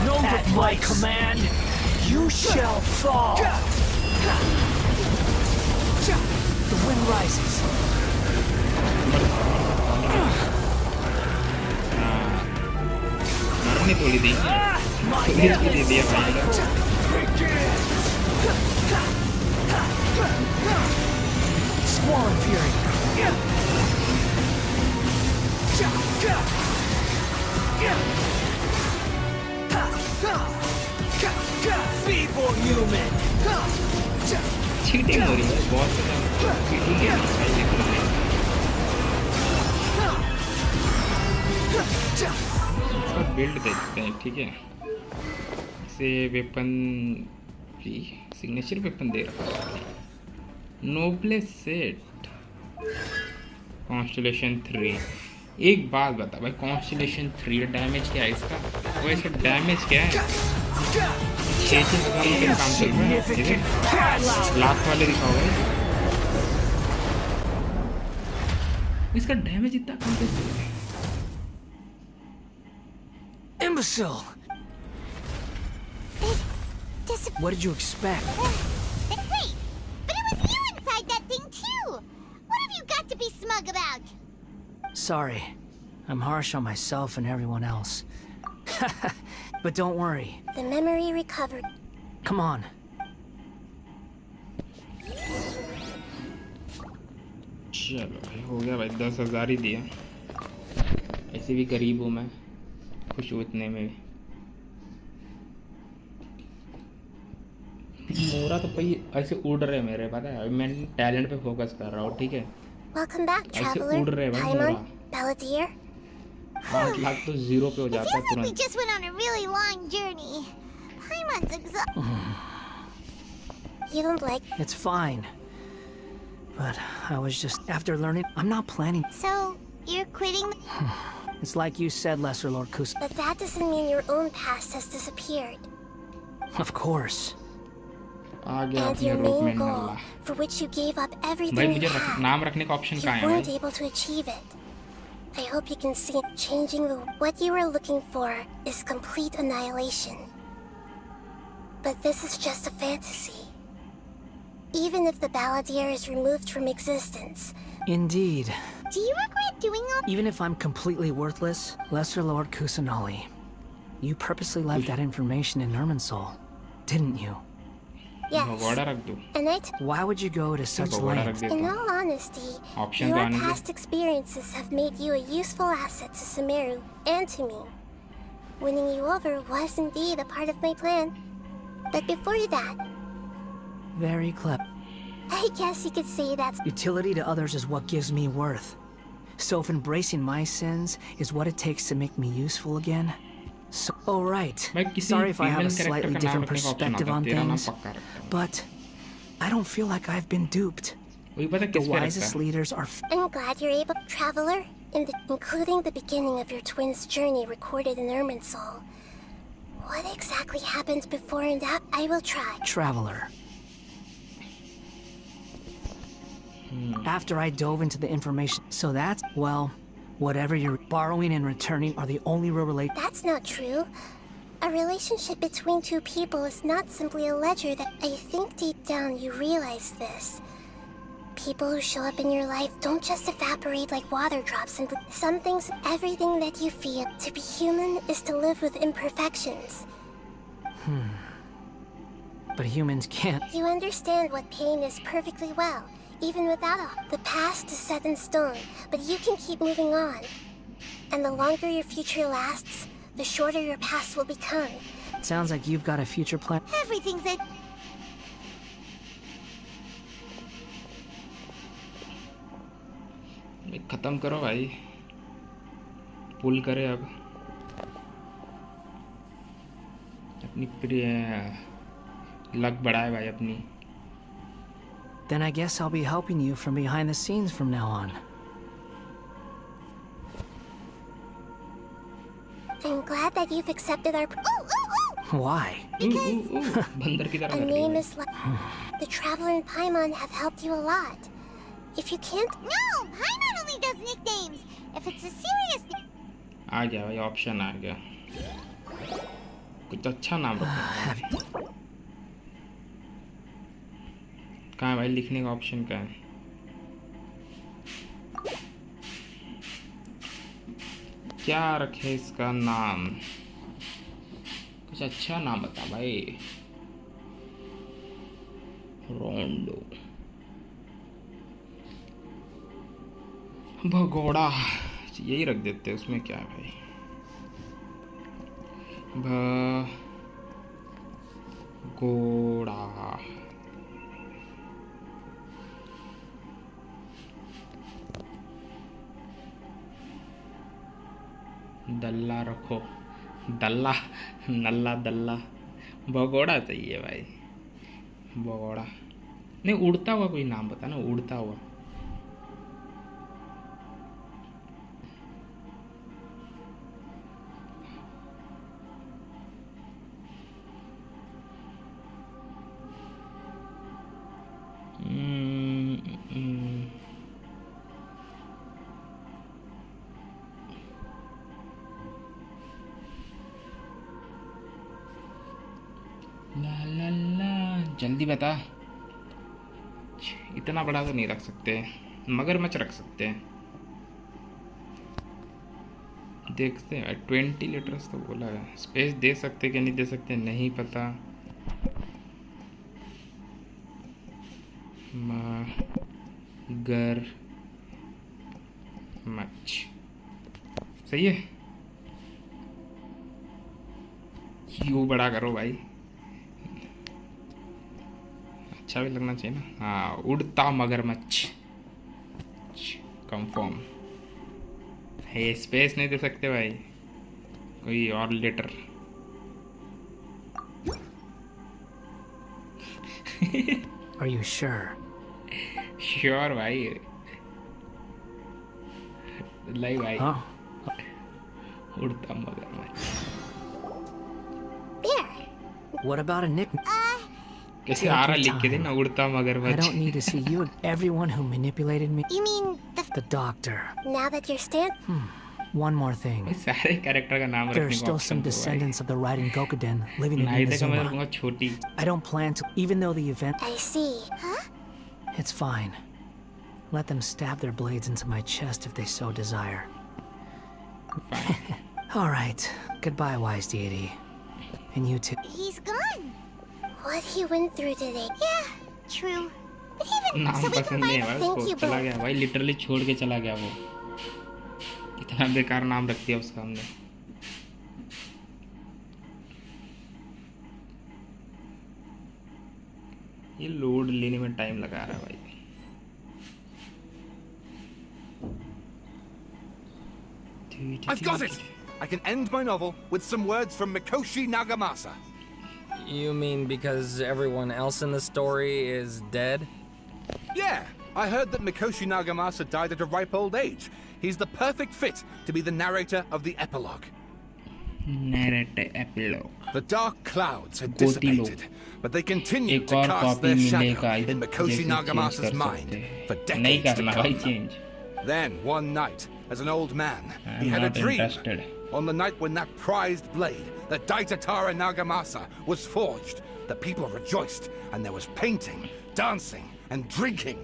Know that my command, you shall fall. The wind rises. मरने थोड़ी दी, थोड़ी दे दिया भाई। Squall fury. Feeble human. Cheating हो रही है बहुत ज़्यादा, चीटिंग है इसका बिल्ड देखते हैं, ठीक है। इसे वेपन की सिग्नेचर वेपन दे रखा है, नोब्लेस सेट, कॉन्स्टेलेशन 3। एक बात बता भाई, कॉन्स्टेलेशन 3 डैमेज क्या है इसका? वो इसका डैमेज क्या है? 6 का काम चल रहा है, ठीक है। लास्ट वाले दिखाओ भाई, इसका डैमेज इतना कम कैसे है? Imbecile! What did you expect? Wait, but it was you inside that thing too! What have you got to be smug about? Sorry, I'm harsh on myself and everyone else. But don't worry. The memory recovered. Come on. चलो भाई, हो गया भाई, 10,000 ही दिया। ऐसे भी गरीब हूँ मैं, खुश हूँ इतने में भी। मोरा तो भाई ऐसे उड़ रहे मेरे, पता है? मैं टैलेंट पे फोकस कर रहा हूँ, ठीक है। Welcome back, ऐसे traveler. उड़ रहे भाई मोरा। Balladeer. 8 लाख तो 0 पे हो It जाता है feels like we तुरंत। just went on a really long journey. Paimon's exhausted. You don't like... It's fine. But I was just... After learning, I'm not planning... So, you're quitting? It's like you said, Lesser Lord Kus. But that doesn't mean your own past has disappeared. Of course. आ गया And अपने your रूप में main goal, Nalla. for which you gave up भाई everything मुझे you had, नाम रखने का option कहाँ you है weren't भाई? able to achieve it. I hope you can see changing what you were looking for is complete annihilation. But this is just a fantasy. Even if the Balladeer is removed from existence. Indeed. Do you regret doing all? Even if I'm completely worthless, Lesser Lord Kusanali, you purposely left that information in Irminsul, didn't you? Yes. And Why would you go to such lengths? in all honesty, your past experiences have made you a useful asset to Sumeru and to me. Winning you over was indeed a part of my plan. But before that, Very clever. I guess you could say that Utility to others is what gives me worth. So if embracing my sins is what it takes to make me useful again, so... Oh, right. Sorry if I have a slightly different perspective on things, but I don't feel like I've been duped. The wisest leaders are... I'm glad you're able, Traveler, including the beginning of your twins' journey recorded in Irminsul. What exactly happened before and after? I will try. Traveler. After I dove into the information, so that's, well, whatever you're borrowing and returning are the only real relate. That's not true. A relationship between two people is not simply a ledger that... I think deep down you realize this. People who show up in your life don't just evaporate like water drops into some things. Everything that you feel. To be human is to live with imperfections. But humans can't. You understand what pain is perfectly well, even without a... The past is set in stone, but you can keep moving on. And the longer your future lasts, the shorter your past will become. Sounds like you've got a future plan. Everything's a... खत्म करो भाई, पुल करे अब अपनी luck बढ़ाए भाई अपनी। Then I guess I'll be helping you from behind the scenes from now on. I'm glad that you've accepted our... Why? Because a name is like... The Traveler and Paimon have helped you a lot. If you can't... No! Paimon only does nicknames! If it's a serious... आ गया भाई, option आ गया. कुछ अच्छा नाम रखो. कहाँ है भाई लिखने का ऑप्शन? का है? क्या रखे इसका नाम? कुछ अच्छा नाम बता भाई. रोंडो, भगोड़ा, यही रख देते हैं. उसमें क्या है भाई? भगोड़ा. दल्ला रखो. दल्ला, नल्ला दल्ला. भगोड़ा चाहिए भाई. भगोड़ा नहीं, उड़ता हुआ कोई नाम बता ना. उड़ता हुआ. ला ला ला, जल्दी बता. इतना बड़ा तो नहीं रख सकते. मगरमच्छ रख सकते हैं. देखते हैं. 20 लीटर्स तो बोला है. स्पेस दे सकते कि नहीं दे सकते नहीं पता. मगर मच्छ सही है. यू बड़ा करो भाई. अच्छा भी लगना चाहिए ना. हाँ, उड़ता मगरमच्छ कंफर्म है. स्पेस नहीं दे सकते भाई. कोई और letter. Are you sure? Sure भाई. लाई भाई. उड़ता मगरमच्छ. What about a nickname? कैसे आ रहा लिख के देना. उड़ता मगरमच्छ. I don't need to see you. Everyone who manipulated me. You mean the doctor. Now that you're One more thing. सारे कैरेक्टर का नाम रखने There are still some descendants of the Raiden Gokuden living in Inazuma. छोटी. I don't plan to, even though the event. I see. Huh? It's fine. Let them stab their blades into my chest if they so desire. All right. Goodbye, wise deity. And you too. He's gone. What he went through today. Yeah, true. But even नाम so we पसंद नहीं है भाई Thank उसको. you, चला both. गया भाई. Literally छोड़ के चला गया वो. इतना बेकार नाम रख दिया उसका हमने. ये लोड लेने में टाइम लगा रहा है भाई. I've got it! I can end my novel with some words from Mikoshi Nagamasa. You mean because everyone else in the story is dead? Yeah, I heard that Mikoshi Nagamasa died at a ripe old age. He's the perfect fit to be the narrator of the epilogue. Narrator epilogue. The dark clouds had dissipated, but they continued to cast their shadow in Mikoshi Nagamasa's mind for decades to come. Then, one night, as an old man, he had a dream. On the night when that prized blade, the Daitatara Nagamasa, was forged, the people rejoiced, and there was painting, dancing, and drinking.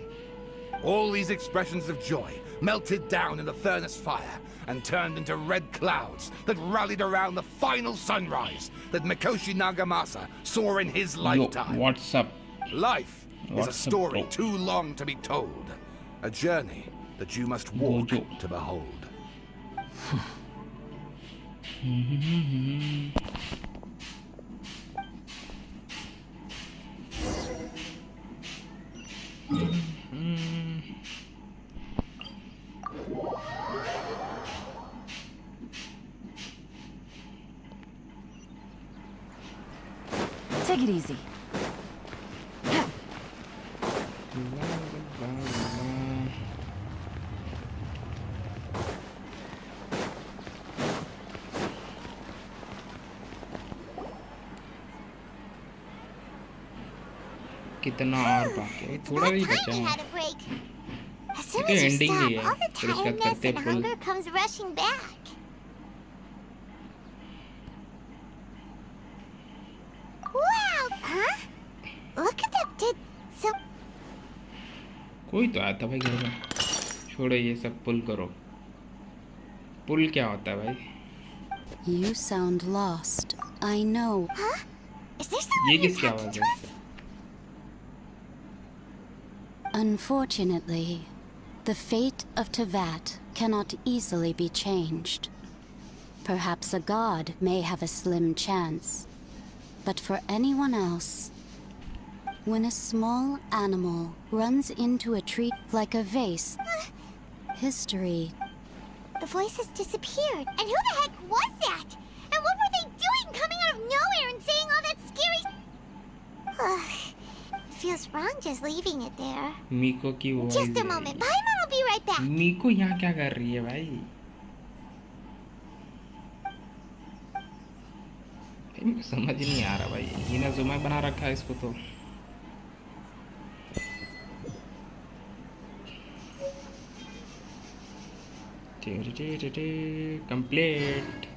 All these expressions of joy melted down in the furnace fire and turned into red clouds that rallied around the final sunrise that Mikoshi Nagamasa saw in his lifetime. Yo, what's up? Life is a story too long to be told, a journey that you must walk to behold. Take it easy. कितना और बाकी है, थोड़ा ही बचा है। Had a break. As ये soon तो as you ending he stop, है, all the फिर उसके बाद tiredness करते and हैं पुल। hunger comes rushing back. Wow! Huh? Look at that! Did some? कोई तो आया था भाई घर में। छोड़ो ये सब, पुल करो। पुल क्या होता है भाई? You sound lost. I know. Huh? Is there someone ये here किसकी talking आवाज to है? us? Unfortunately, the fate of Tevat cannot easily be changed. Perhaps a god may have a slim chance. But for anyone else, when a small animal runs into a tree like a vase, history. The voices disappeared. And who the heck was that? And what were they doing coming out of nowhere and saying all that scary... It feels wrong just leaving it there. मीको की voice. Just a moment. Paimon will be right back. मीको यहाँ क्या कर रही है भाई? समझ नहीं आ रहा भाई। इनाजुमा बना रखा है इसको तो। कंप्लीट।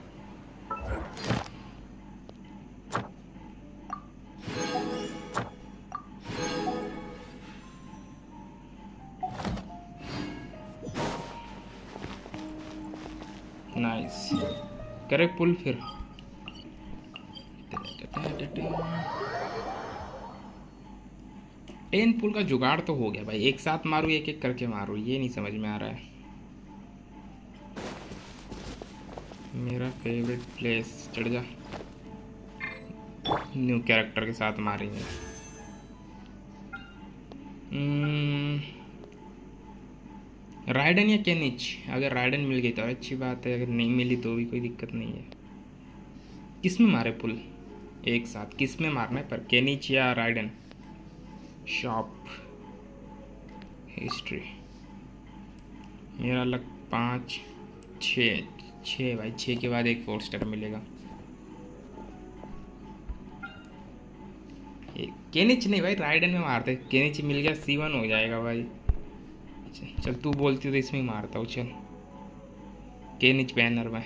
नाइस। करे पुल फिर। टेन पुल का जुगाड़ तो हो गया भाई। एक साथ मारू, एक एक करके मारू, ये नहीं समझ में आ रहा है। मेरा फेवरेट प्लेस। चढ़ जा। न्यू कैरेक्टर के साथ मारेंगे। राइडन या केनिच? अगर राइडन मिल गई तो अच्छी बात है, अगर नहीं मिली तो भी कोई दिक्कत नहीं है। किस में मारे पुल एक साथ? किस में मारना है पर, केनिच या राइडन? शॉप हिस्ट्री मेरा लग 5 6 भाई। 6 के बाद एक 4 स्टार मिलेगा। केनिच नहीं भाई, राइडन में मारते। केनिच मिल गया C1 हो जाएगा भाई। चल तू बोलती तो इसमें ही मारता हूँ। चल केनिच बैनर में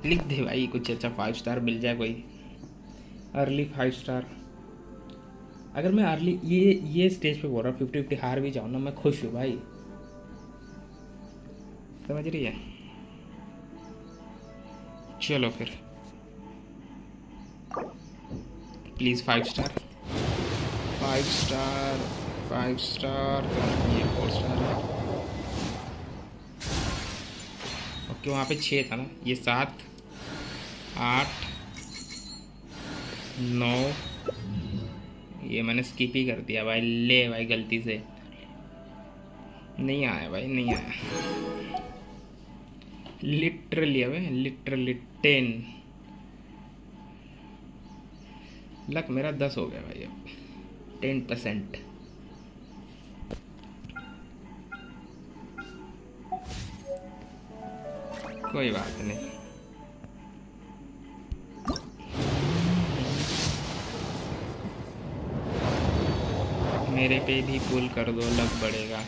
लिख दे भाई कुछ अच्छा 5 स्टार मिल जाए कोई। Early 5 star. अगर मैं अर्ली ये स्टेज पे बोल रहा हूँ 50-50 हार भी जाऊँ ना, मैं खुश हूँ भाई। समझ रही है? चलो फिर प्लीज़ 5 स्टार 5 स्टार 5 स्टार। तो ये 4 स्टार है। ओके वहाँ पे 6 था ना, ये 7 8 9। ये मैंने स्किप ही कर दिया भाई। ले भाई गलती से नहीं आया भाई, नहीं आया। लिटरली अबे लिटरली 10 लक मेरा 10 हो गया भाई। अब 10%। कोई बात नहीं। मेरे पे भी पुल कर दो, लग बढ़ेगा।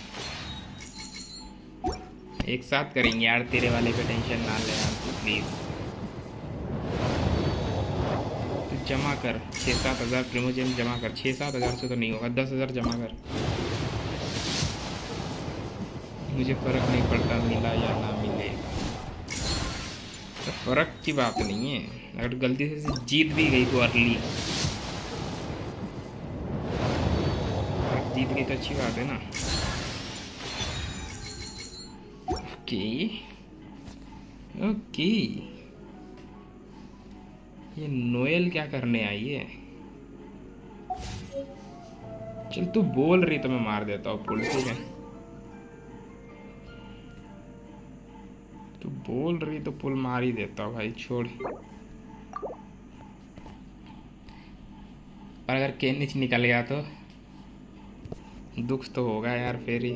एक साथ करेंगे यार, तेरे वाले पे टेंशन ना ले यार तू प्लीज़। तू जमा कर 6-7 हज़ार प्रीमोजेम जमा कर। 6-7 हज़ार से तो नहीं होगा, 10 हज़ार जमा कर। मुझे फ़र्क नहीं पड़ता मिला या ना मिले, तो फ़र्क की बात नहीं है। अगर गलती से जीत भी गई तो अर्ली जीत गई तो अच्छी बात है ना। Okay okay. ये नोएल क्या करने आई है? चल तू बोल रही तो मैं मार देता हूँ पुल, ठीक है? तू बोल रही तो पुल मार ही देता हूँ भाई, छोड़। पर अगर केनिच निकल गया तो दुख तो होगा यार फिर ही।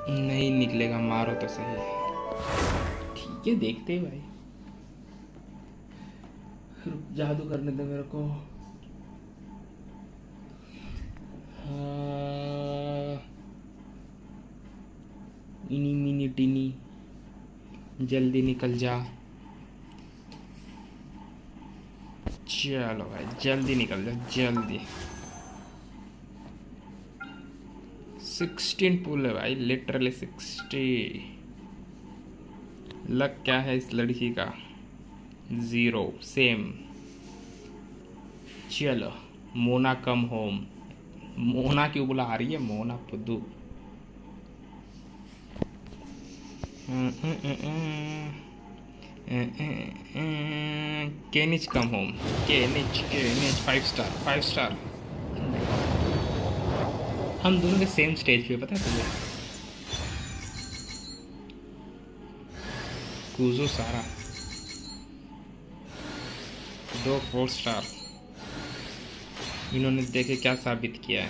नहीं निकलेगा, मारो तो सही। ठीक है देखते हैं भाई, जादू करने दे मेरे को। इनी मिनी टिनी, जल्दी निकल जा। चलो भाई जल्दी निकल जा जल्दी। 16 पुल है भाई, लिटरली 60। लक क्या है इस लड़की का? 0 सेम। चलो मोना कम होम। मोना क्यों बुला रही है? मोना पुद्दू। केनिच कम होम। केनिच 5 स्टार 5 स्टार। हम दोनों के सेम स्टेज पे, पता है तुझे? कूजो सारा 2 4 स्टार। इन्होंने देखे क्या साबित किया है।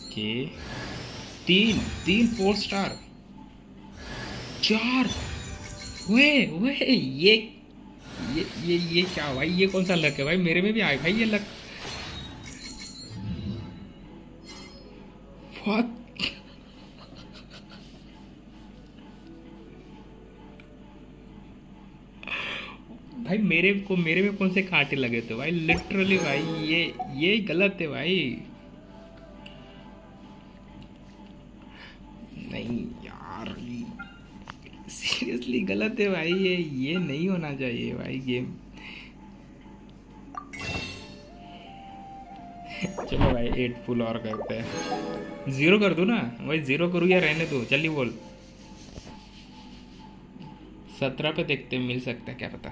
Okay 3 4 star 4। वे ये क्या भाई? ये कौन सा लक है भाई? मेरे में भी आए भाई ये लक। What? भाई मेरे में कौन से कांटे लगे थे भाई? लिटरली भाई ये गलत है भाई। नहीं यार सीरियसली गलत है भाई, ये नहीं होना चाहिए भाई गेम। चलो भाई 8 फुल और करते हैं। 0 कर दूं ना भाई? 0 करूँ या रहने दो? जल्दी बोल। 17 पे देखते हैं, मिल सकता है क्या पता।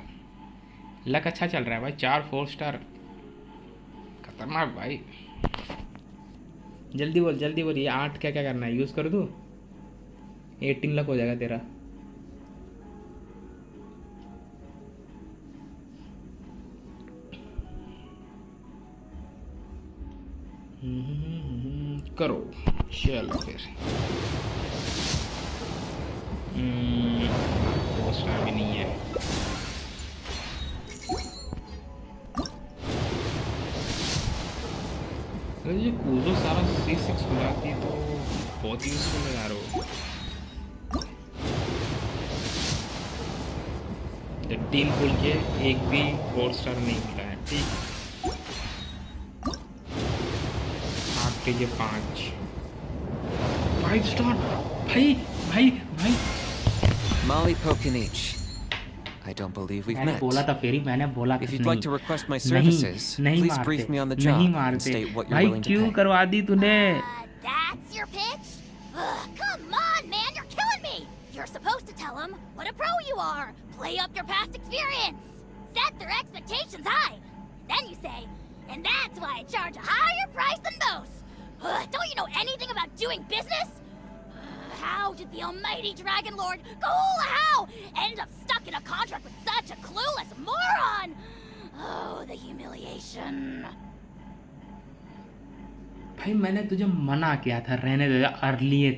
लक अच्छा चल रहा है भाई, 4 4 स्टार खतरनाक भाई। जल्दी बोल ये 8 क्या क्या करना है? यूज़ कर दूँ? 18 लक हो जाएगा तेरा। करो चलो फिर। पोस्टर भी नहीं है। अगर ये कूजो सारा C6 हो जाती तो बहुत यूजफुल है यार वो। 3 पुल के एक भी 4 स्टार नहीं मिला है। ठीक आपके ये 5 स्टार भाई। Molly Pokinich. I don't believe we've मैंने met. बोला था फेरी, मैंने बोला था If you'd नहीं, like to request my services, नहीं please मारते, brief me on the नहीं job मारते। and state what you're भाई willing to क्यों pay. करवा दी तूने? That's your pitch? Come on, man, you're killing me! You're supposed to tell them what a pro you are. Play up your past experience. Set their expectations high. Then you say, and that's why I charge a higher price than most. Don't you know anything about doing business? How did the almighty Dragon Lord Kahula end up stuck in a contract with such a clueless moron? Oh, the humiliation. भाई मैंने तुझे मना किया था रहने दे, early है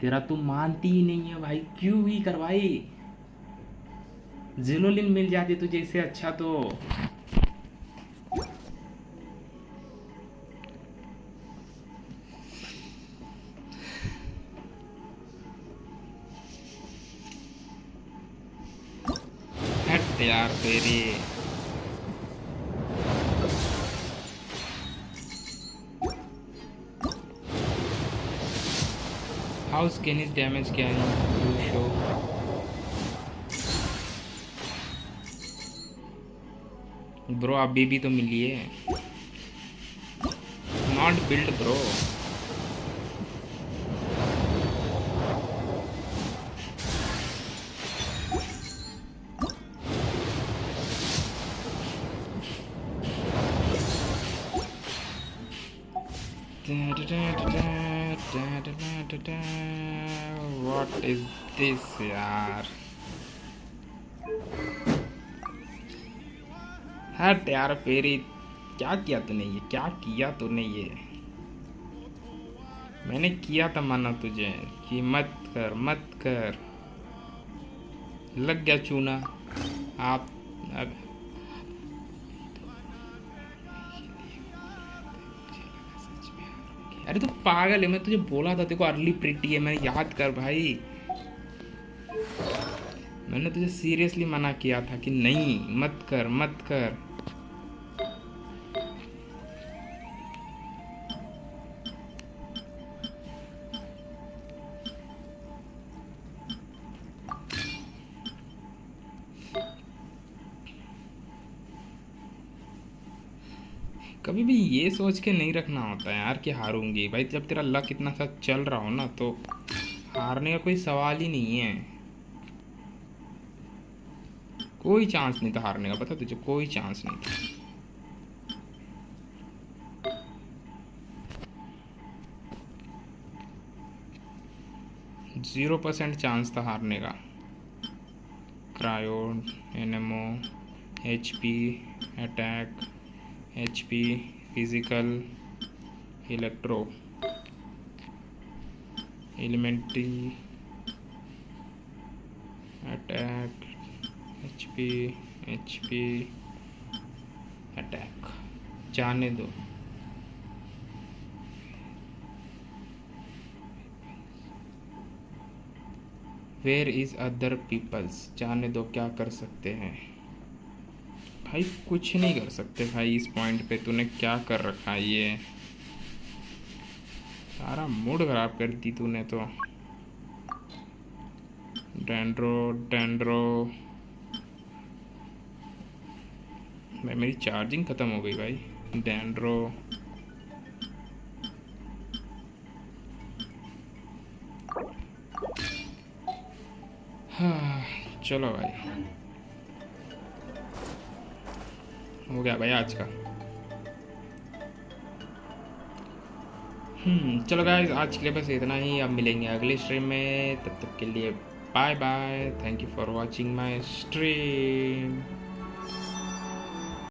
तेरा, तू मानती ही नहीं है भाई। क्यों ही करवाई? जिलोलिन मिल जाती तुझे इससे अच्छा तो। हट यार तेरी। How skin is damage can you show? Bro अभी भी तो मिली है। Not build bro. What is this यार? हट यार फेरी क्या किया तूने ये, क्या किया तूने ये? मैंने किया था मना तुझे कि मत कर मत कर, लग गया चूना। आप अब अरे तू पागल है, मैं तुझे बोला था तेरे को अर्ली प्रिटी है, मैं याद कर भाई। मैंने तुझे सीरियसली मना किया था कि नहीं मत कर मत कर। कभी भी ये सोच के नहीं रखना होता है यार कि हारूंगी भाई। जब तेरा लक इतना सा चल रहा हो ना तो हारने का कोई सवाल ही नहीं है। कोई चांस नहीं था हारने का, पता तुझे, कोई चांस नहीं था। जीरो % चांस था हारने का। क्रायो, एनएमओ, HP, attack, HP, physical, electro, elementary, attack, HP, attack. जाने दो। वेयर इज अदर पीपल्स, जाने दो, क्या कर सकते हैं भाई? कुछ नहीं कर सकते भाई। इस पॉइंट पे तूने क्या कर रखा है? ये सारा मूड खराब कर दी तूने तो। डेंड्रो भाई, मेरी चार्जिंग खत्म हो गई भाई। डेंड्रो, हाँ चलो भाई, हो गया भाई आज का। चलो गाइस, आज के लिए बस इतना ही। अब मिलेंगे अगले स्ट्रीम में, तब तक के लिए bye bye. Thank you for watching my stream.